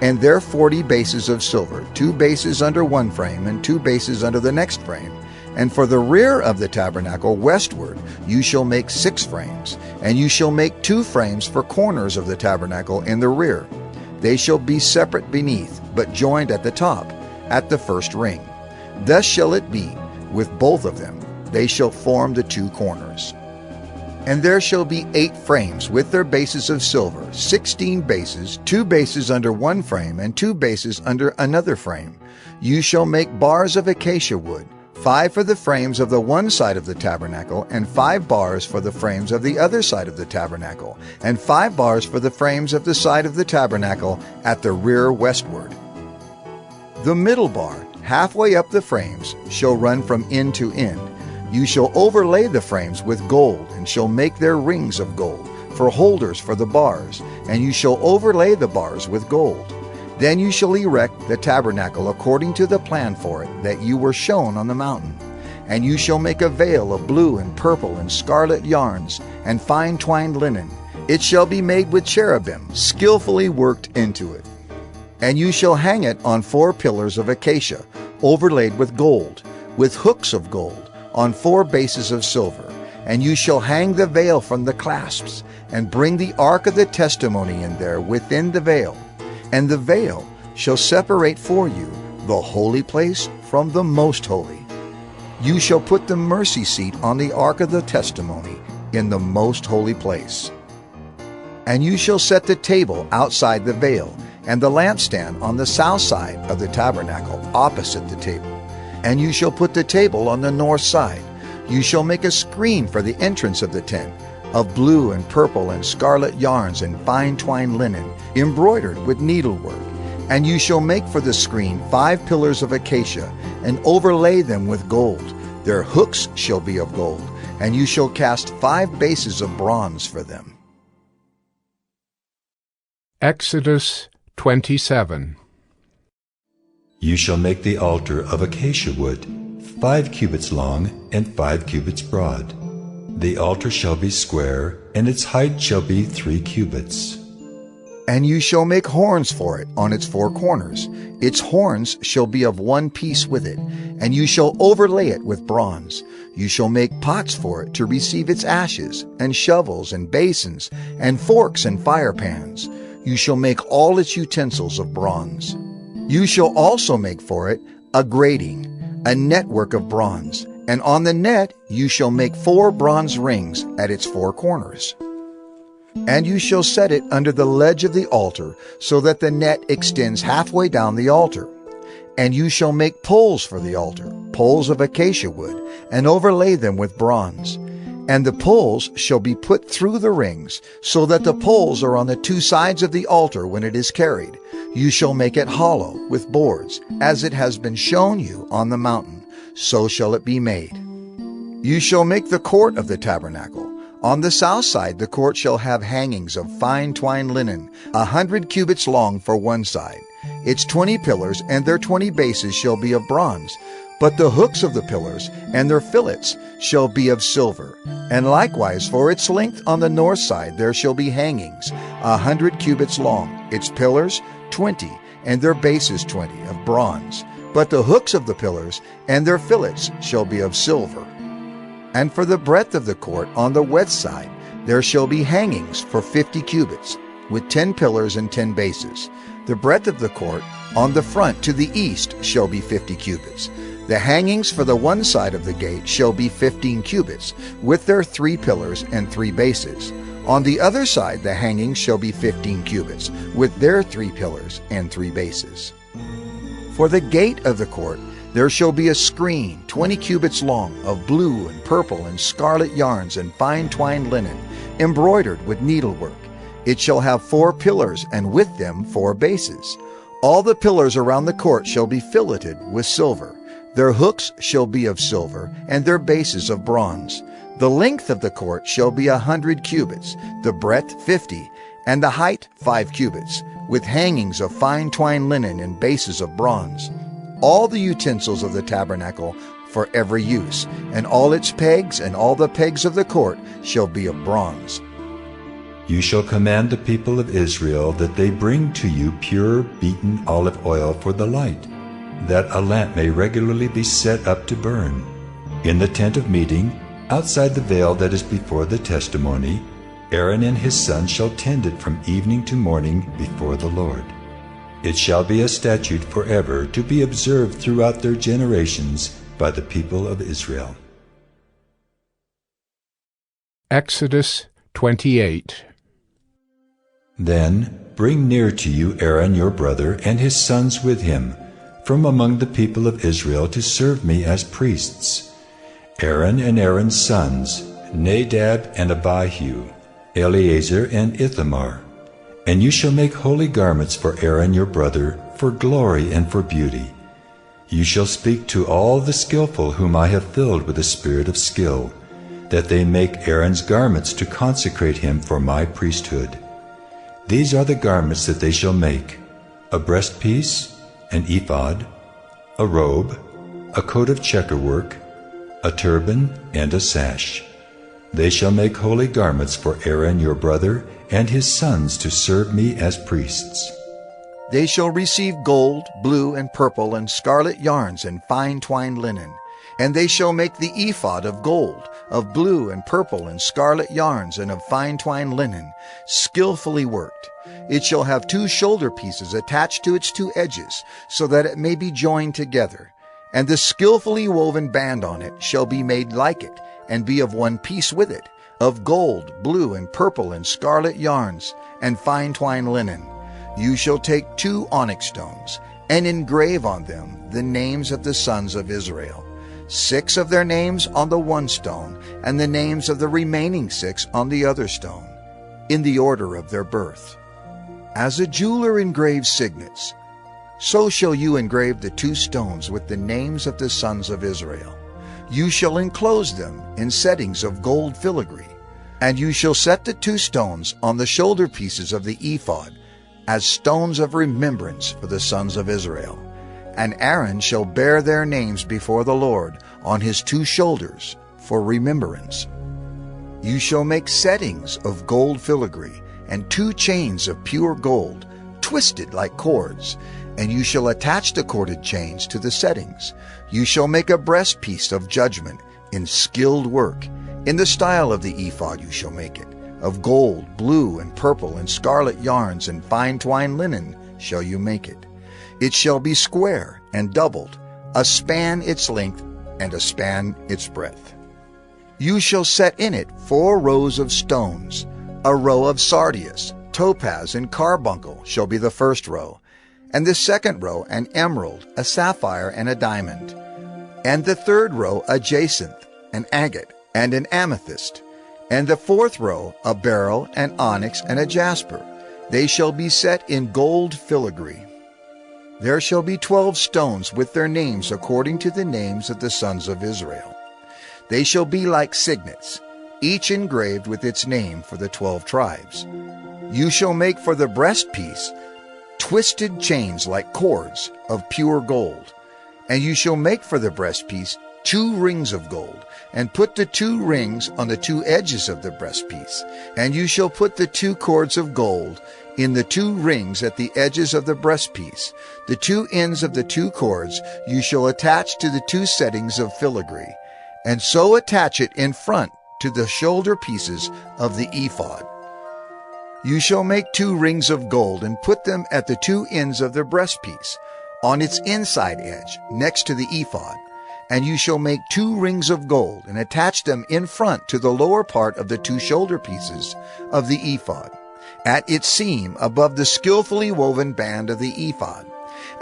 F: and there 40 bases of silver, 2 bases under one frame and 2 bases under the next frame, And for the rear of the tabernacle westward you shall make 6 frames, and you shall make 2 frames for corners of the tabernacle in the rear. They shall be separate beneath, but joined at the top, at the first ring. Thus shall it be with both of them. They shall form the 2 corners. And there shall be 8 frames with their bases of silver, 16 bases, 2 bases under one frame, and 2 bases under another frame. You shall make bars of acacia wood, 5 for the frames of the one side of the tabernacle, and 5 bars for the frames of the other side of the tabernacle, and 5 bars for the frames of the side of the tabernacle at the rear westward. The middle bar, halfway up the frames, shall run from end to end. You shall overlay the frames with gold, and shall make their rings of gold, for holders for the bars, and you shall overlay the bars with gold. Then you shall erect the tabernacle according to the plan for it that you were shown on the mountain. And you shall make a veil of blue and purple and scarlet yarns, and fine twined linen. It shall be made with cherubim, skillfully worked into it. And you shall hang it on 4 pillars of acacia, overlaid with gold, with hooks of gold, on 4 bases of silver. And you shall hang the veil from the clasps, and bring the ark of the testimony in there within the veil. And the veil shall separate for you the holy place from the most holy. You shall put the mercy seat on the ark of the testimony in the most holy place. And you shall set the table outside the veil, and the lampstand on the south side of the tabernacle opposite the table. And you shall put the table on the north side. You shall make a screen for the entrance of the tent, of blue and purple and scarlet yarns and fine twined linen, embroidered with needlework. And you shall make for the screen 5 pillars of acacia, and overlay them with gold. Their hooks shall be of gold, and you shall cast 5 bases of bronze for them.
A: Exodus 27.
J: You shall make the altar of acacia wood, 5 cubits long and 5 cubits broad. The altar shall be square, and its height shall be 3 cubits.
F: And you shall make horns for it on its 4 corners. Its horns shall be of one piece with it, and you shall overlay it with bronze. You shall make pots for it to receive its ashes, and shovels and basins, and forks and fire pans. You shall make all its utensils of bronze. You shall also make for it a grating, a network of bronze, and on the net you shall make 4 bronze rings at its 4 corners. And you shall set it under the ledge of the altar, so that the net extends halfway down the altar. And you shall make poles for the altar, poles of acacia wood, and overlay them with bronze. And the poles shall be put through the rings, so that the poles are on the 2 sides of the altar when it is carried. You shall make it hollow with boards, as it has been shown you on the mountain. So shall it be made. You shall make the court of the tabernacle. On the south side the court shall have hangings of fine twined linen, 100 cubits long for one side. Its 20 pillars and their 20 bases shall be of bronze, but the hooks of the pillars and their fillets shall be of silver. And likewise for its length on the north side there shall be hangings, 100 cubits long, its pillars 20, and their bases 20, of bronze. But the hooks of the pillars and their fillets shall be of silver. And for the breadth of the court on the west side there shall be hangings for 50 cubits, with 10 pillars and 10 bases. The breadth of the court on the front to the east shall be 50 cubits. The hangings for the one side of the gate shall be 15 cubits, with their 3 pillars and 3 bases. On the other side the hangings shall be 15 cubits, with their 3 pillars and 3 bases. For the gate of the court there shall be a screen 20 cubits long, of blue and purple and scarlet yarns and fine twined linen, embroidered with needlework. It shall have 4 pillars, and with them 4 bases. All the pillars around the court shall be filleted with silver. Their hooks shall be of silver, and their bases of bronze. The length of the court shall be 100 cubits, the breadth 50, and the height 5 cubits, with hangings of fine twined linen and bases of bronze. All the utensils of the tabernacle for every use, and all its pegs and all the pegs of the court shall be of bronze.
J: You shall command the people of Israel that they bring to you pure beaten olive oil for the light, that a lamp may regularly be set up to burn. In the tent of meeting, outside the veil that is before the testimony, Aaron and his sons shall tend it from evening to morning before the Lord. It shall be a statute forever to be observed throughout their generations by the people of Israel.
A: Exodus 28.
J: Then bring near to you Aaron your brother and his sons with him, from among the people of Israel to serve me as priests. Aaron and Aaron's sons, Nadab and Abihu, Eleazar and Ithamar. And you shall make holy garments for Aaron your brother, for glory and for beauty. You shall speak to all the skillful whom I have filled with the spirit of skill, that they make Aaron's garments to consecrate him for my priesthood. These are the garments that they shall make: a breastpiece, an ephod, a robe, a coat of checkerwork, a turban, and a sash. They shall make holy garments for Aaron your brother and his sons to serve me as priests.
F: They shall receive gold, blue, and purple, and scarlet yarns, and fine twined linen. And they shall make the ephod of gold, of blue and purple and scarlet yarns, and of fine twined linen, skillfully worked. It shall have 2 shoulder pieces attached to its 2 edges, so that it may be joined together. And the skillfully woven band on it shall be made like it, and be of one piece with it, of gold, blue, and purple, and scarlet yarns, and fine twined linen. You shall take 2 onyx stones, and engrave on them the names of the sons of Israel, 6 of their names on the one stone, and the names of the remaining 6 on the other stone, in the order of their birth. As a jeweler engraves signets, so shall you engrave the 2 stones with the names of the sons of Israel. You shall enclose them in settings of gold filigree, and you shall set the 2 stones on the shoulder pieces of the ephod as stones of remembrance for the sons of Israel. And Aaron shall bear their names before the Lord on his 2 shoulders for remembrance. You shall make settings of gold filigree and 2 chains of pure gold, twisted like cords, and you shall attach the corded chains to the settings. You shall make a breastpiece of judgment in skilled work. In the style of the ephod you shall make it. Of gold, blue, and purple, and scarlet yarns, and fine twined linen shall you make it. It shall be square and doubled, a span its length, and a span its breadth. You shall set in it 4 rows of stones. A row of sardius, topaz, and carbuncle shall be the first row, and the second row an emerald, a sapphire, and a diamond, and the third row a jacinth, an agate, and an amethyst, and the 4th row a beryl, an onyx, and a jasper. They shall be set in gold filigree. There shall be 12 stones with their names according to the names of the sons of Israel. They shall be like signets, each engraved with its name for the 12 tribes. You shall make for the breastpiece twisted chains like cords of pure gold. And you shall make for the breastpiece 2 rings of gold, and put the 2 rings on the 2 edges of the breastpiece. And you shall put the 2 cords of gold in the 2 rings at the edges of the breastpiece. The 2 ends of the 2 cords you shall attach to the 2 settings of filigree, and so attach it in front to the shoulder pieces of the ephod. You shall make 2 rings of gold, and put them at the 2 ends of the breastpiece, on its inside edge, next to the ephod. And you shall make 2 rings of gold, and attach them in front to the lower part of the 2 shoulder pieces of the ephod, at its seam above the skillfully woven band of the ephod.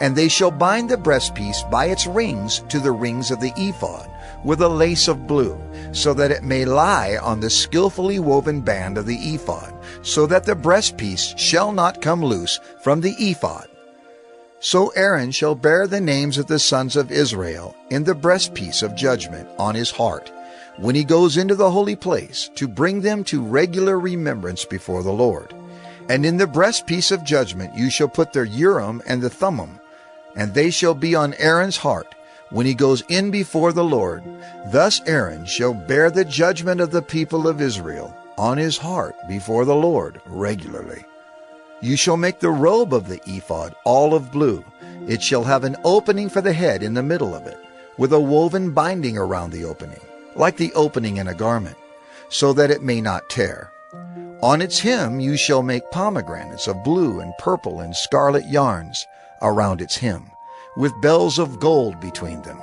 F: And they shall bind the breastpiece by its rings to the rings of the ephod, with a lace of blue, so that it may lie on the skillfully woven band of the ephod, so that the breastpiece shall not come loose from the ephod. So Aaron shall bear the names of the sons of Israel in the breastpiece of judgment on his heart, when he goes into the holy place, to bring them to regular remembrance before the Lord. And in the breastpiece of judgment you shall put the Urim and the Thummim, and they shall be on Aaron's heart when he goes in before the Lord. Thus Aaron shall bear the judgment of the people of Israel on his heart before the Lord regularly. You shall make the robe of the ephod all of blue. It shall have an opening for the head in the middle of it, with a woven binding around the opening, like the opening in a garment, so that it may not tear. On its hem you shall make pomegranates of blue and purple and scarlet yarns around its hem, with bells of gold between them.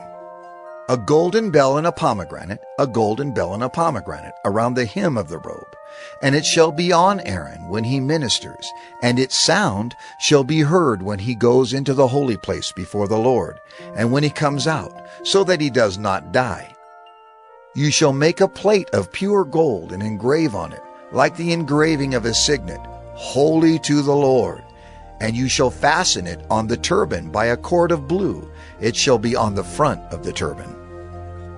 F: A golden bell and a pomegranate, a golden bell and a pomegranate around the hem of the robe. And it shall be on Aaron when he ministers, and its sound shall be heard when he goes into the holy place before the Lord, and when he comes out, so that he does not die. You shall make a plate of pure gold and engrave on it, like the engraving of a signet, holy to the Lord. And you shall fasten it on the turban by a cord of blue. It shall be on the front of the turban.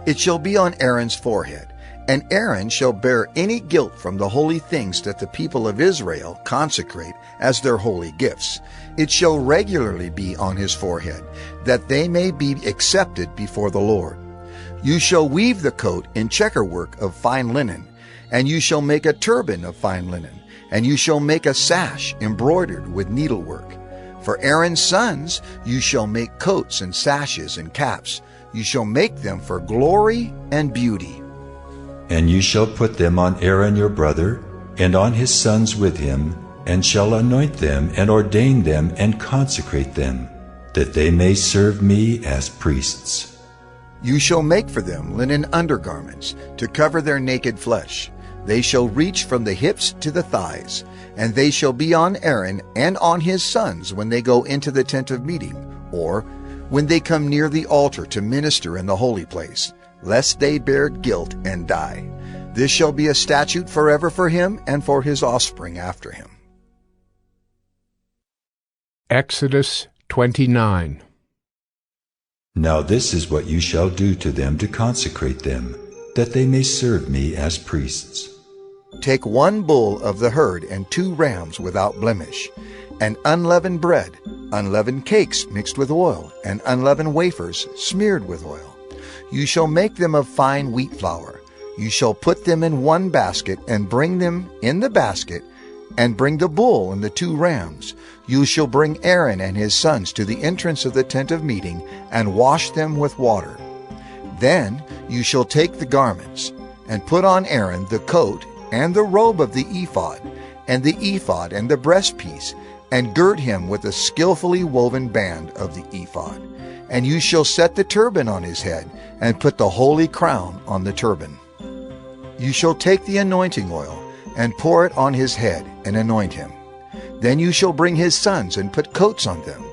F: It shall be on Aaron's forehead, and Aaron shall bear any guilt from the holy things that the people of Israel consecrate as their holy gifts. It shall regularly be on his forehead, that they may be accepted before the Lord. You shall weave the coat in checkerwork of fine linen, and you shall make a turban of fine linen, and you shall make a sash embroidered with needlework. For Aaron's sons you shall make coats and sashes and caps. You shall make them for glory and beauty.
J: And you shall put them on Aaron your brother, and on his sons with him, and shall anoint them, and ordain them, and consecrate them, that they may serve me as priests.
F: You shall make for them linen undergarments, to cover their naked flesh. They shall reach from the hips to the thighs, and they shall be on Aaron and on his sons when they go into the tent of meeting, or when they come near the altar to minister in the holy place, lest they bear guilt and die. This shall be a statute forever for him and for his offspring after him.
A: Exodus 29.
J: Now this is what you shall do to them to consecrate them, that they may serve me as priests.
F: Take 1 bull of the herd and 2 rams without blemish, and unleavened bread, unleavened cakes mixed with oil, and unleavened wafers smeared with oil. You shall make them of fine wheat flour. You shall put them in 1 basket, and bring them in the basket, and bring the bull and the 2 rams. You shall bring Aaron and his sons to the entrance of the tent of meeting, and wash them with water. Then you shall take the garments, and put on Aaron the coat and the robe of the ephod, and the ephod and the breastpiece, and gird him with a skillfully woven band of the ephod. And you shall set the turban on his head, and put the holy crown on the turban. You shall take the anointing oil, and pour it on his head, and anoint him. Then you shall bring his sons, and put coats on them.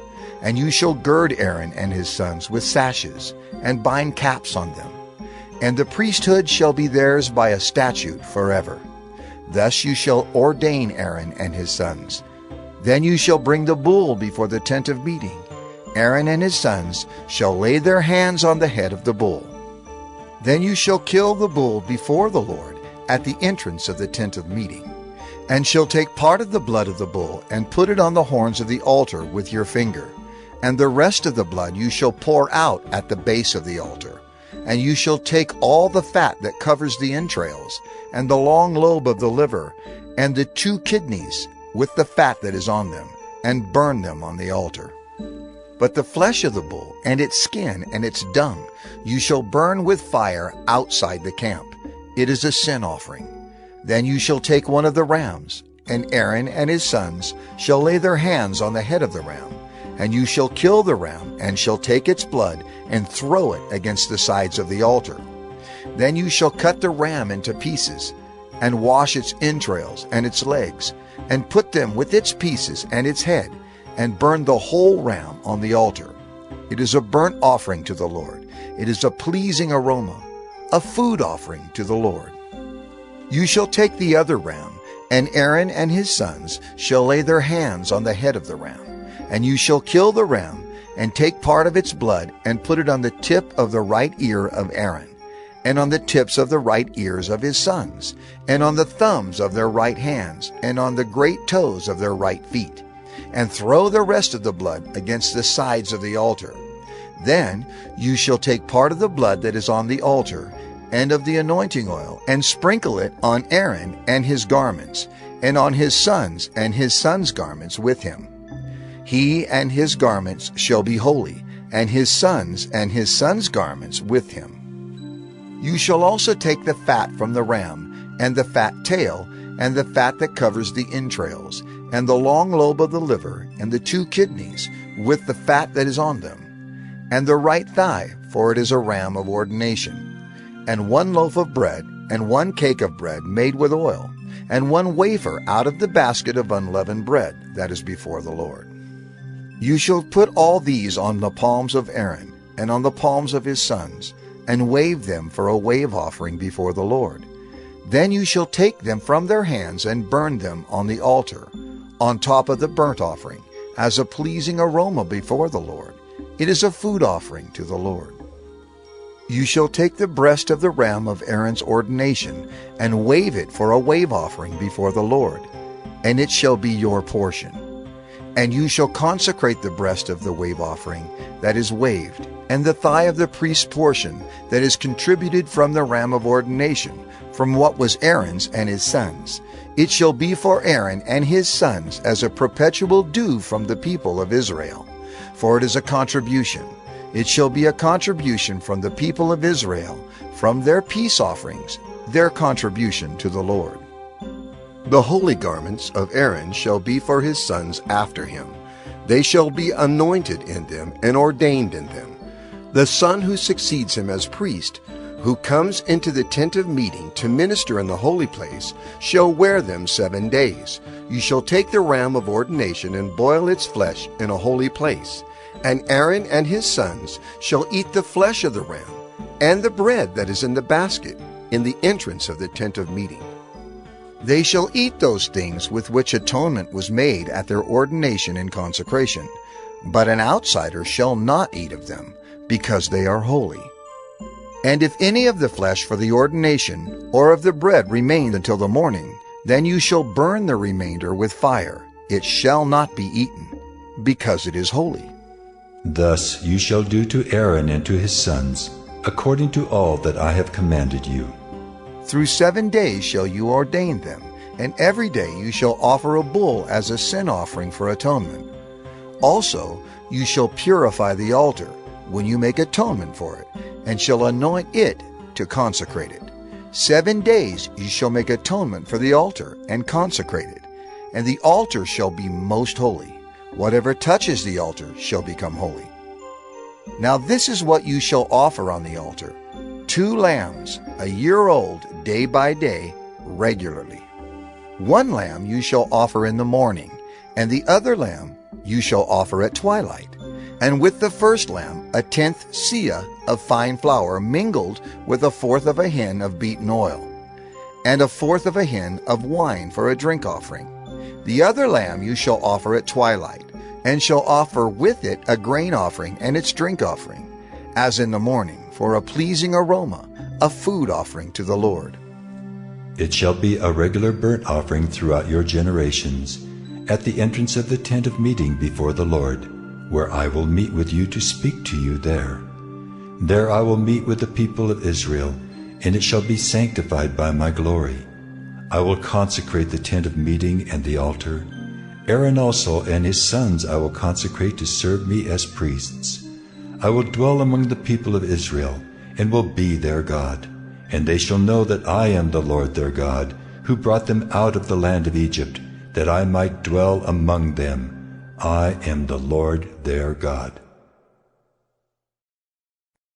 F: And you shall gird Aaron and his sons with sashes, and bind caps on them. And the priesthood shall be theirs by a statute forever. Thus you shall ordain Aaron and his sons. Then you shall bring the bull before the tent of meeting. Aaron and his sons shall lay their hands on the head of the bull. Then you shall kill the bull before the Lord at the entrance of the tent of meeting, and shall take part of the blood of the bull and put it on the horns of the altar with your finger. And the rest of the blood you shall pour out at the base of the altar. And you shall take all the fat that covers the entrails, and the long lobe of the liver, and the 2 kidneys, with the fat that is on them, and burn them on the altar. But the flesh of the bull, and its skin, and its dung, you shall burn with fire outside the camp. It is a sin offering. Then you shall take 1 of the rams, and Aaron and his sons shall lay their hands on the head of the ram. And you shall kill the ram, and shall take its blood, and throw it against the sides of the altar. Then you shall cut the ram into pieces, and wash its entrails and its legs, and put them with its pieces and its head, and burn the whole ram on the altar. It is a burnt offering to the Lord. It is a pleasing aroma, a food offering to the Lord. You shall take the other ram, and Aaron and his sons shall lay their hands on the head of the ram. And you shall kill the ram, and take part of its blood, and put it on the tip of the right ear of Aaron, and on the tips of the right ears of his sons, and on the thumbs of their right hands, and on the great toes of their right feet, and throw the rest of the blood against the sides of the altar. Then you shall take part of the blood that is on the altar, and of the anointing oil, and sprinkle it on Aaron and his garments, and on his sons and his sons' garments with him. He and his garments shall be holy, and his sons' garments with him. You shall also take the fat from the ram, and the fat tail, and the fat that covers the entrails, and the long lobe of the liver, and the 2 kidneys, with the fat that is on them, and the right thigh, for it is a ram of ordination, and 1 loaf of bread, and 1 cake of bread made with oil, and 1 wafer out of the basket of unleavened bread that is before the Lord. You shall put all these on the palms of Aaron, and on the palms of his sons, and wave them for a wave offering before the Lord. Then you shall take them from their hands and burn them on the altar, on top of the burnt offering, as a pleasing aroma before the Lord. It is a food offering to the Lord. You shall take the breast of the ram of Aaron's ordination, and wave it for a wave offering before the Lord, and it shall be your portion. And you shall consecrate the breast of the wave offering that is waved, and the thigh of the priest's portion that is contributed from the ram of ordination, from what was Aaron's and his sons. It shall be for Aaron and his sons as a perpetual due from the people of Israel, for it is a contribution. It shall be a contribution from the people of Israel, from their peace offerings, their contribution to the Lord. The holy garments of Aaron shall be for his sons after him. They shall be anointed in them and ordained in them. The son who succeeds him as priest, who comes into the tent of meeting to minister in the holy place, shall wear them 7 days. You shall take the ram of ordination and boil its flesh in a holy place. And Aaron and his sons shall eat the flesh of the ram, and the bread that is in the basket, in the entrance of the tent of meeting. They shall eat those things with which atonement was made at their ordination and consecration, but an outsider shall not eat of them, because they are holy. And if any of the flesh for the ordination or of the bread remain until the morning, then you shall burn the remainder with fire. It shall not be eaten, because it is holy.
J: Thus you shall do to Aaron and to his sons, according to all that I have commanded you.
F: Through 7 days shall you ordain them, and every day you shall offer a bull as a sin offering for atonement. Also you shall purify the altar when you make atonement for it, and shall anoint it to consecrate it. 7 days you shall make atonement for the altar and consecrate it, and the altar shall be most holy. Whatever touches the altar shall become holy. Now this is what you shall offer on the altar: 2 lambs, a year old, day by day, regularly. 1 lamb you shall offer in the morning, and the other lamb you shall offer at twilight. And with the first lamb 1/10 seah of fine flour mingled with 1/4 of a hin of beaten oil, and 1/4 of a hin of wine for a drink offering. The other lamb you shall offer at twilight, and shall offer with it a grain offering and its drink offering, as in the morning, for a pleasing aroma, a food offering to the Lord.
J: It shall be a regular burnt offering throughout your generations, at the entrance of the tent of meeting before the Lord, where I will meet with you to speak to you there. There I will meet with the people of Israel, and it shall be sanctified by my glory. I will consecrate the tent of meeting and the altar. Aaron also and his sons I will consecrate to serve me as priests. I will dwell among the people of Israel, and will be their God. And they shall know that I am the Lord their God, who brought them out of the land of Egypt, that I might dwell among them. I am the Lord their God.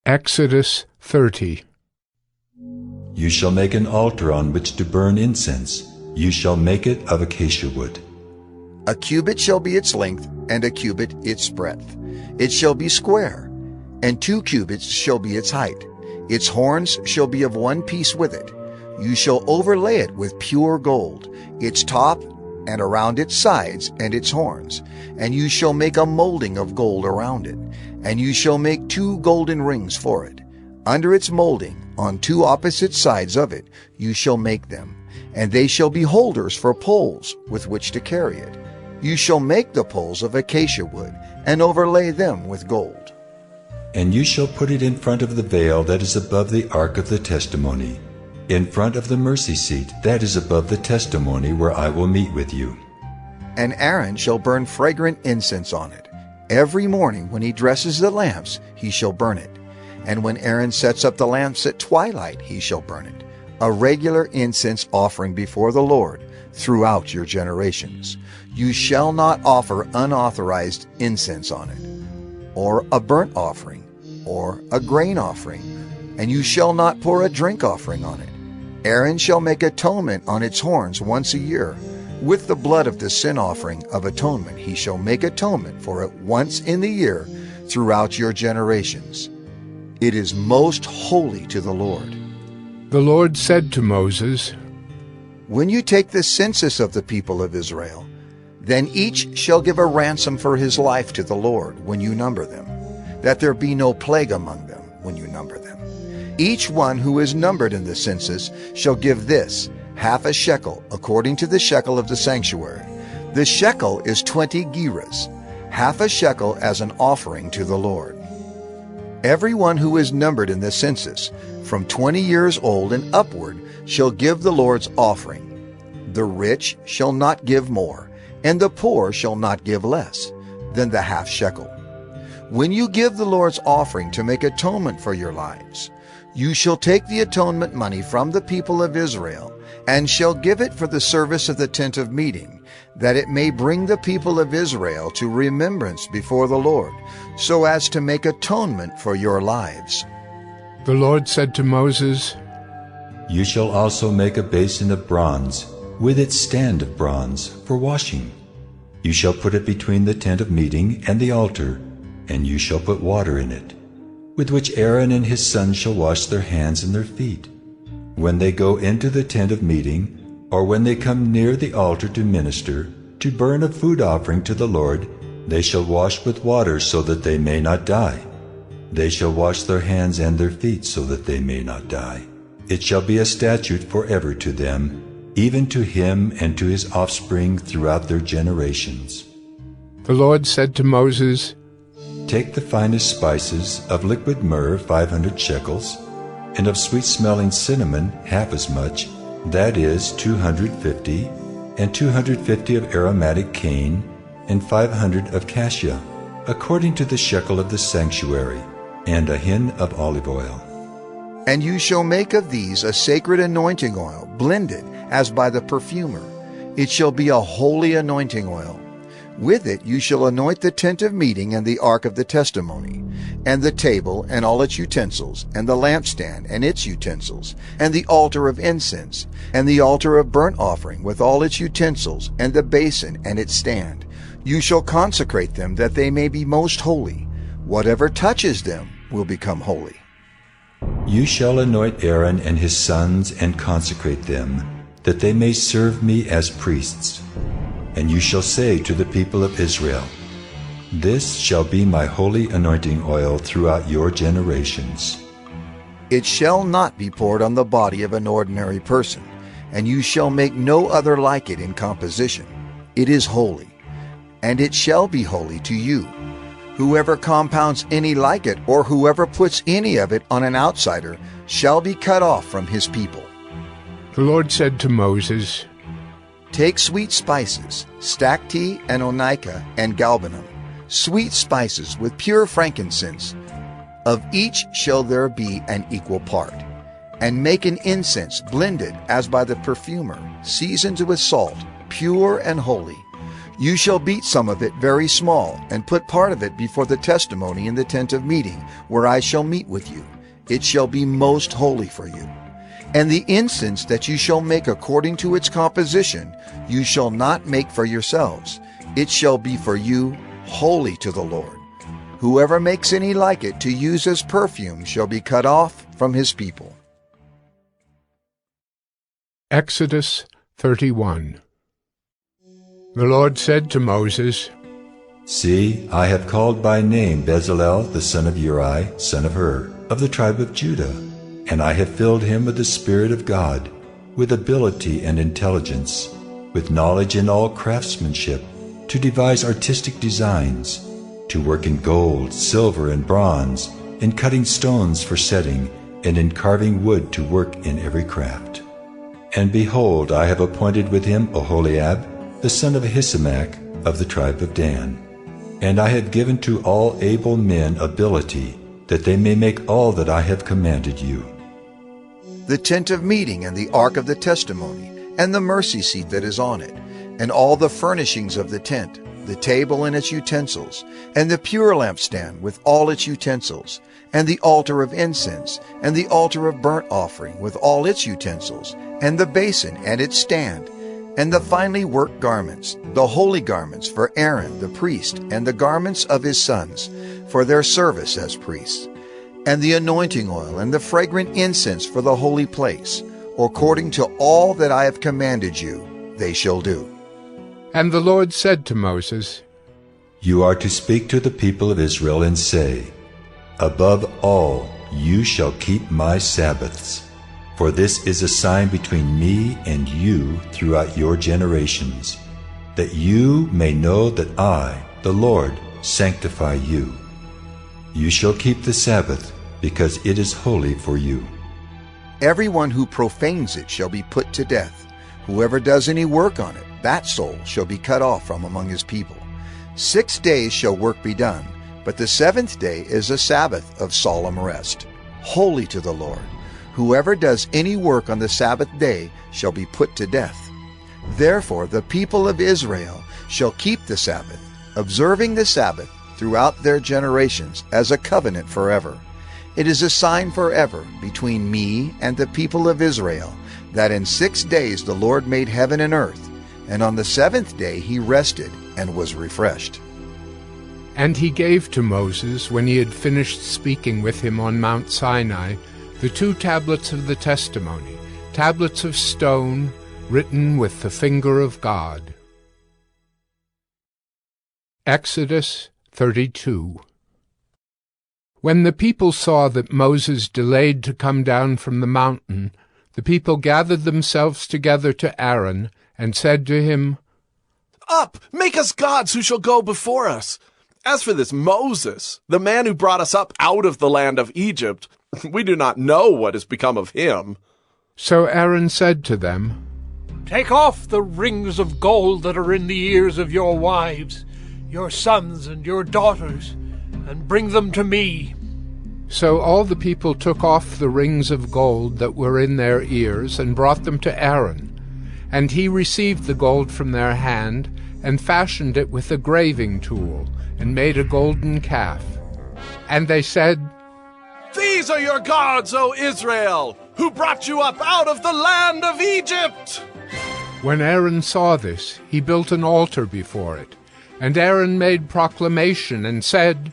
A: Exodus 30.
J: You shall make an altar on which to burn incense. You shall make it of acacia wood.
F: 1 cubit shall be its length, and 1 cubit its breadth. It shall be square, and 2 cubits shall be its height. Its horns shall be of 1 piece with it. You shall overlay it with pure gold, its top and around its sides and its horns. And you shall make a molding of gold around it, and you shall make 2 golden rings for it. Under its molding, on 2 opposite sides of it, you shall make them, and they shall be holders for poles with which to carry it. You shall make the poles of acacia wood, and overlay them with gold.
J: And you shall put it in front of the veil that is above the ark of the testimony, in front of the mercy seat that is above the testimony, where I will meet with you.
F: And Aaron shall burn fragrant incense on it, Every morning when he dresses the lamps, he shall burn it. And when Aaron sets up the lamps at twilight, he shall burn it. A regular incense offering before the Lord throughout your generations. You shall not offer unauthorized incense on it, or a burnt offering, or a grain offering, and you shall not pour a drink offering on it. Aaron shall make atonement on its horns once a year. With the blood of the sin offering of atonement he shall make atonement for it once in the year throughout your generations. It is most holy to the Lord.
A: The Lord said to Moses,
F: When you take the census of the people of Israel, then each shall give a ransom for his life to the Lord when you number them, that there be no plague among them when you number them. Each one who is numbered in the census shall give this, half a shekel, according to the shekel of the sanctuary. The shekel is 20 gerahs, half a shekel as an offering to the Lord. Everyone who is numbered in the census, from 20 years old and upward, shall give the Lord's offering. The rich shall not give more, and the poor shall not give less than the half shekel. When you give the Lord's offering to make atonement for your lives, you shall take the atonement money from the people of Israel, and shall give it for the service of the tent of meeting, that it may bring the people of Israel to remembrance before the Lord, so as to make atonement for your lives.
A: The Lord said to Moses,
J: You shall also make a basin of bronze, with its stand of bronze, for washing. You shall put it between the tent of meeting and the altar, and you shall put water in it, with which Aaron and his sons shall wash their hands and their feet. When they go into the tent of meeting, or when they come near the altar to minister, to burn a food offering to the Lord, they shall wash with water so that they may not die. They shall wash their hands and their feet so that they may not die. It shall be a statute forever to them, even to him and to his offspring throughout their generations.
A: The Lord said to Moses,
J: Take the finest spices of liquid myrrh 500 shekels, and of sweet-smelling cinnamon half as much, that is 250, and 250 of aromatic cane, and 500 of cassia, according to the shekel of the sanctuary, and a hin of olive oil.
F: And you shall make of these a sacred anointing oil, blended as by the perfumer. It shall be a holy anointing oil. With it you shall anoint the tent of meeting and the ark of the testimony, and the table and all its utensils, and the lampstand and its utensils, and the altar of incense, and the altar of burnt offering with all its utensils, and the basin and its stand. You shall consecrate them that they may be most holy. Whatever touches them will become holy.
J: You shall anoint Aaron and his sons and consecrate them, that they may serve me as priests. And you shall say to the people of Israel, This shall be my holy anointing oil throughout your generations.
F: It shall not be poured on the body of an ordinary person, and you shall make no other like it in composition. It is holy, and it shall be holy to you. Whoever compounds any like it, or whoever puts any of it on an outsider, shall be cut off from his people.
A: The Lord said to Moses,
F: Take sweet spices, stacte and onycha and galbanum, sweet spices with pure frankincense. Of each shall there be an equal part. And make an incense blended as by the perfumer, seasoned with salt, pure and holy. You shall beat some of it very small, and put part of it before the testimony in the tent of meeting, where I shall meet with you. It shall be most holy for you. And the incense that you shall make according to its composition, you shall not make for yourselves. It shall be for you holy to the Lord. Whoever makes any like it to use as perfume shall be cut off from his people.
A: Exodus 31. The Lord said to Moses,
J: See, I have called by name Bezalel the son of Uri, son of Hur, of the tribe of Judah, and I have filled him with the Spirit of God, with ability and intelligence, with knowledge in all craftsmanship, to devise artistic designs, to work in gold, silver, and bronze, in cutting stones for setting, and in carving wood to work in every craft. And behold, I have appointed with him Oholiab, the son of Ahisamach, of the tribe of Dan. and I have given to all able men ability, that they may make all that I have commanded you.
F: The tent of meeting and the ark of the testimony, and the mercy seat that is on it, and all the furnishings of the tent, the table and its utensils, and the pure lampstand with all its utensils, and the altar of incense, and the altar of burnt offering with all its utensils, and the basin and its stand, and the finely worked garments, the holy garments for Aaron the priest, and the garments of his sons, for their service as priests, and the anointing oil, and the fragrant incense for the holy place, according to all that I have commanded you, they shall do.
A: And the Lord said to Moses,
J: You are to speak to the people of Israel and say, Above all, you shall keep my Sabbaths, for this is a sign between me and you throughout your generations, that you may know that I, the Lord, sanctify you. You shall keep the Sabbath, because it is holy for you.
F: Everyone who profanes it shall be put to death. Whoever does any work on it, that soul shall be cut off from among his people. 6 days shall work be done, but the 7th day is a Sabbath of solemn rest, holy to the Lord. Whoever does any work on the Sabbath day shall be put to death. Therefore the people of Israel shall keep the Sabbath, observing the Sabbath throughout their generations as a covenant forever. It is a sign forever between me and the people of Israel, that in 6 days the Lord made heaven and earth, and on the 7th day he rested and was refreshed.
A: And he gave to Moses, when he had finished speaking with him on Mount Sinai, the 2 tablets of the testimony, tablets of stone, written with the finger of God. Exodus 32. When the people saw that Moses delayed to come down from the mountain, the people gathered themselves together to Aaron, and said to him,
M: Up, make us gods who shall go before us. As for this Moses, the man who brought us up out of the land of Egypt, we do not know what has become of him.
A: So Aaron said to them,
K: Take off the rings of gold that are in the ears of your wives, your sons and your daughters, and bring them to me.
A: So all the people took off the rings of gold that were in their ears, and brought them to Aaron. And he received the gold from their hand, and fashioned it with a graving tool, and made a golden calf. And they said,
M: These are your gods, O Israel, who brought you up out of the land of Egypt.
A: When Aaron saw this, he built an altar before it. And Aaron made proclamation and said,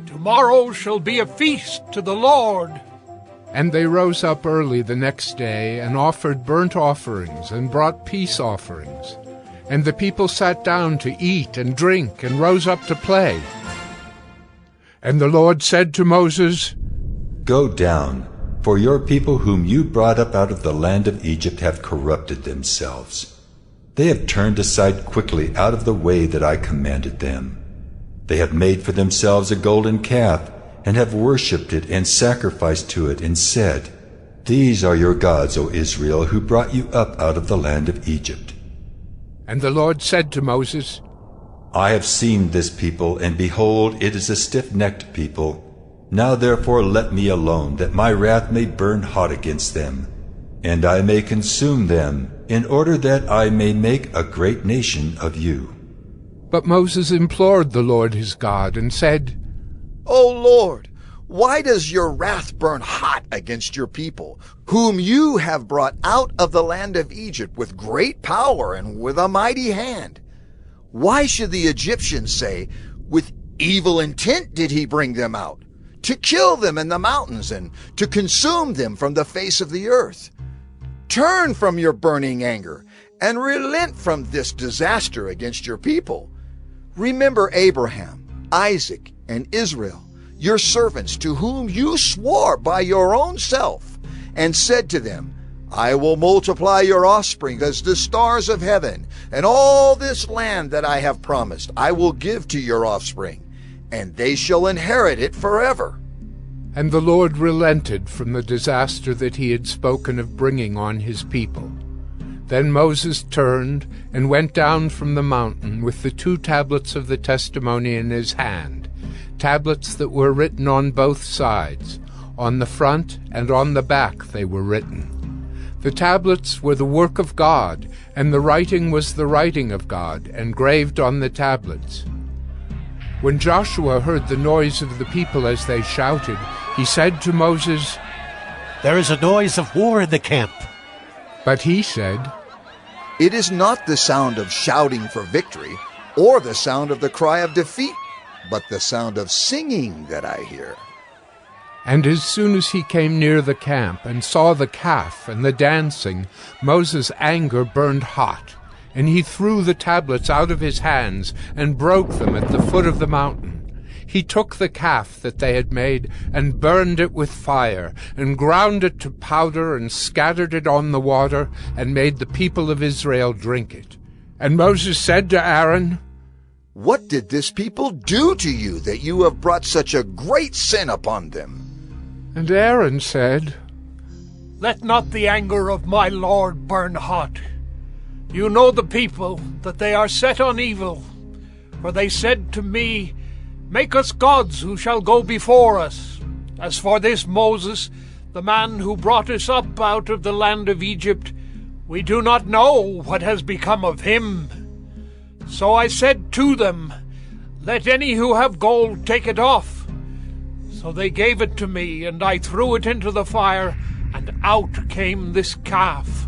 K: Tomorrow shall be a feast to the Lord.
A: And they rose up early the next day, and offered burnt offerings, and brought peace offerings. And the people sat down to eat and drink, and rose up to play. And the Lord said to Moses,
J: Go down, for your people whom you brought up out of the land of Egypt have corrupted themselves. They have turned aside quickly out of the way that I commanded them. They have made for themselves a golden calf, and have worshipped it and sacrificed to it, and said, These are your gods, O Israel, who brought you up out of the land of Egypt.
A: And the Lord said to Moses,
J: I have seen this people, and behold, it is a stiff-necked people. Now therefore let me alone, that my wrath may burn hot against them, and I may consume them, in order that I may make a great nation of you.
A: But Moses implored the Lord his God, and said,
F: O Lord, why does your wrath burn hot against your people, whom you have brought out of the land of Egypt with great power and with a mighty hand? Why should the Egyptians say, With evil intent did he bring them out, to kill them in the mountains and to consume them from the face of the earth? Turn from your burning anger and relent from this disaster against your people. Remember Abraham, Isaac, and Israel, your servants, to whom you swore by your own self, and said to them, I will multiply your offspring as the stars of heaven, and all this land that I have promised I will give to your offspring, and they shall inherit it forever.
A: And the Lord relented from the disaster that he had spoken of bringing on his people. Then Moses turned and went down from the mountain with the 2 tablets of the testimony in his hand, tablets that were written on both sides. On the front and on the back they were written. The tablets were the work of God, and the writing was the writing of God, engraved on the tablets. When Joshua heard the noise of the people as they shouted, he said to Moses,
E: "There is a noise of war in the camp."
A: But he said,
F: "It is not the sound of shouting for victory, or the sound of the cry of defeat, but the sound of singing that I hear."
A: And as soon as he came near the camp and saw the calf and the dancing, Moses' anger burned hot, and he threw the tablets out of his hands and broke them at the foot of the mountain. He took the calf that they had made and burned it with fire, and ground it to powder and scattered it on the water, and made the people of Israel drink it. And Moses said to Aaron,
F: "What did this people do to you that you have brought such a great sin upon them?"
A: And Aaron said,
K: "Let not the anger of my Lord burn hot. You know the people, that they are set on evil. For they said to me, 'Make us gods who shall go before us.' As for this Moses, the man who brought us up out of the land of Egypt, we do not know what has become of him. So I said to them, 'Let any who have gold take it off.' So they gave it to me, and I threw it into the fire, and out came this calf."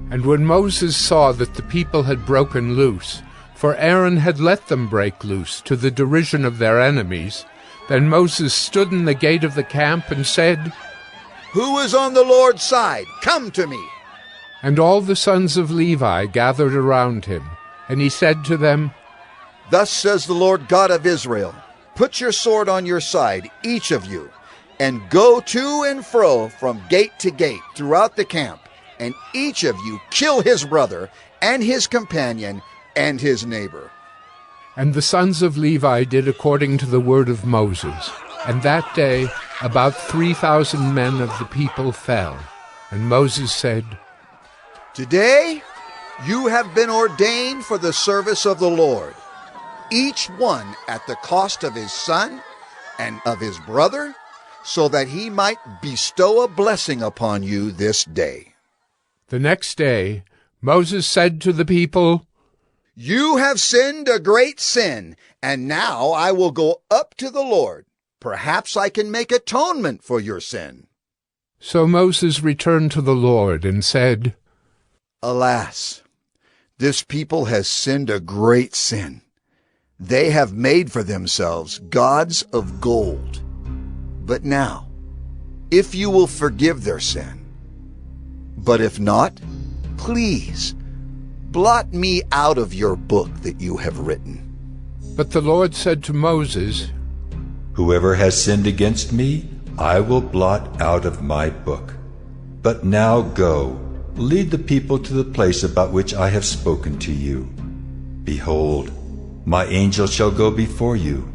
A: And when Moses saw that the people had broken loose, for Aaron had let them break loose to the derision of their enemies, then Moses stood in the gate of the camp and said,
F: "Who is on the Lord's side? Come to me."
A: And all the sons of Levi gathered around him, and he said to them,
F: "Thus says the Lord God of Israel, put your sword on your side, each of you, and go to and fro from gate to gate throughout the camp, and each of you kill his brother and his companion and his neighbor."
A: And the sons of Levi did according to the word of Moses. And that day about 3,000 men of the people fell. And Moses said,
F: "Today you have been ordained for the service of the Lord, each one at the cost of his son and of his brother, so that he might bestow a blessing upon you this day."
A: The next day Moses said to the people,
F: "You have sinned a great sin, and now I will go up to the Lord. Perhaps I can make atonement for your sin."
A: So Moses returned to the Lord and said,
F: "Alas, this people has sinned a great sin. They have made for themselves gods of gold. But now, if you will forgive their sin, but if not, please blot me out of your book that you have written."
A: But the Lord said to Moses,
J: "Whoever has sinned against me, I will blot out of my book. But now go, lead the people to the place about which I have spoken to you. Behold, my angel shall go before you.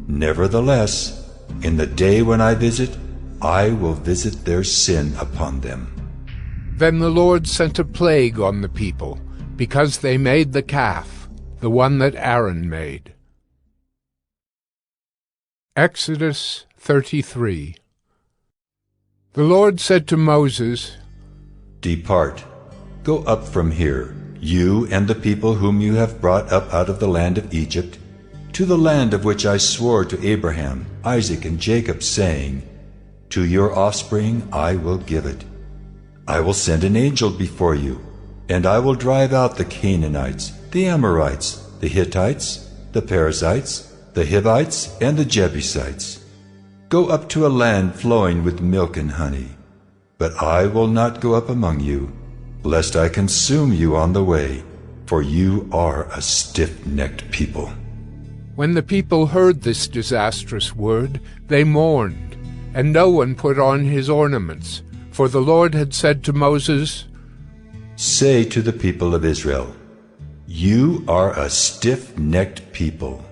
J: Nevertheless, in the day when I visit, I will visit their sin upon them."
A: Then the Lord sent a plague on the people, because they made the calf, the one that Aaron made. Exodus 33. The Lord said to Moses,
J: "Depart, go up from here, you and the people whom you have brought up out of the land of Egypt, to the land of which I swore to Abraham, Isaac, and Jacob, saying, 'To your offspring I will give it.' I will send an angel before you, and I will drive out the Canaanites, the Amorites, the Hittites, the Perizzites, the Hivites, and the Jebusites. Go up to a land flowing with milk and honey. But I will not go up among you, lest I consume you on the way, for you are a stiff-necked people."
A: When the people heard this disastrous word, they mourned, and no one put on his ornaments, for the Lord had said to Moses,
J: "Say to the people of Israel, you are a stiff-necked people.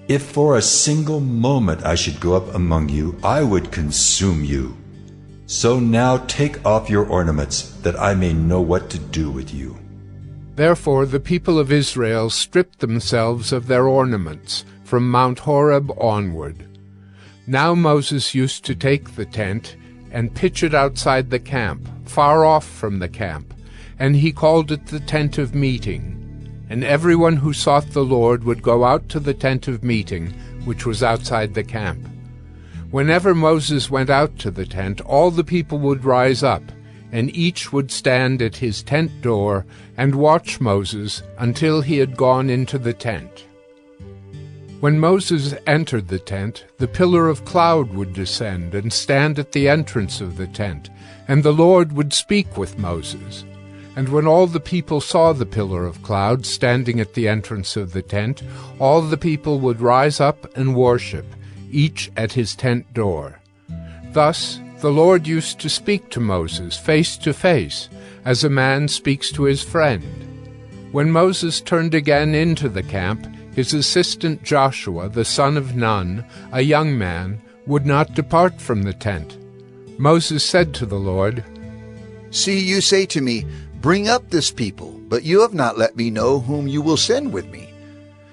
J: If for a single moment I should go up among you, I would consume you. So now take off your ornaments, that I may know what to do with you.
A: Therefore the people of Israel stripped themselves of their ornaments from Mount Horeb onward. Now Moses used to take the tent and pitch it outside the camp, far off from the camp, and he called it the tent of meeting. And everyone who sought the Lord would go out to the tent of meeting, which was outside the camp. Whenever Moses went out to the tent, all the people would rise up, and each would stand at his tent door and watch Moses until he had gone into the tent. When Moses entered the tent, the pillar of cloud would descend and stand at the entrance of the tent, and the Lord would speak with Moses. And when all the people saw the pillar of cloud standing at the entrance of the tent, all the people would rise up and worship, each at his tent door. Thus the Lord used to speak to Moses face to face, as a man speaks to his friend. When Moses turned again into the camp, his assistant Joshua, the son of Nun, a young man, would not depart from the tent. Moses said to the Lord,
F: "See, you say to me, 'Bring up this people,' but you have not let me know whom you will send with me.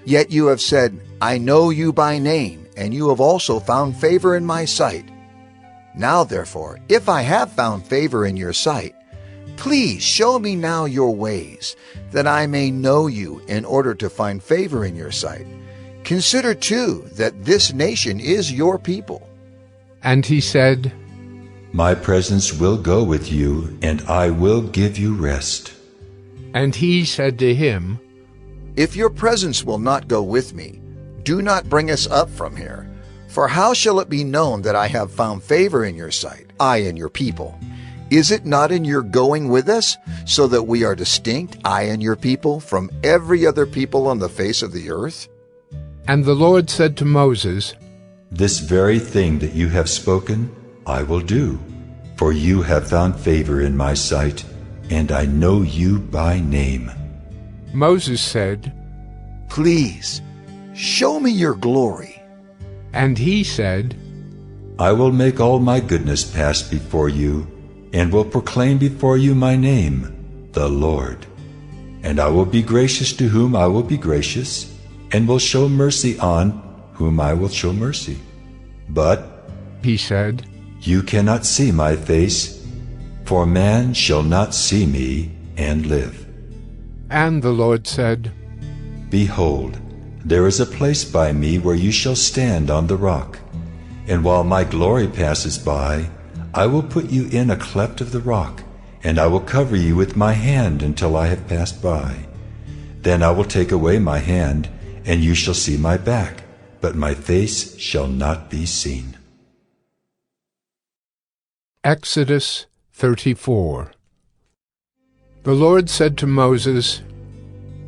F: Yet you have said, 'I know you by name,' and you have also found favor in my sight. Now therefore, if I have found favor in your sight, please show me now your ways, that I may know you in order to find favor in your sight. Consider too that this nation is your people."
A: And he said,
J: My presence will go with you, and I will give you rest.
A: And he said to him,
F: "If your presence will not go with me, do not bring us up from here. For how shall it be known that I have found favor in your sight, I and your people? Is it not in your going with us, so that we are distinct, I and your people, from every other people on the face of the earth?"
A: And the Lord said to Moses,
J: This very thing that you have spoken, I will do, for you have found favor in my sight, and I know you by name.
A: Moses said,
F: "Please, show me your glory."
A: And he said,
J: I will make all my goodness pass before you, and will proclaim before you my name, the Lord. And I will be gracious to whom I will be gracious, and will show mercy on whom I will show mercy. But,
A: he said,
J: you cannot see my face, for man shall not see me and live.
A: And the Lord said,
J: Behold, there is a place by me where you shall stand on the rock, and while my glory passes by, I will put you in a cleft of the rock, and I will cover you with my hand until I have passed by. Then I will take away my hand, and you shall see my back, but my face shall not be seen.
A: Exodus 34. The Lord said to Moses,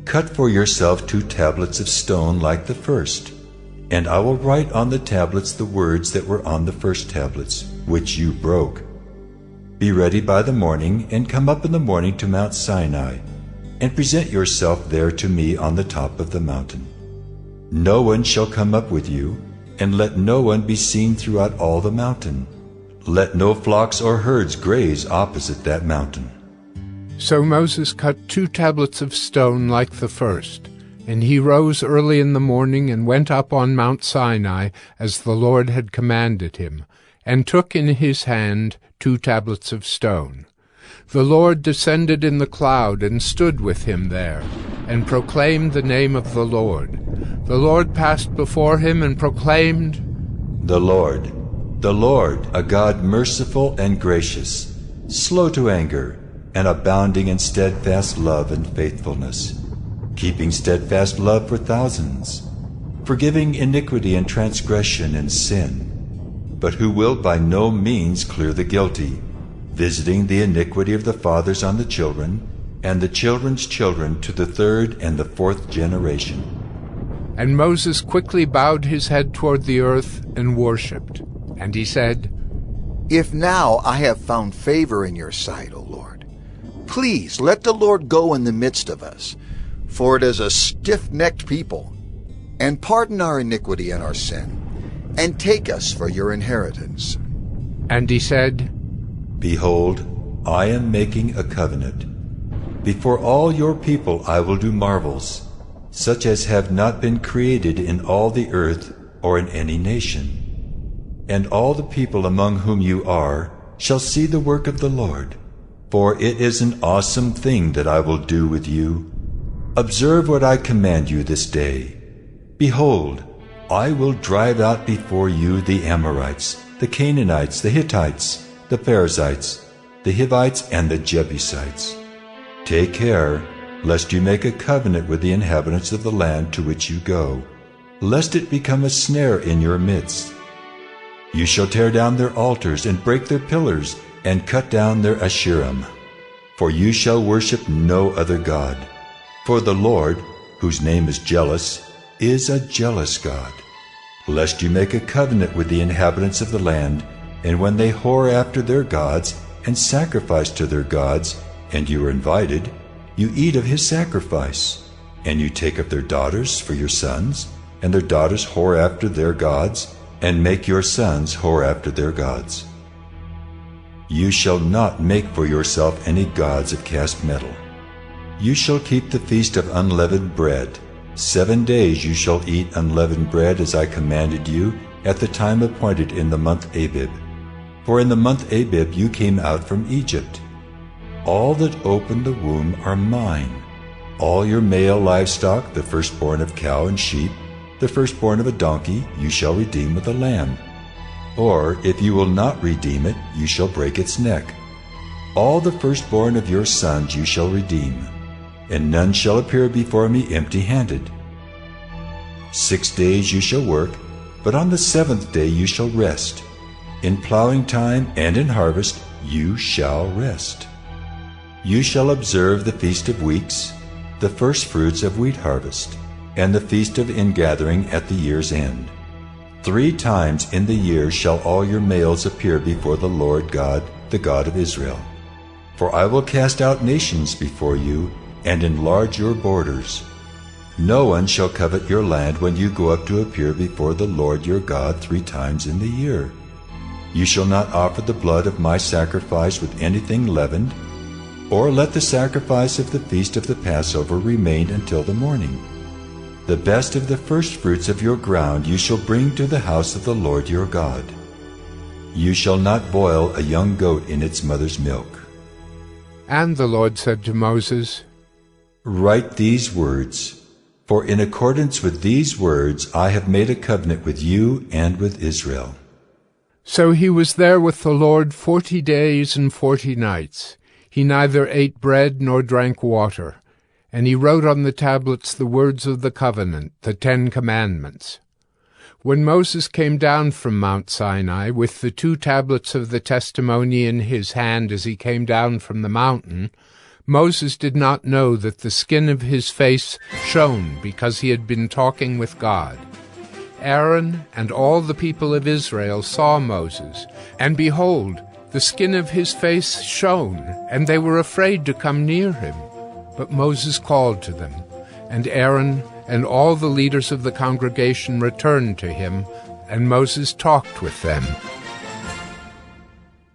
J: Cut for yourself 2 tablets of stone like the first, and I will write on the tablets the words that were on the first tablets, which you broke. Be ready by the morning, and come up in the morning to Mount Sinai, and present yourself there to me on the top of the mountain. No one shall come up with you, and let no one be seen throughout all the mountain. Let no flocks or herds graze opposite that mountain.
A: So Moses cut 2 tablets of stone like the first, and he rose early in the morning and went up on Mount Sinai as the Lord had commanded him, and took in his hand 2 tablets of stone. The Lord descended in the cloud and stood with him there, and proclaimed the name of the Lord. The Lord passed before him and proclaimed,
J: The Lord, a God merciful and gracious, slow to anger, and abounding in steadfast love and faithfulness, keeping steadfast love for thousands, forgiving iniquity and transgression and sin, but who will by no means clear the guilty, visiting the iniquity of the fathers on the children, and the children's children to the 3rd and the 4th generation.
A: And Moses quickly bowed his head toward the earth and worshipped. And he said,
F: If now I have found favor in your sight, O Lord, please let the Lord go in the midst of us, for it is a stiff-necked people, and pardon our iniquity and our sin, and take us for your inheritance.
A: And he said,
J: Behold, I am making a covenant. Before all your people I will do marvels, such as have not been created in all the earth or in any nation. And all the people among whom you are shall see the work of the Lord, for it is an awesome thing that I will do with you. Observe what I command you this day. Behold, I will drive out before you the Amorites, the Canaanites, the Hittites, the Perizzites, the Hivites, and the Jebusites. Take care, lest you make a covenant with the inhabitants of the land to which you go, lest it become a snare in your midst. You shall tear down their altars and break their pillars and cut down their Asherim. For you shall worship no other God. For the Lord, whose name is jealous, is a jealous God. Lest you make a covenant with the inhabitants of the land, and when they whore after their gods and sacrifice to their gods, and you are invited, you eat of his sacrifice, and you take up their daughters for your sons, and their daughters whore after their gods, and make your sons whore after their gods. You shall not make for yourself any gods of cast metal. You shall keep the feast of unleavened bread. 7 days you shall eat unleavened bread as I commanded you at the time appointed in the month Abib. For in the month Abib you came out from Egypt. All that open the womb are mine. All your male livestock, the firstborn of cow and sheep, the firstborn of a donkey, you shall redeem with a lamb. Or if you will not redeem it, you shall break its neck. All the firstborn of your sons you shall redeem, and none shall appear before me empty-handed. 6 days you shall work, but on the 7th day you shall rest. In plowing time and in harvest you shall rest. You shall observe the Feast of Weeks, the firstfruits of wheat harvest, and the Feast of Ingathering at the year's end. 3 times in the year shall all your males appear before the Lord God, the God of Israel. For I will cast out nations before you, and enlarge your borders. No one shall covet your land when you go up to appear before the Lord your God 3 times in the year. You shall not offer the blood of my sacrifice with anything leavened, or let the sacrifice of the feast of the Passover remain until the morning. The best of the firstfruits of your ground you shall bring to the house of the Lord your God. You shall not boil a young goat in its mother's milk.
A: And the Lord said to Moses,
J: Write these words, for in accordance with these words I have made a covenant with you and with Israel.
A: So he was there with the Lord 40 days and 40 nights. He neither ate bread nor drank water. And he wrote on the tablets the words of the covenant, the 10 Commandments. When Moses came down from Mount Sinai with the 2 tablets of the testimony in his hand as he came down from the mountain, Moses did not know that the skin of his face shone because he had been talking with God. Aaron and all the people of Israel saw Moses, and behold, the skin of his face shone, and they were afraid to come near him. But Moses called to them, and Aaron and all the leaders of the congregation returned to him, and Moses talked with them.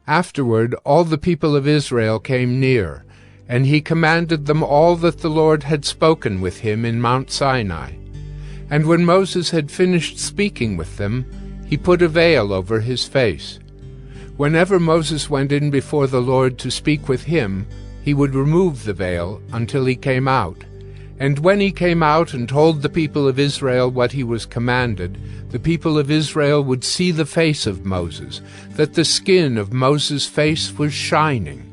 A: Afterward all the people of Israel came near, and he commanded them all that the Lord had spoken with him in Mount Sinai. And when Moses had finished speaking with them, he put a veil over his face. Whenever Moses went in before the Lord to speak with him, he would remove the veil until he came out. And when he came out and told the people of Israel what he was commanded, the people of Israel would see the face of Moses, that the skin of Moses' face was shining.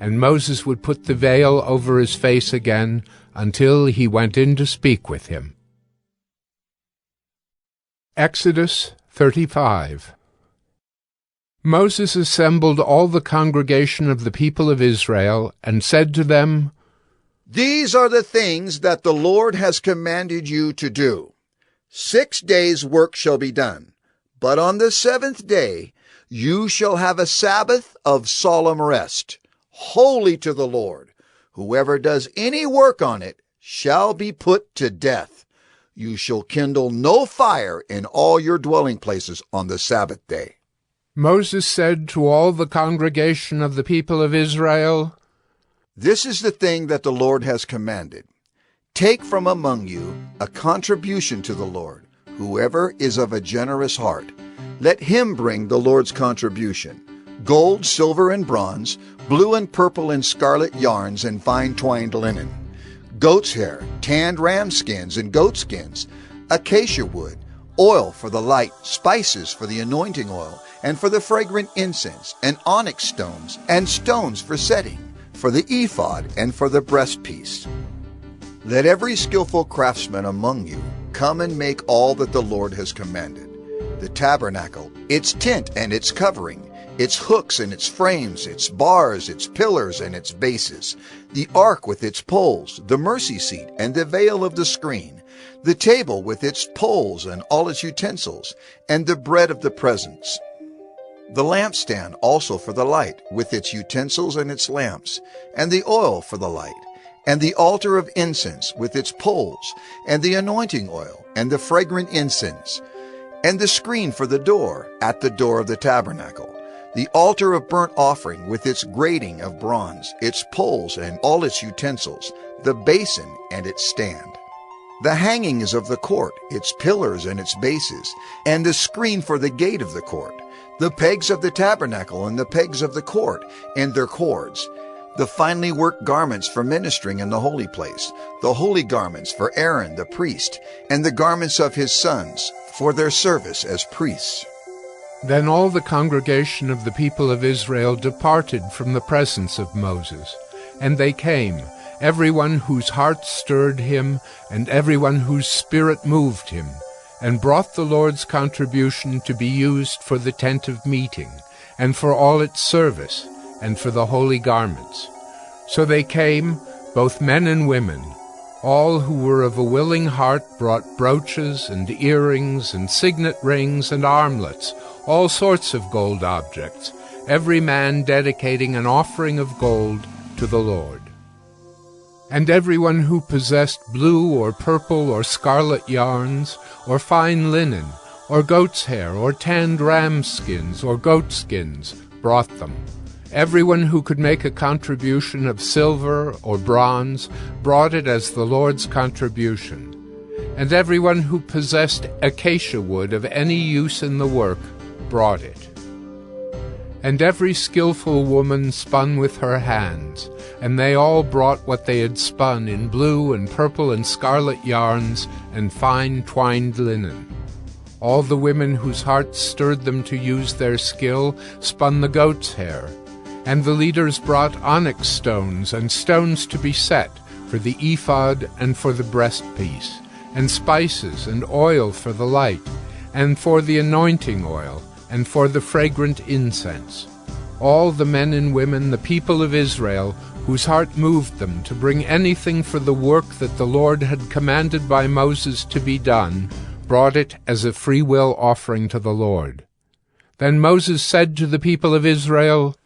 A: And Moses would put the veil over his face again until he went in to speak with him. Exodus 35. Moses assembled all the congregation of the people of Israel, and said to them,
F: These are the things that the Lord has commanded you to do. 6 days' work shall be done, but on the 7th day you shall have a Sabbath of solemn rest, holy to the Lord. Whoever does any work on it shall be put to death. You shall kindle no fire in all your dwelling places on the Sabbath day.
A: Moses said to all the congregation of the people of Israel,
F: This is the thing that the Lord has commanded. Take from among you a contribution to the Lord. Whoever is of a generous heart, let him bring the Lord's contribution: gold, silver, and bronze, blue and purple and scarlet yarns, and fine twined linen, goat's hair, tanned ram skins and goat skins, acacia wood, oil for the light, spices for the anointing oil, and for the fragrant incense, and onyx stones, and stones for setting, for the ephod, and for the breastpiece. Let every skillful craftsman among you come and make all that the Lord has commanded: the tabernacle, its tent and its covering, its hooks and its frames, its bars, its pillars and its bases, the ark with its poles, the mercy seat and the veil of the screen, the table with its poles and all its utensils, and the bread of the presence. The lampstand also for the light, with its utensils and its lamps, and the oil for the light, and the altar of incense with its poles, and the anointing oil, and the fragrant incense, and the screen for the door, at the door of the tabernacle, the altar of burnt offering with its grating of bronze, its poles and all its utensils, the basin and its stand, the hangings of the court, its pillars and its bases, and the screen for the gate of the court, the pegs of the tabernacle and the pegs of the court, and their cords, the finely worked garments for ministering in the holy place, the holy garments for Aaron the priest, and the garments of his sons for their service as priests.
A: Then all the congregation of the people of Israel departed from the presence of Moses, and they came, everyone whose heart stirred him, and everyone whose spirit moved him, and brought the Lord's contribution to be used for the tent of meeting, and for all its service, and for the holy garments. So they came, both men and women. All who were of a willing heart brought brooches and earrings and signet rings and armlets, all sorts of gold objects, every man dedicating an offering of gold to the Lord. And everyone who possessed blue or purple or scarlet yarns, or fine linen, or goat's hair, or tanned ram skins, or goat skins, brought them. Everyone who could make a contribution of silver or bronze brought it as the Lord's contribution. And everyone who possessed acacia wood of any use in the work brought it. And every skillful woman spun with her hands, and they all brought what they had spun in blue and purple and scarlet yarns and fine twined linen. All the women whose hearts stirred them to use their skill spun the goat's hair, and the leaders brought onyx stones and stones to be set for the ephod and for the breastpiece, and spices and oil for the light, and for the anointing oil, and for the fragrant incense. All the men and women, the people of Israel, whose heart moved them to bring anything for the work that the Lord had commanded by Moses to be done, brought it as a freewill offering to the Lord. Then Moses said to the people of Israel,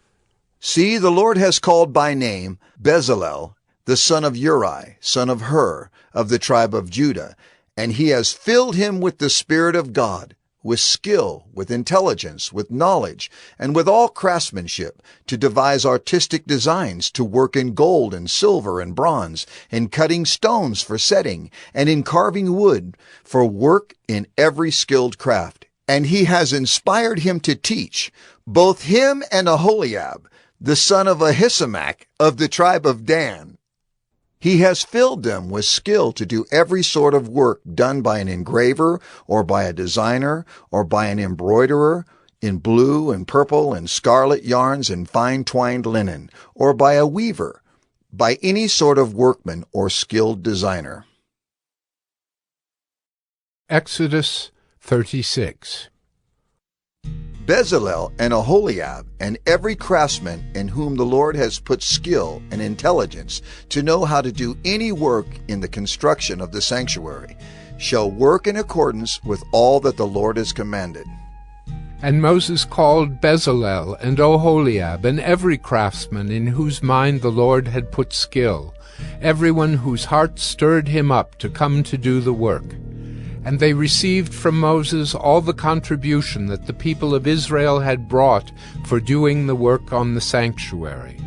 F: See, the Lord has called by name Bezalel, the son of Uri, son of Hur, of the tribe of Judah, and he has filled him with the Spirit of God, with skill, with intelligence, with knowledge, and with all craftsmanship, to devise artistic designs, to work in gold and silver and bronze, in cutting stones for setting, and in carving wood, for work in every skilled craft. And he has inspired him to teach, both him and Aholiab, the son of Ahisamach, of the tribe of Dan. He has filled them with skill to do every sort of work done by an engraver, or by a designer, or by an embroiderer, in blue and purple and scarlet yarns and fine twined linen, or by a weaver, by any sort of workman or skilled designer.
A: Exodus 36.
F: Bezalel and Aholiab and every craftsman in whom the Lord has put skill and intelligence to know how to do any work in the construction of the sanctuary shall work in accordance with all that the Lord has commanded.
A: And Moses called Bezalel and Aholiab and every craftsman in whose mind the Lord had put skill, everyone whose heart stirred him up to come to do the work. And they received from Moses all the contribution that the people of Israel had brought for doing the work on the sanctuary.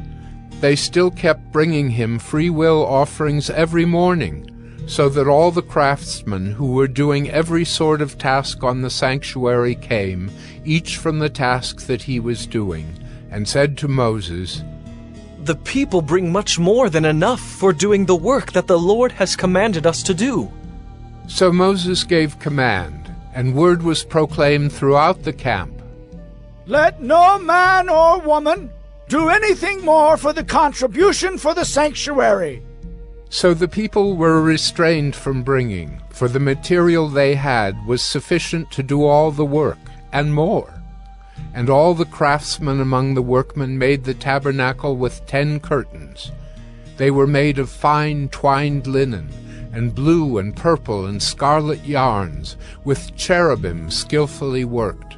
A: They still kept bringing him free will offerings every morning, so that all the craftsmen who were doing every sort of task on the sanctuary came, each from the task that he was doing, and said to Moses,
S: "The people bring much more than enough for doing the work that the Lord has commanded us to do."
A: So Moses gave command, and word was proclaimed throughout the camp.
N: Let no man or woman do anything more for the contribution for the sanctuary.
A: So the people were restrained from bringing, for the material they had was sufficient to do all the work, and more. And all the craftsmen among the workmen made the tabernacle with 10 curtains. They were made of fine twined linen, and blue and purple and scarlet yarns, with cherubim skillfully worked.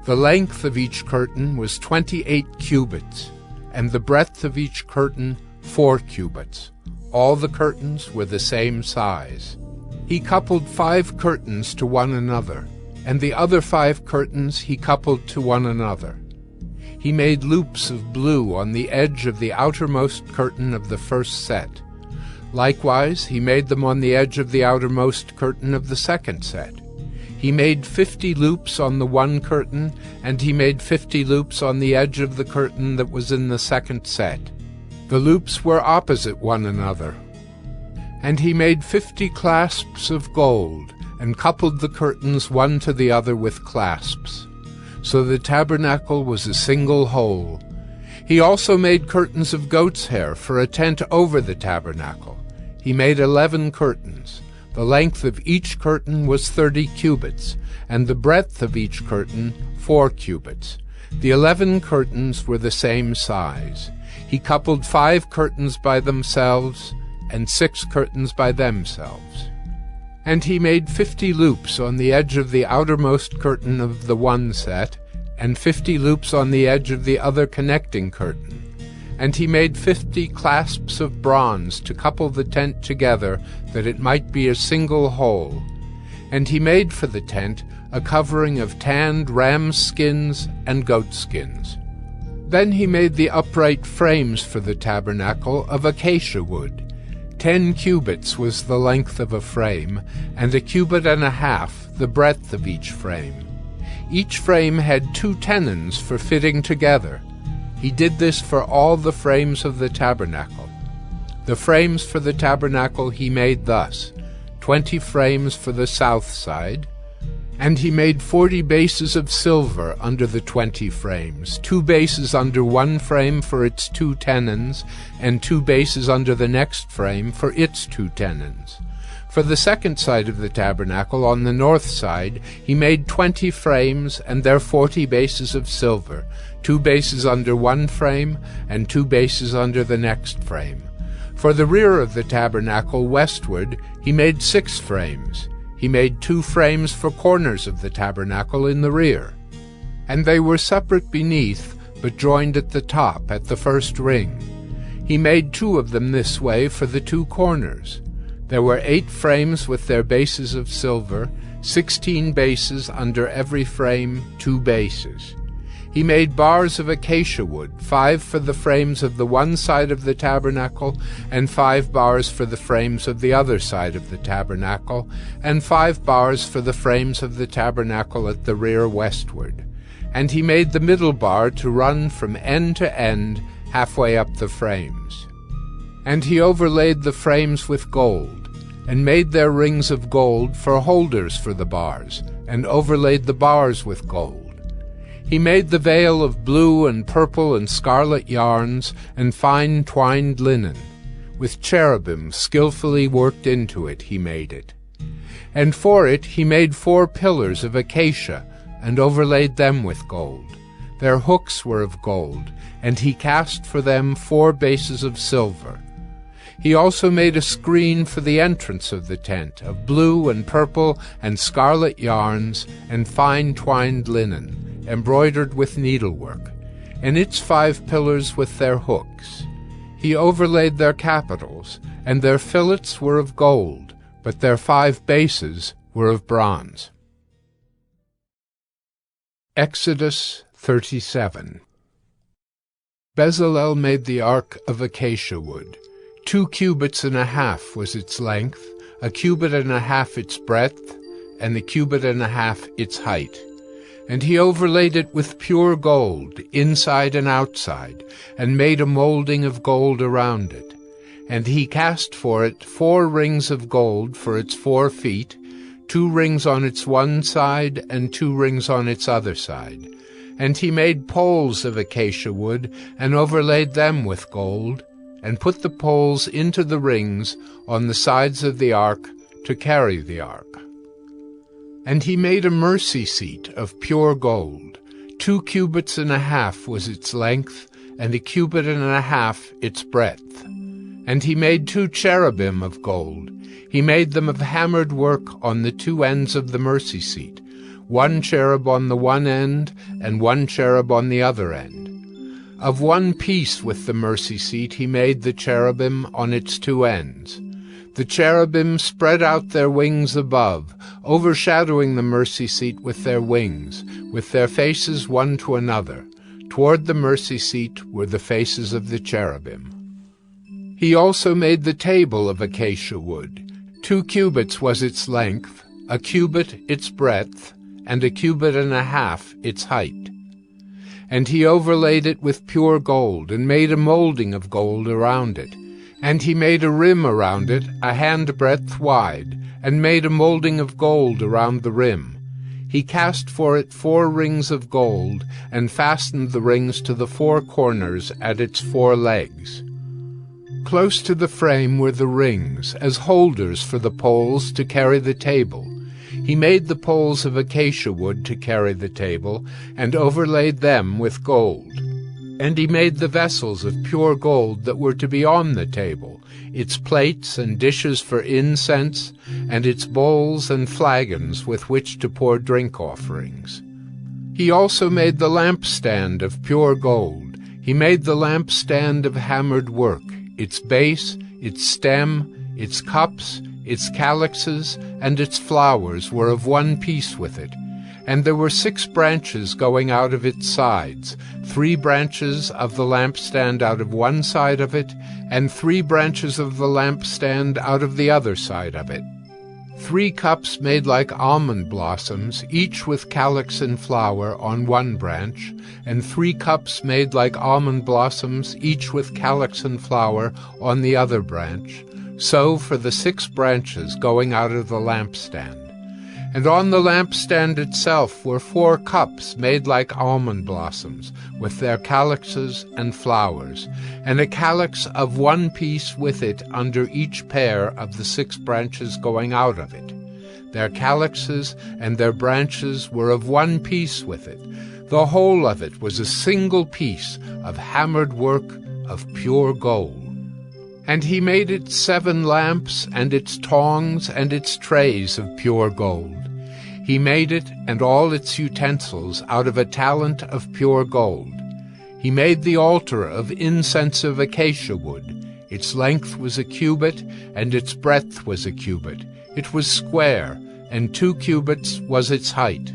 A: The length of each curtain was 28 cubits, and the breadth of each curtain 4 cubits. All the curtains were the same size. He coupled 5 curtains to one another, and the other 5 curtains he coupled to one another. He made loops of blue on the edge of the outermost curtain of the first set. Likewise, he made them on the edge of the outermost curtain of the second set. He made 50 loops on the one curtain, and he made 50 loops on the edge of the curtain that was in the second set. The loops were opposite one another. And he made 50 clasps of gold, and coupled the curtains one to the other with clasps. So the tabernacle was a single whole. He also made curtains of goat's hair for a tent over the tabernacle. He made 11 curtains. The length of each curtain was 30 cubits, and the breadth of each curtain 4 cubits. The 11 curtains were the same size. He coupled 5 curtains by themselves, and 6 curtains by themselves. And he made 50 loops on the edge of the outermost curtain of the one set, and 50 loops on the edge of the other connecting curtain. And he made 50 clasps of bronze to couple the tent together, that it might be a single whole. And he made for the tent a covering of tanned ram skins and goat skins. Then he made the upright frames for the tabernacle of acacia wood. 10 cubits was the length of a frame, and 1.5 cubits the breadth of each frame. Each frame had 2 tenons for fitting together. He did this for all the frames of the tabernacle. The frames for the tabernacle he made thus: 20 frames for the south side, and he made 40 bases of silver under the 20 frames, 2 bases under one frame for its 2 tenons, and 2 bases under the next frame for its 2 tenons. For the second side of the tabernacle, on the north side, he made 20 frames and their 40 bases of silver, 2 bases under one frame, and 2 bases under the next frame. For the rear of the tabernacle westward, he made 6 frames. He made 2 frames for corners of the tabernacle in the rear. And they were separate beneath, but joined at the top, at the first ring. He made 2 of them this way for the 2 corners. There were 8 frames with their bases of silver, 16 bases under every frame, 2 bases. He made bars of acacia wood, 5 for the frames of the one side of the tabernacle, and 5 bars for the frames of the other side of the tabernacle, and 5 bars for the frames of the tabernacle at the rear westward. And he made the middle bar to run from end to end, halfway up the frames. And he overlaid the frames with gold, and made their rings of gold for holders for the bars, and overlaid the bars with gold. He made the veil of blue and purple and scarlet yarns, and fine twined linen. With cherubim skillfully worked into it he made it. And for it he made 4 pillars of acacia, and overlaid them with gold. Their hooks were of gold, and he cast for them 4 bases of silver. He also made a screen for the entrance of the tent, of blue and purple and scarlet yarns, and fine twined linen, embroidered with needlework, and its 5 pillars with their hooks. He overlaid their capitals, and their fillets were of gold, but their 5 bases were of bronze. Exodus 37. Bezalel made the ark of acacia wood. 2 cubits and a half was its length, 1 cubit and a half its breadth, and 1 cubit and a half its height. And he overlaid it with pure gold, inside and outside, and made a molding of gold around it. And he cast for it 4 rings of gold for its 4 feet, 2 rings on its one side and 2 rings on its other side. And he made poles of acacia wood, and overlaid them with gold, and put the poles into the rings on the sides of the ark to carry the ark. And he made a mercy seat of pure gold. 2 cubits and a half was its length, and 1 cubit and a half its breadth. And he made 2 cherubim of gold. He made them of hammered work on the 2 ends of the mercy seat, 1 cherub on the one end, and 1 cherub on the other end. Of one piece with the mercy seat he made the cherubim on its 2 ends. The cherubim spread out their wings above, overshadowing the mercy seat with their wings, with their faces one to another. Toward the mercy seat were the faces of the cherubim. He also made the table of acacia wood. 2 cubits was its length, 1 cubit its breadth, and 1 cubit and a half its height. And he overlaid it with pure gold, and made a molding of gold around it. And he made a rim around it, a handbreadth wide, and made a molding of gold around the rim. He cast for it 4 rings of gold, and fastened the rings to the 4 corners at its 4 legs. Close to the frame were the rings, as holders for the poles to carry the table. He made the poles of acacia wood to carry the table, and overlaid them with gold. And he made the vessels of pure gold that were to be on the table, its plates and dishes for incense, and its bowls and flagons with which to pour drink offerings. He also made the lampstand of pure gold. He made the lampstand of hammered work, its base, its stem, its cups, its calyxes, and its flowers were of one piece with it. And there were 6 branches going out of its sides, 3 branches of the lampstand out of one side of it, and 3 branches of the lampstand out of the other side of it. 3 cups made like almond blossoms, each with calyx and flower on one branch, and 3 cups made like almond blossoms, each with calyx and flower on the other branch. So for the 6 branches going out of the lampstand. And on the lampstand itself were 4 cups made like almond blossoms, with their calyxes and flowers, and a calyx of one piece with it under each pair of the 6 branches going out of it. Their calyxes and their branches were of one piece with it. The whole of it was a single piece of hammered work of pure gold. And he made it 7 lamps, and its tongs, and its trays of pure gold. He made it and all its utensils out of a talent of pure gold. He made the altar of incense of acacia wood. Its length was 1 cubit, and its breadth was 1 cubit. It was square, and 2 cubits was its height.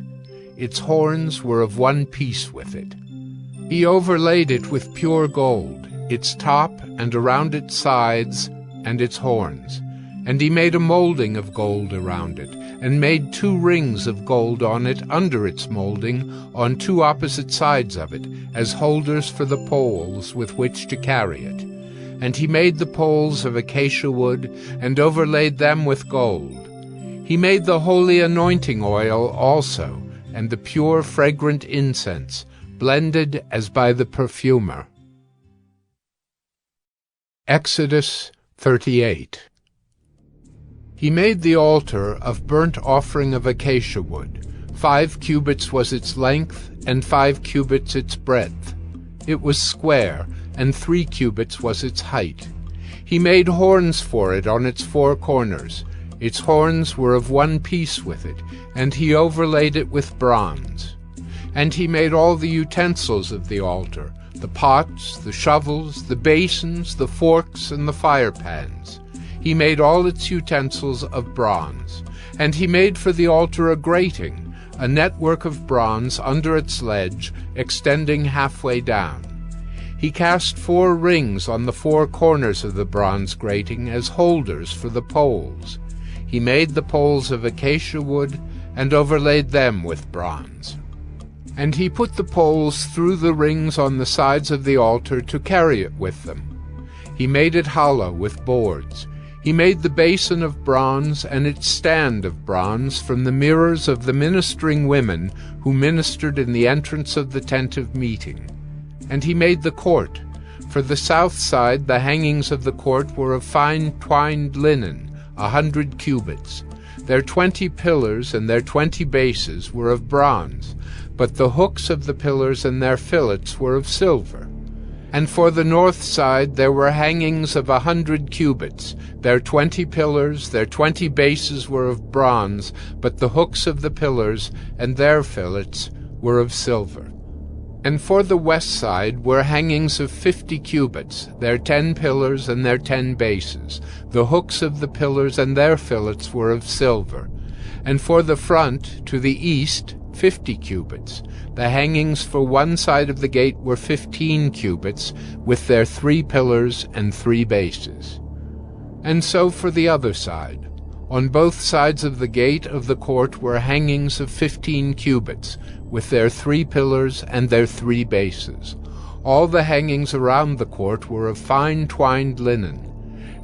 A: Its horns were of one piece with it. He overlaid it with pure gold, its top and around its sides, and its horns. And he made a molding of gold around it, and made 2 rings of gold on it under its molding, on 2 opposite sides of it, as holders for the poles with which to carry it. And he made the poles of acacia wood, and overlaid them with gold. He made the holy anointing oil also, and the pure fragrant incense, blended as by the perfumer. Exodus 38. He made the altar of burnt offering of acacia wood. 5 cubits was its length, and 5 cubits its breadth. It was square, and 3 cubits was its height. He made horns for it on its 4 corners. Its horns were of one piece with it, and he overlaid it with bronze. And he made all the utensils of the altar, the pots, the shovels, the basins, the forks, and the fire pans. He made all its utensils of bronze. And he made for the altar a grating, a network of bronze under its ledge, extending halfway down. He cast 4 rings on the 4 corners of the bronze grating as holders for the poles. He made the poles of acacia wood and overlaid them with bronze. And he put the poles through the rings on the sides of the altar to carry it with them. He made it hollow with boards. He made the basin of bronze and its stand of bronze from the mirrors of the ministering women who ministered in the entrance of the tent of meeting. And he made the court. For the south side the hangings of the court were of fine twined linen, 100 cubits. Their 20 pillars and their 20 bases were of bronze, but the hooks of the pillars and their fillets were of silver. And for the north side there were hangings of 100 cubits. Their 20 pillars, their 20 bases were of bronze, but the hooks of the pillars and their fillets were of silver. And for the west side were hangings of 50 cubits, their 10 pillars and their 10 bases. The hooks of the pillars and their fillets were of silver. And for the front, to the east, 50 cubits. The hangings for one side of the gate were 15 cubits, with their 3 pillars and 3 bases. And so for the other side. On both sides of the gate of the court were hangings of 15 cubits, with their 3 pillars and their 3 bases. All the hangings around the court were of fine twined linen,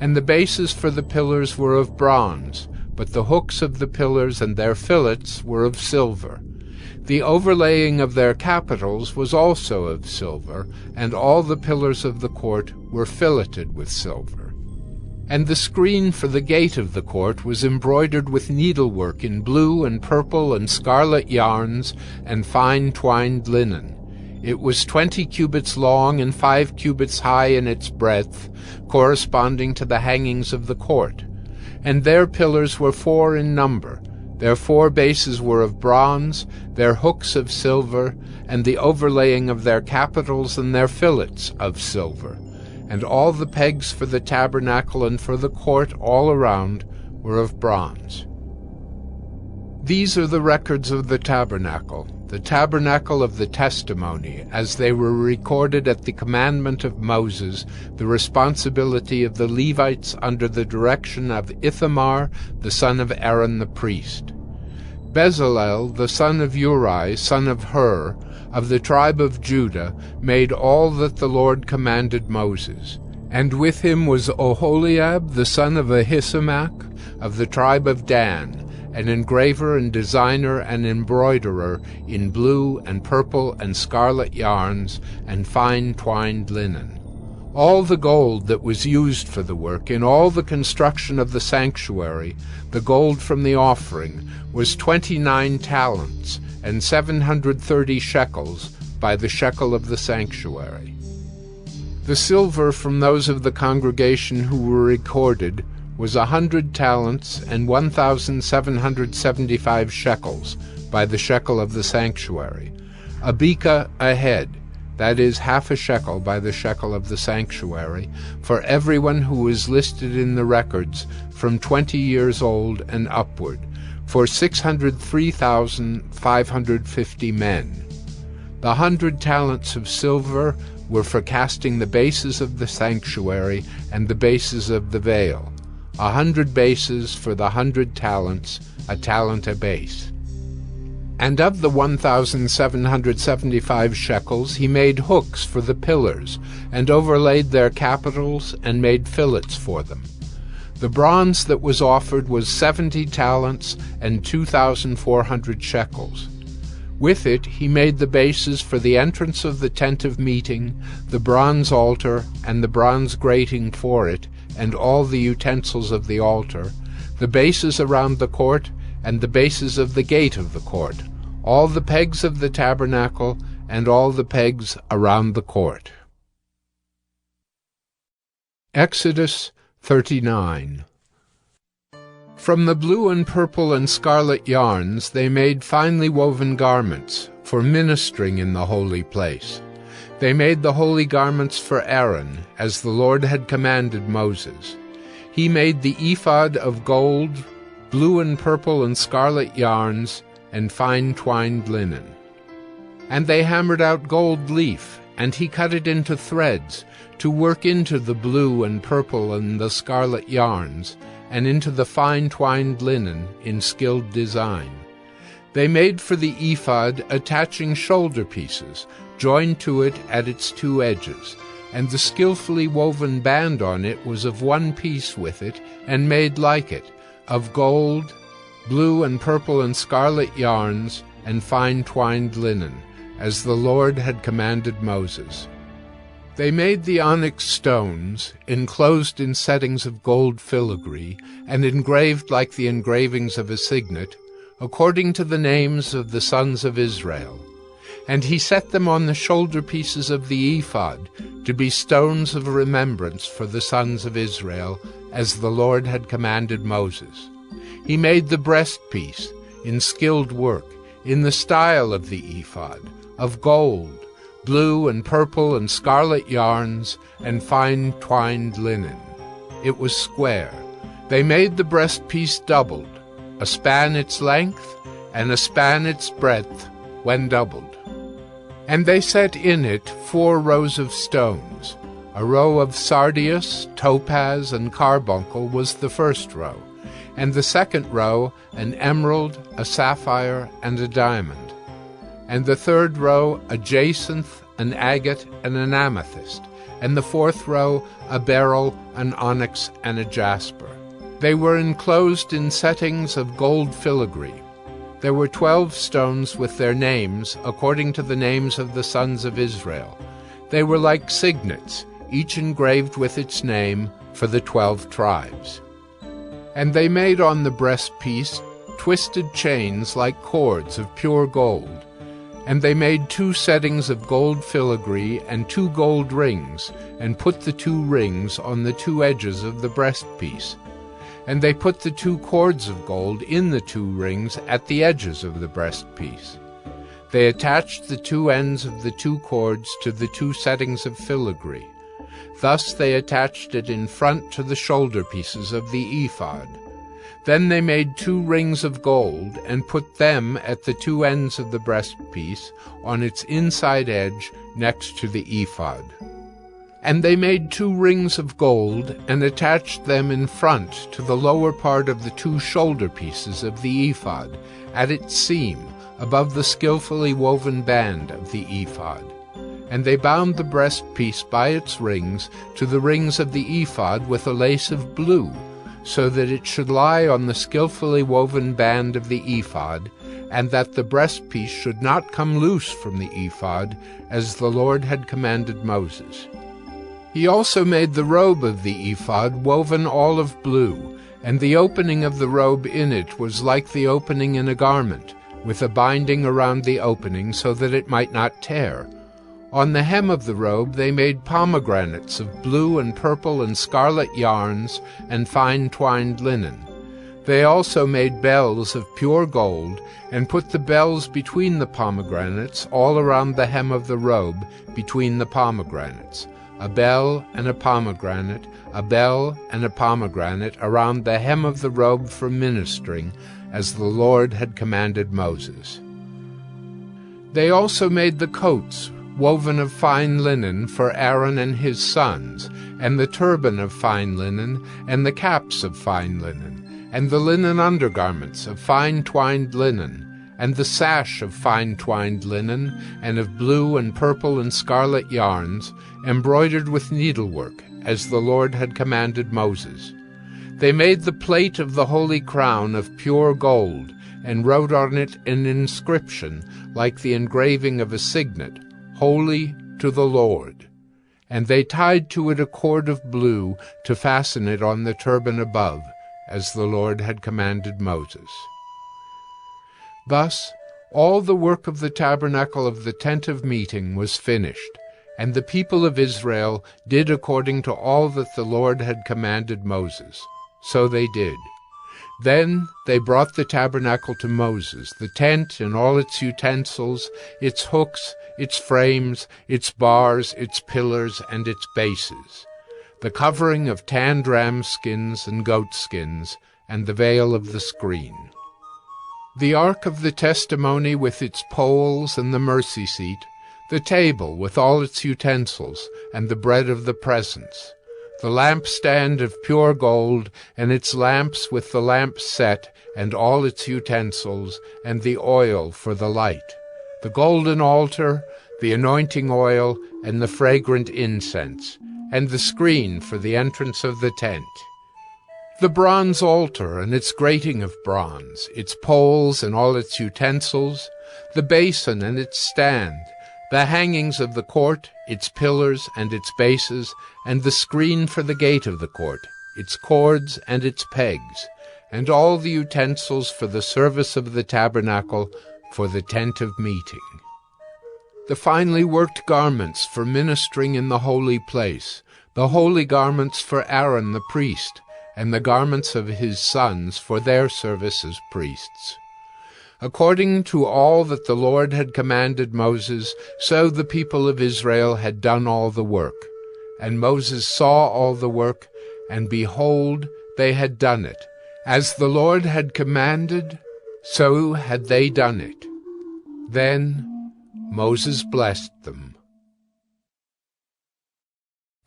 A: and the bases for the pillars were of bronze, but the hooks of the pillars and their fillets were of silver. The overlaying of their capitals was also of silver, and all the pillars of the court were filleted with silver. And the screen for the gate of the court was embroidered with needlework in blue and purple and scarlet yarns and fine twined linen. It was 20 cubits long and 5 cubits high in its breadth, corresponding to the hangings of the court. And their pillars were 4 in number. Their 4 bases were of bronze, their hooks of silver, and the overlaying of their capitals and their fillets of silver. And all the pegs for the tabernacle and for the court all around were of bronze. These are the records of the tabernacle of the testimony, as they were recorded at the commandment of Moses, the responsibility of the Levites under the direction of Ithamar, the son of Aaron the priest. Bezalel, the son of Uri, son of Hur, of the tribe of Judah, made all that the Lord commanded Moses. And with him was Oholiab, the son of Ahisamach, of the tribe of Dan, an engraver and designer and embroiderer in blue and purple and scarlet yarns and fine twined linen. All the gold that was used for the work in all the construction of the sanctuary, the gold from the offering, was 29 talents, and 730 shekels by the shekel of the sanctuary. The silver from those of the congregation who were recorded was 100 talents and 1,775 shekels by the shekel of the sanctuary. A beka a head, that is, half a shekel by the shekel of the sanctuary, for everyone who was listed in the records from 20 years old and upward, for 603,550 men. The 100 talents of silver were for casting the bases of the sanctuary and the bases of the veil. 100 bases for the 100 talents, a talent a base. And of the 1,775 shekels he made hooks for the pillars, and overlaid their capitals, and made fillets for them. The bronze that was offered was 70 talents and 2,400 shekels. With it he made the bases for the entrance of the tent of meeting, the bronze altar, and the bronze grating for it, and all the utensils of the altar, the bases around the court, and the bases of the gate of the court, all the pegs of the tabernacle, and all the pegs around the court. Exodus 39. From the blue and purple and scarlet yarns they made finely woven garments for ministering in the holy place. They made the holy garments for Aaron, as the Lord had commanded Moses. He made the ephod of gold, blue and purple and scarlet yarns, and fine twined linen. And they hammered out gold leaf, and he cut it into threads, to work into the blue and purple and the scarlet yarns, and into the fine twined linen in skilled design. They made for the ephod attaching shoulder pieces, joined to it at its two edges, and the skillfully woven band on it was of one piece with it, and made like it, of gold, blue and purple and scarlet yarns, and fine twined linen, as the Lord had commanded Moses. They made the onyx stones, enclosed in settings of gold filigree, and engraved like the engravings of a signet, according to the names of the sons of Israel. And he set them on the shoulder pieces of the ephod, to be stones of remembrance for the sons of Israel, as the Lord had commanded Moses. He made the breastpiece, in skilled work, in the style of the ephod, of gold, blue and purple and scarlet yarns, and fine twined linen. It was square. They made the breastpiece doubled, a span its length, and a span its breadth, when doubled. And they set in it 4 rows of stones. A row of sardius, topaz, and carbuncle was the first row, and the second row an emerald, a sapphire, and a diamond. And the third row a jacinth, an agate, and an amethyst, and the fourth row a beryl, an onyx, and a jasper. They were enclosed in settings of gold filigree. There were 12 stones with their names, according to the names of the sons of Israel. They were like signets, each engraved with its name, for the 12 tribes. And they made on the breastpiece twisted chains like cords of pure gold. And they made 2 settings of gold filigree and 2 gold rings, and put the 2 rings on the 2 edges of the breastpiece. And they put the 2 cords of gold in the 2 rings at the edges of the breastpiece. They attached the 2 ends of the 2 cords to the 2 settings of filigree. Thus they attached it in front to the shoulder pieces of the ephod. Then they made 2 rings of gold, and put them at the 2 ends of the breastpiece, on its inside edge next to the ephod. And they made 2 rings of gold, and attached them in front to the lower part of the 2 shoulder pieces of the ephod, at its seam, above the skillfully woven band of the ephod. And they bound the breastpiece by its rings to the rings of the ephod with a lace of blue, so that it should lie on the skillfully woven band of the ephod, and that the breastpiece should not come loose from the ephod, as the Lord had commanded Moses. He also made the robe of the ephod woven all of blue, and the opening of the robe in it was like the opening in a garment, with a binding around the opening so that it might not tear. On the hem of the robe they made pomegranates of blue and purple and scarlet yarns and fine twined linen. They also made bells of pure gold, and put the bells between the pomegranates all around the hem of the robe between the pomegranates, a bell and a pomegranate, a bell and a pomegranate around the hem of the robe for ministering, as the Lord had commanded Moses. They also made the coats, woven of fine linen, for Aaron and his sons, and the turban of fine linen, and the caps of fine linen, and the linen undergarments of fine twined linen, and the sash of fine twined linen, and of blue and purple and scarlet yarns, embroidered with needlework, as the Lord had commanded Moses. They made the plate of the holy crown of pure gold, and wrote on it an inscription like the engraving of a signet, Holy to the Lord. And they tied to it a cord of blue to fasten it on the turban above, as the Lord had commanded Moses. Thus all the work of the tabernacle of the tent of meeting was finished, and the people of Israel did according to all that the Lord had commanded Moses. So they did. Then they brought the tabernacle to Moses, the tent and all its utensils, its hooks, its frames, its bars, its pillars, and its bases, the covering of tanned ram skins and goat skins, and the veil of the screen. The ark of the testimony with its poles and the mercy seat, the table with all its utensils, and the bread of the presence, the lampstand of pure gold, and its lamps with the lamps set, and all its utensils, and the oil for the light, the golden altar, the anointing oil, and the fragrant incense, and the screen for the entrance of the tent, the bronze altar and its grating of bronze, its poles and all its utensils, the basin and its stand, the hangings of the court, its pillars and its bases, and the screen for the gate of the court, its cords and its pegs, and all the utensils for the service of the tabernacle, for the tent of meeting. The finely worked garments for ministering in the holy place, the holy garments for Aaron the priest, and the garments of his sons for their service as priests. According to all that the Lord had commanded Moses, so the people of Israel had done all the work. And Moses saw all the work, and behold, they had done it. As the Lord had commanded, so had they done it. Then Moses blessed them.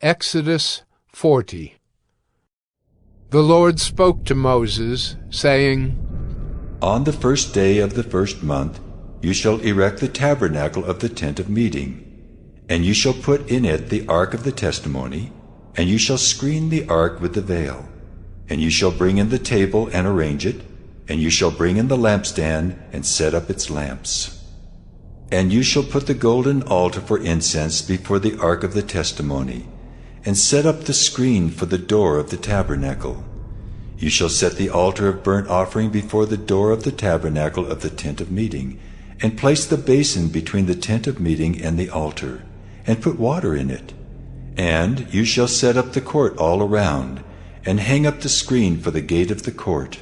A: Exodus 40. The Lord spoke to Moses, saying,
J: On the first day of the first month you shall erect the tabernacle of the tent of meeting, and you shall put in it the ark of the testimony, and you shall screen the ark with the veil, and you shall bring in the table and arrange it, and you shall bring in the lampstand and set up its lamps. And you shall put the golden altar for incense before the ark of the testimony, and set up the screen for the door of the tabernacle. You shall set the altar of burnt offering before the door of the tabernacle of the tent of meeting, and place the basin between the tent of meeting and the altar, and put water in it. And you shall set up the court all around, and hang up the screen for the gate of the court.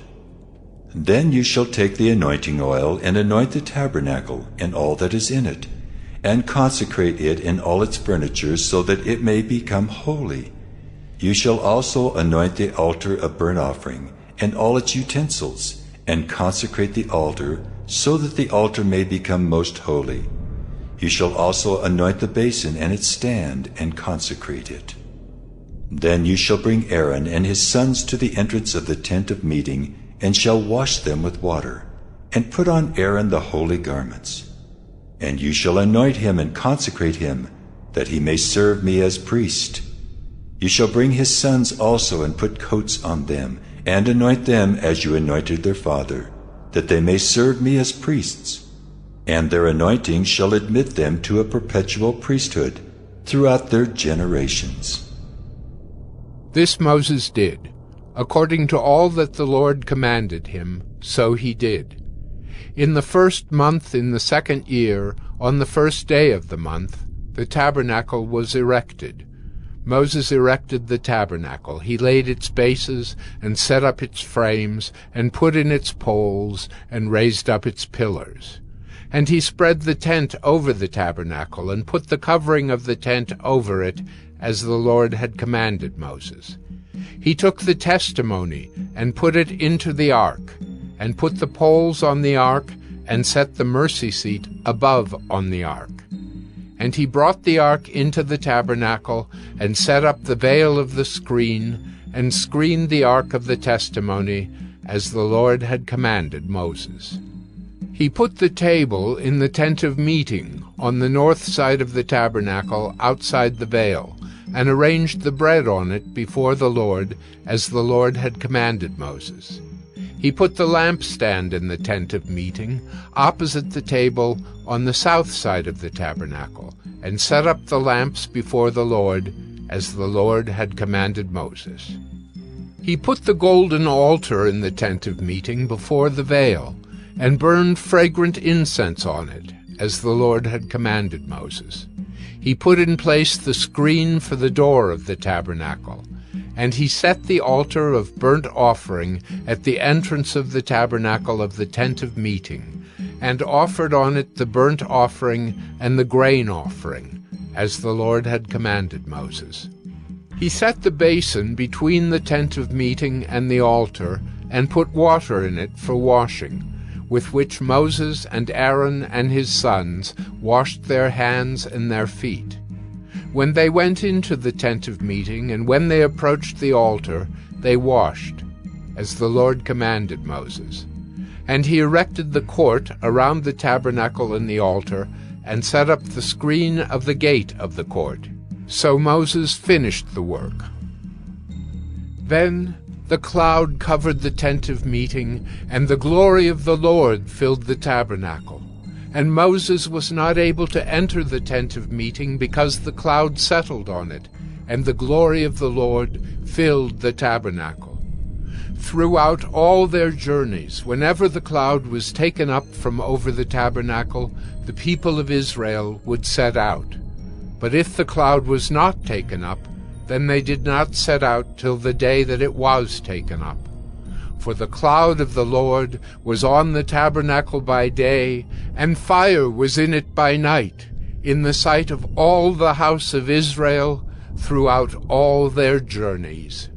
J: Then you shall take the anointing oil, and anoint the tabernacle, and all that is in it, and consecrate it in all its furniture, so that it may become holy. You shall also anoint the altar of burnt offering, and all its utensils, and consecrate the altar, so that the altar may become most holy. You shall also anoint the basin and its stand, and consecrate it. Then you shall bring Aaron and his sons to the entrance of the tent of meeting, and shall wash them with water, and put on Aaron the holy garments. And you shall anoint him and consecrate him, that he may serve me as priest. You shall bring his sons also, and put coats on them, and anoint them as you anointed their father, that they may serve me as priests. And their anointing shall admit them to a perpetual priesthood throughout their generations.
A: This Moses did. According to all that the Lord commanded him, so he did. In the first month in the second year, on the first day of the month, the tabernacle was erected. Moses erected the tabernacle. He laid its bases, and set up its frames, and put in its poles, and raised up its pillars. And he spread the tent over the tabernacle, and put the covering of the tent over it, as the Lord had commanded Moses. He took the testimony, and put it into the ark, and put the poles on the ark, and set the mercy seat above on the ark. And he brought the ark into the tabernacle, and set up the veil of the screen, and screened the ark of the testimony, as the Lord had commanded Moses. He put the table in the tent of meeting, on the north side of the tabernacle, outside the veil, and arranged the bread on it before the Lord, as the Lord had commanded Moses. He put the lampstand in the tent of meeting, opposite the table, on the south side of the tabernacle, and set up the lamps before the Lord, as the Lord had commanded Moses. He put the golden altar in the tent of meeting before the veil, and burned fragrant incense on it, as the Lord had commanded Moses. He put in place the screen for the door of the tabernacle, and he set the altar of burnt offering at the entrance of the tabernacle of the tent of meeting, and offered on it the burnt offering and the grain offering, as the Lord had commanded Moses. He set the basin between the tent of meeting and the altar, and put water in it for washing, with which Moses and Aaron and his sons washed their hands and their feet. When they went into the tent of meeting, and when they approached the altar, they washed, as the Lord commanded Moses. And he erected the court around the tabernacle and the altar, and set up the screen of the gate of the court. So Moses finished the work. Then the cloud covered the tent of meeting, and the glory of the Lord filled the tabernacle. And Moses was not able to enter the tent of meeting because the cloud settled on it, and the glory of the Lord filled the tabernacle. Throughout all their journeys, whenever the cloud was taken up from over the tabernacle, the people of Israel would set out. But if the cloud was not taken up, then they did not set out till the day that it was taken up. For the cloud of the Lord was on the tabernacle by day, and fire was in it by night, in the sight of all the house of Israel throughout all their journeys.